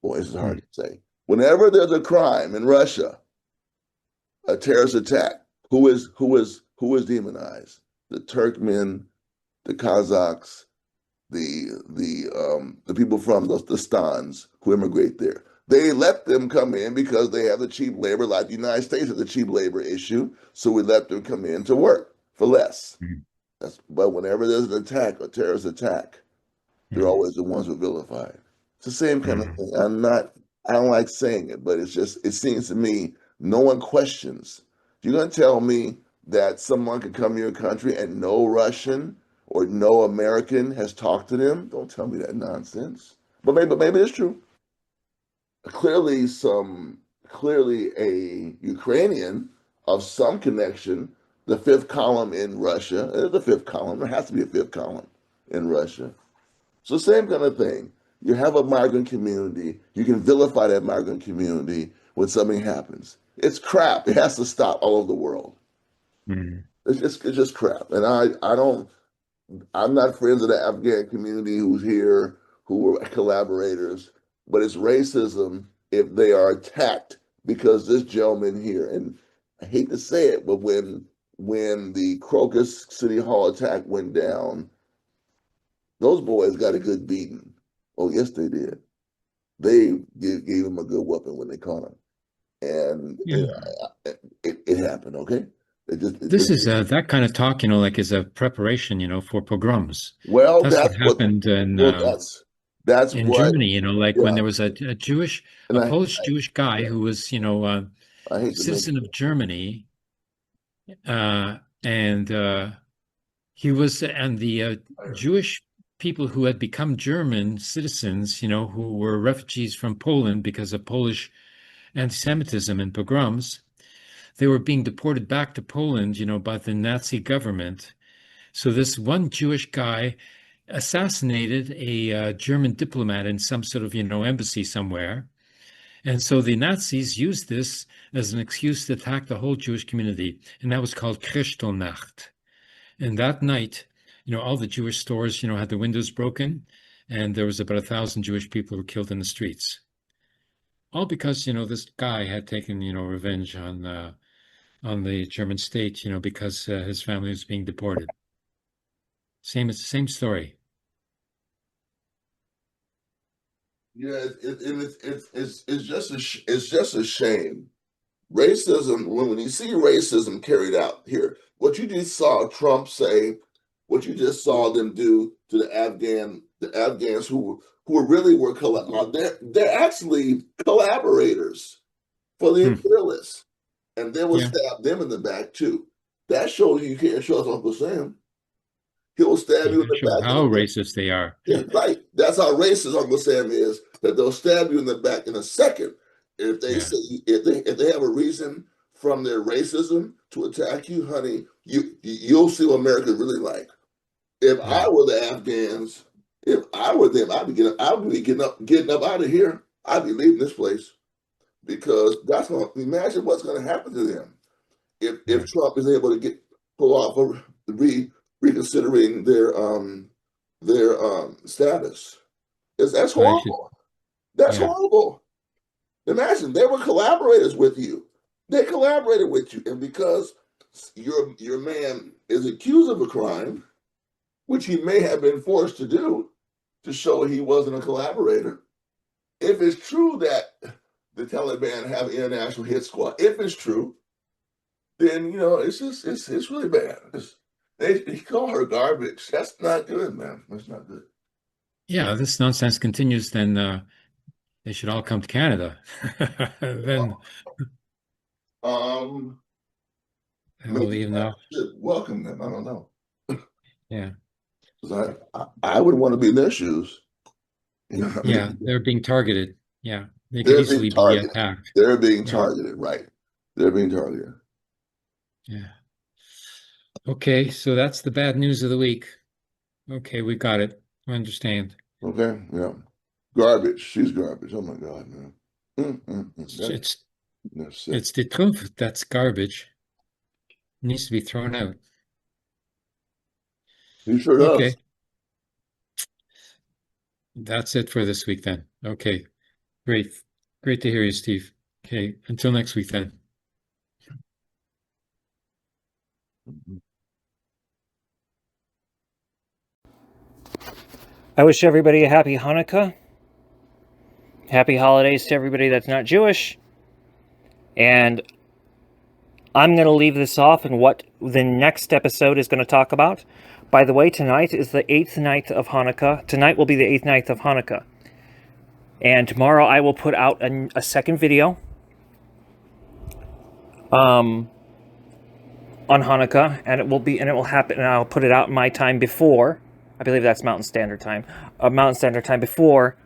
Boy, it's hard Mm. to say. Whenever there's a crime in Russia, a terrorist attack, who is demonized? The Turkmen, the Kazakhs, the people from the stans who immigrate there. They let them come in because they have the cheap labor, like the United States has a cheap labor issue. So we let them come in to work for less. Mm. But whenever there's an attack, a terrorist attack, they're Mm. always the ones who are vilified. It's the same kind of Mm. thing. I don't like saying it, but it seems to me no one questions. You're going to tell me that someone could come to your country and no Russian or no American has talked to them? Don't tell me that nonsense. But maybe it's true. Clearly, clearly a Ukrainian of some connection, the fifth column in Russia, the fifth column, there has to be a fifth column in Russia. So same kind of thing. You have a migrant community, you can vilify that migrant community when something happens. It's crap. It has to stop all over the world. Mm. It's just crap. And I'm not friends of the Afghan community who's here, who are collaborators, but it's racism if they are attacked because this gentleman here, and I hate to say it, but when the Crocus City Hall attack went down, those boys got a good beating. Oh, yes, they did. They gave him a good whooping when they caught him, and Yeah. it happened. Okay, This is that kind of talk, like is a preparation, for pogroms. well, That's what happened that's in what, Germany, like when yeah. there was And a Polish Jewish guy who was, I hate to citizen mention of Germany, and he was, and the Jewish people who had become German citizens, who were refugees from Poland because of Polish anti-Semitism and pogroms, they were being deported back to Poland, by the Nazi government. So this one Jewish guy assassinated a German diplomat in some sort of, embassy somewhere. And so the Nazis used this as an excuse to attack the whole Jewish community. And that was called Kristallnacht. And that night, all the Jewish stores, had the windows broken. And there was about 1,000 Jewish people who were killed in the streets. All because, this guy had taken, revenge on the German state, because his family was being deported. Same story. yeah, it's just a shame. Racism, when you see racism carried out here, what you just saw Trump say, what you just saw them do to the Afghans who really they're actually collaborators for the Hmm. imperialists, and they will Yeah. stab them in the back too. That shows you can't trust Uncle Sam. He'll stab Yeah, you in the show back in how a minute. racist they are. Yeah, right. That's how racist Uncle Sam is. That they'll stab you in the back in a second if they Yeah. say if they have a reason from their racism to attack you, honey. You'll see what America's really like. If Yeah. I were the Afghans, if I were them, I'd be getting up out of here. I'd be leaving this place because that's going to imagine what's going to happen to them if Yeah. Trump is able to pull off reconsidering their status. That's I should. horrible. That's Yeah. horrible. Imagine they were collaborators with you. They collaborated with you, and because your man is accused of a crime, which he may have been forced to do to show he wasn't a collaborator. If it's true that the Taliban have an international hit squad, if it's true, then it's really bad. They call her garbage. That's not good, man. That's not good. Yeah. This nonsense continues, then they should all come to Canada. Then Um, I will maybe leave I now. should welcome them. I don't know. Yeah. 'Cause I would want to be in their shoes. You know what I Yeah, mean? they're being targeted. Yeah, they could They're being easily be targeted. attacked. They're being Yeah, targeted, right? They're being targeted. yeah. Okay, so that's the bad news of the week. Okay, we got it. I understand. Okay, yeah. Garbage. She's garbage. Oh my God, man. That, It's that's sick. it's the truth. That's garbage. It needs to be thrown out. He sure does. Okay, that's it for this week then. Okay, great. Great to hear you, Steve. Okay, until next week then. I wish everybody a happy Hanukkah. Happy holidays to everybody that's not Jewish. And I'm going to leave this off in what the next episode is going to talk about. By the way, tonight is the 8th night of Hanukkah. Tonight will be the 8th night of Hanukkah. And tomorrow I will put out a second video on Hanukkah, and it will happen, and I'll put it out in my time before, I believe that's Mountain Standard Time, before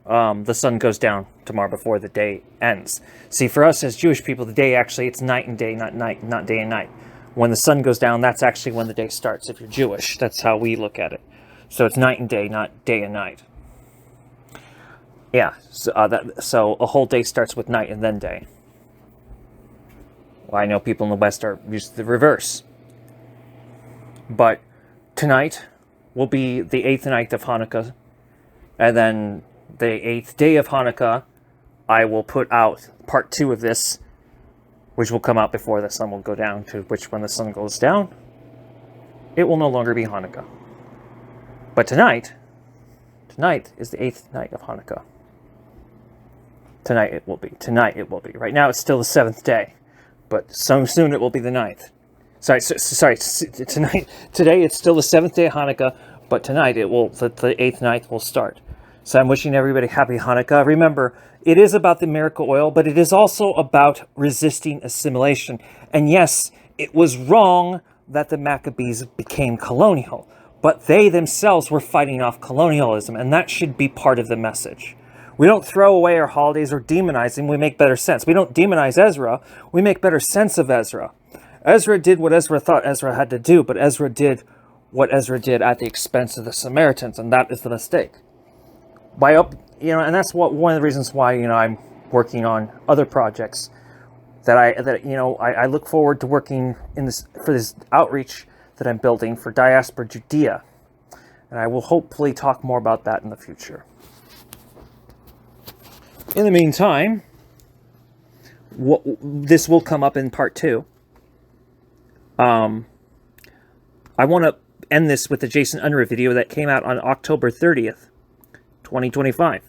the sun goes down tomorrow, before the day ends. See, for us as Jewish people, the day actually, it's night and day, not day and night. When the sun goes down, that's actually when the day starts. If you're Jewish, that's how we look at it. So it's night and day, not day and night. Yeah, so a whole day starts with night and then day. Well, I know people in the West are used to the reverse. But tonight will be the 8th night of Hanukkah, and then the 8th day of Hanukkah, I will put out part 2 of this, which will come out before the sun will go down, to which when the sun goes down, it will no longer be Hanukkah. But tonight is the 8th night of Hanukkah. Tonight it will be. Right now it's still the 7th day, but so soon it will be the 9th. Today it's still the 7th day of Hanukkah, but tonight the 8th night will start. So I'm wishing everybody happy Hanukkah. Remember, it is about the miracle oil, but it is also about resisting assimilation. And yes, it was wrong that the Maccabees became colonial, but they themselves were fighting off colonialism, and that should be part of the message. We don't throw away our holidays or demonize them. We make better sense. We don't demonize Ezra. We make better sense of Ezra. Ezra did what Ezra thought Ezra had to do, but Ezra did what Ezra did at the expense of the Samaritans, and that is the mistake. And that's one of the reasons why I'm working on other projects that I look forward to working for this outreach that I'm building for Diaspora Judea, and I will hopefully talk more about that in the future. In the meantime, this will come up in part 2. I want to end this with the Jason Unruh video that came out on October 30th, 2025.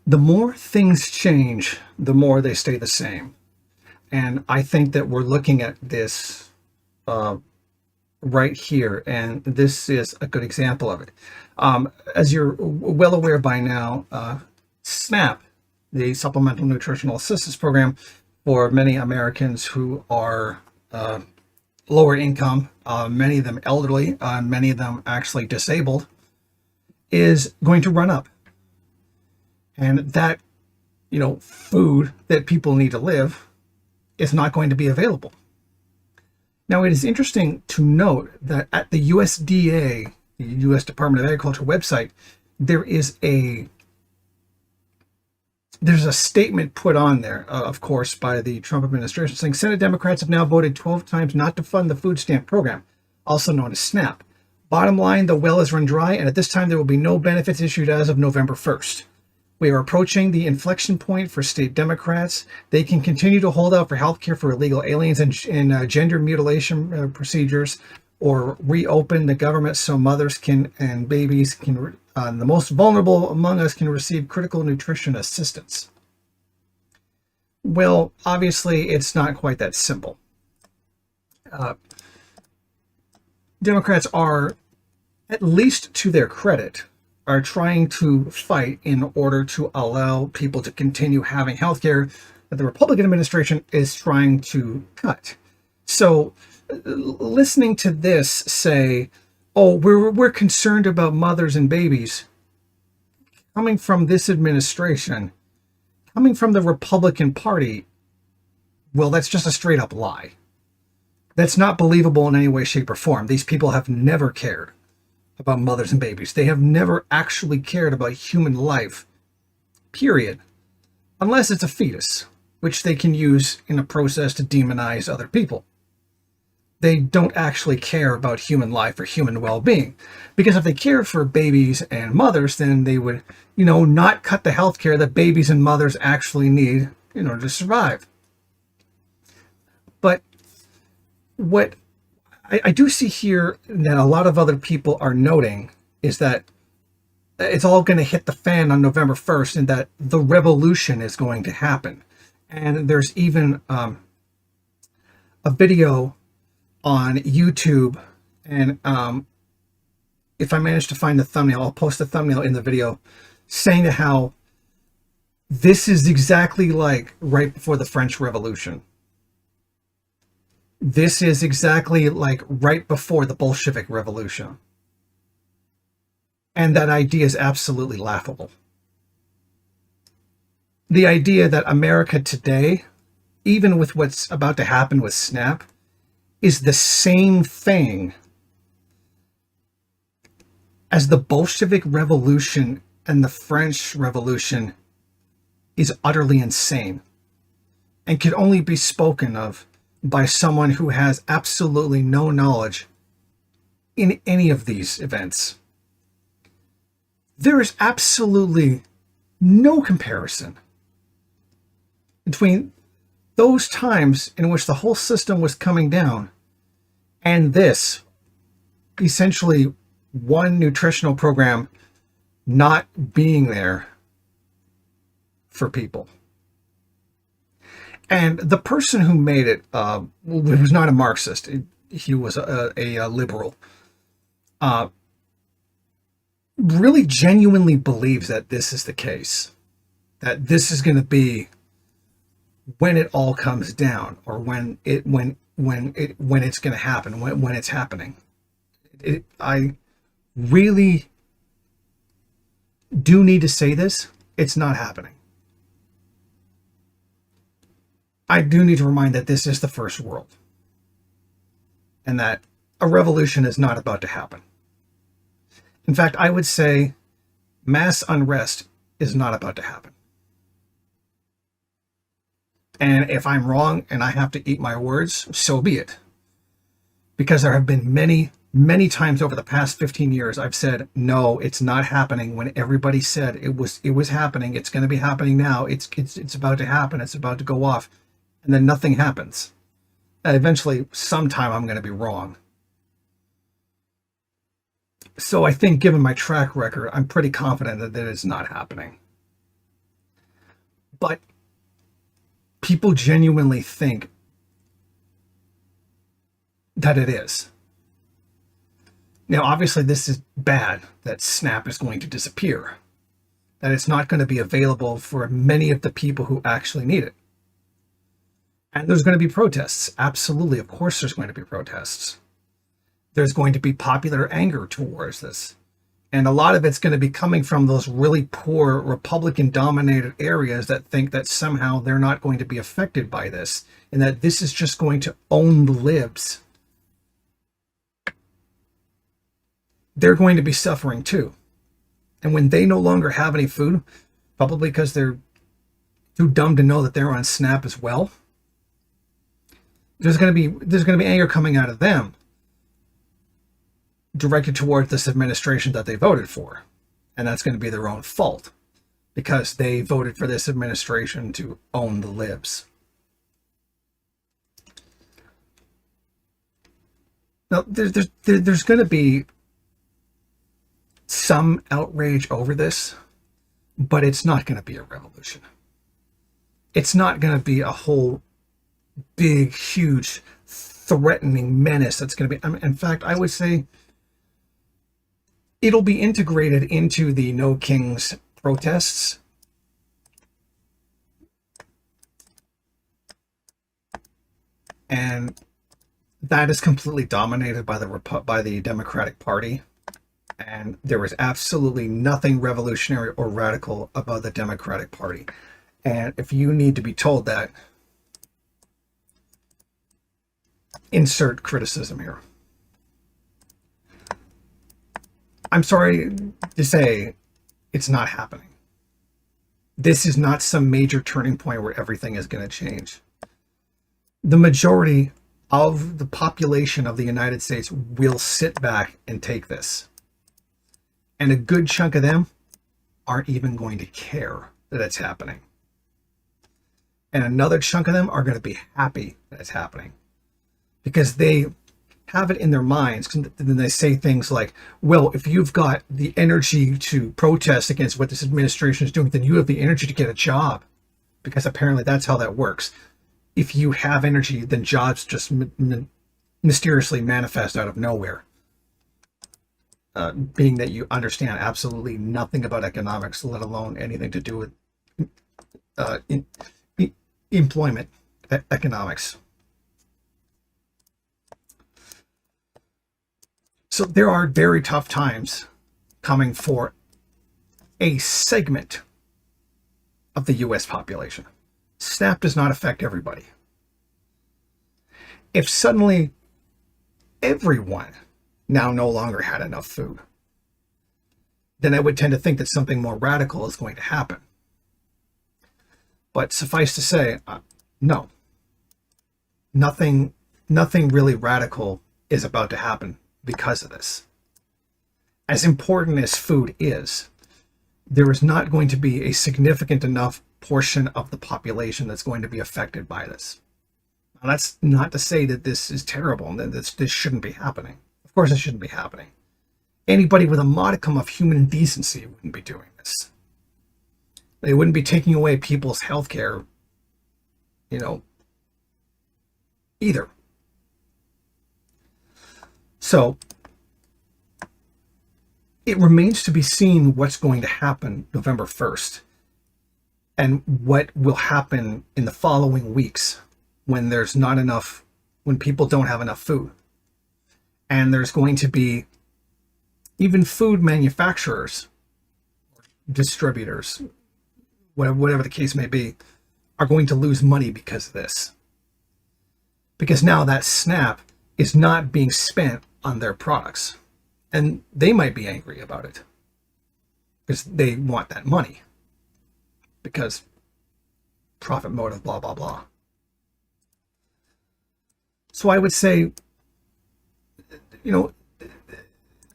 The more things change, the more they stay the same. And I think that we're looking at this right here, and this is a good example of it. As you're well aware by now, SNAP, the Supplemental Nutritional Assistance Program for many Americans who are lower income, many of them elderly, many of them actually disabled, is going to run up. And that, food that people need to live is not going to be available. Now, it is interesting to note that at the USDA, the U.S. Department of Agriculture website, there's a statement put on there, of course, by the Trump administration saying Senate Democrats have now voted 12 times not to fund the food stamp program, also known as SNAP. Bottom line, the well is run dry, and at this time there will be no benefits issued as of November 1st. We are approaching the inflection point for state Democrats. They can continue to hold out for health care for illegal aliens and gender mutilation procedures, or reopen the government so mothers and babies can, the most vulnerable among us, can receive critical nutrition assistance. Well, obviously, it's not quite that simple. Democrats are, at least to their credit, are trying to fight in order to allow people to continue having healthcare that the Republican administration is trying to cut. So listening to this say, oh, we're concerned about mothers and babies, coming from this administration, coming from the Republican Party, well, that's just a straight up lie. That's not believable in any way, shape, or form. These people have never cared about mothers and babies. They have never actually cared about human life, period. Unless it's a fetus, which they can use in a process to demonize other people. They don't actually care about human life or human well-being. Because if they cared for babies and mothers, then they would, not cut the health care that babies and mothers actually need in order to survive. But what I do see here that a lot of other people are noting is that it's all going to hit the fan on November 1st and that the revolution is going to happen. And there's even a video on YouTube, and if I manage to find the thumbnail, I'll post the thumbnail in the video, saying how this is exactly like right before the French Revolution. This is exactly like right before the Bolshevik Revolution. And that idea is absolutely laughable. The idea that America today, even with what's about to happen with SNAP, is the same thing as the Bolshevik Revolution and the French Revolution is utterly insane and can only be spoken of by someone who has absolutely no knowledge in any of these events. There is absolutely no comparison between those times in which the whole system was coming down and this, essentially one nutritional program not being there for people. And the person who made it was not a Marxist. He was a liberal. Really genuinely believes that this is the case. That this is going to be when it all comes down, or when it's going to happen, when it's happening. I really do need to say this. It's not happening. I do need to remind that this is the first world, and that a revolution is not about to happen. In fact, I would say mass unrest is not about to happen. And if I'm wrong and I have to eat my words, so be it. Because there have been many, many times over the past 15 years I've said, no, it's not happening, when everybody said it was happening, it's going to be happening now, it's about to happen, it's about to go off, and then nothing happens. And eventually, sometime I'm going to be wrong. So I think, given my track record, I'm pretty confident that it is not happening. But people genuinely think that it is. Now, obviously, this is bad, that SNAP is going to disappear, that it's not going to be available for many of the people who actually need it. And there's going to be protests. Absolutely, of course there's going to be protests. There's going to be popular anger towards this. And a lot of it's going to be coming from those really poor Republican-dominated areas that think that somehow they're not going to be affected by this, and that this is just going to own the libs. They're going to be suffering too. And when they no longer have any food, probably because they're too dumb to know that they're on SNAP as well, there's going to be anger coming out of them, directed towards this administration that they voted for. And that's going to be their own fault, because they voted for this administration to own the libs. Now, there's going to be some outrage over this, but it's not going to be a revolution. It's not going to be a whole big, huge, threatening menace that's going to be... in fact, I would say it'll be integrated into the No Kings protests. And that is completely dominated by the Democratic Party. And there was absolutely nothing revolutionary or radical about the Democratic Party. And if you need to be told that, insert criticism here. I'm sorry to say it's not happening. This is not some major turning point where everything is going to change. The majority of the population of the United States will sit back and take this. And a good chunk of them aren't even going to care that it's happening. And another chunk of them are going to be happy that it's happening. Because they have it in their minds. And then they say things like, well, if you've got the energy to protest against what this administration is doing, then you have the energy to get a job. Because apparently that's how that works. If you have energy, then jobs just mysteriously manifest out of nowhere. Being that you understand absolutely nothing about economics, let alone anything to do with employment economics. So there are very tough times coming for a segment of the US population. SNAP does not affect everybody. If suddenly everyone now no longer had enough food, then I would tend to think that something more radical is going to happen. But suffice to say, no. Nothing really radical is about to happen because of this. As important as food is, there is not going to be a significant enough portion of the population that's going to be affected by this. Now, that's not to say that this is terrible and that this shouldn't be happening. Of course it shouldn't be happening. Anybody with a modicum of human decency wouldn't be doing this. They wouldn't be taking away people's health care, either. So, it remains to be seen what's going to happen November 1st and what will happen in the following weeks when there's not enough, when people don't have enough food. And there's going to be even food manufacturers, distributors, whatever the case may be, are going to lose money because of this. Because now that SNAP is not being spent on their products. And they might be angry about it because they want that money. Because profit motive, blah, blah, blah. So I would say,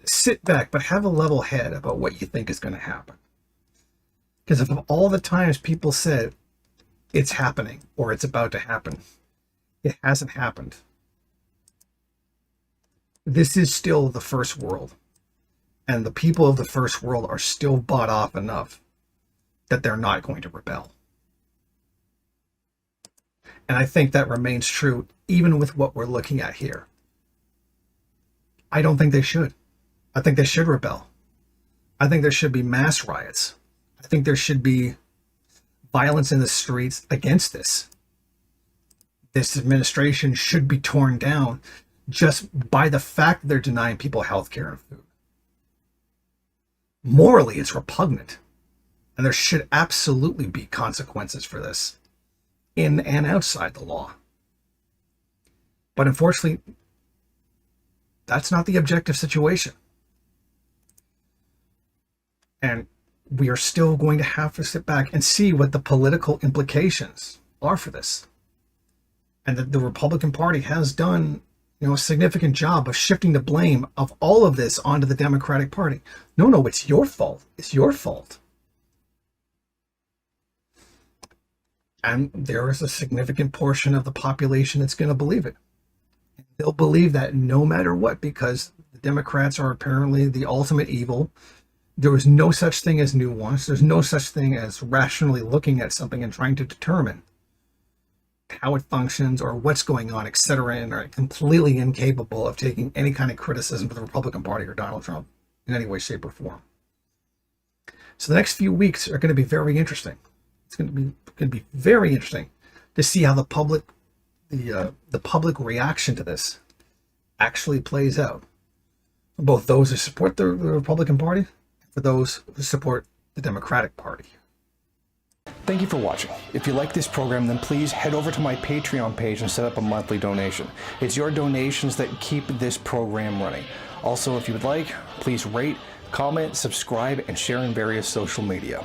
sit back, but have a level head about what you think is going to happen. Because of all the times people said it's happening or it's about to happen, it hasn't happened. This is still the first world. And the people of the first world are still bought off enough that they're not going to rebel. And I think that remains true even with what we're looking at here. I don't think they should. I think they should rebel. I think there should be mass riots. I think there should be violence in the streets against this. This administration should be torn down just by the fact that they're denying people health care and food. Morally, it's repugnant. And there should absolutely be consequences for this, in and outside the law. But unfortunately, that's not the objective situation. And we are still going to have to sit back and see what the political implications are for this. And that the Republican Party has done a significant job of shifting the blame of all of this onto the Democratic Party. No, it's your fault. It's your fault. And there is a significant portion of the population that's going to believe it. They'll believe that no matter what, because the Democrats are apparently the ultimate evil. There is no such thing as nuance. There's no such thing as rationally looking at something and trying to determine how it functions or what's going on, etc., and are completely incapable of taking any kind of criticism of the Republican Party or Donald Trump. in any way, shape, or form. So the next few weeks are going to be very interesting. It's going to be very interesting to see how the public reaction to this actually plays out. For both those who support the Republican Party, and for those who support the Democratic Party. Thank you for watching. If you like this program, then please head over to my Patreon page and set up a monthly donation. It's your donations that keep this program running. Also, if you would like, please rate, comment, subscribe, and share in various social media.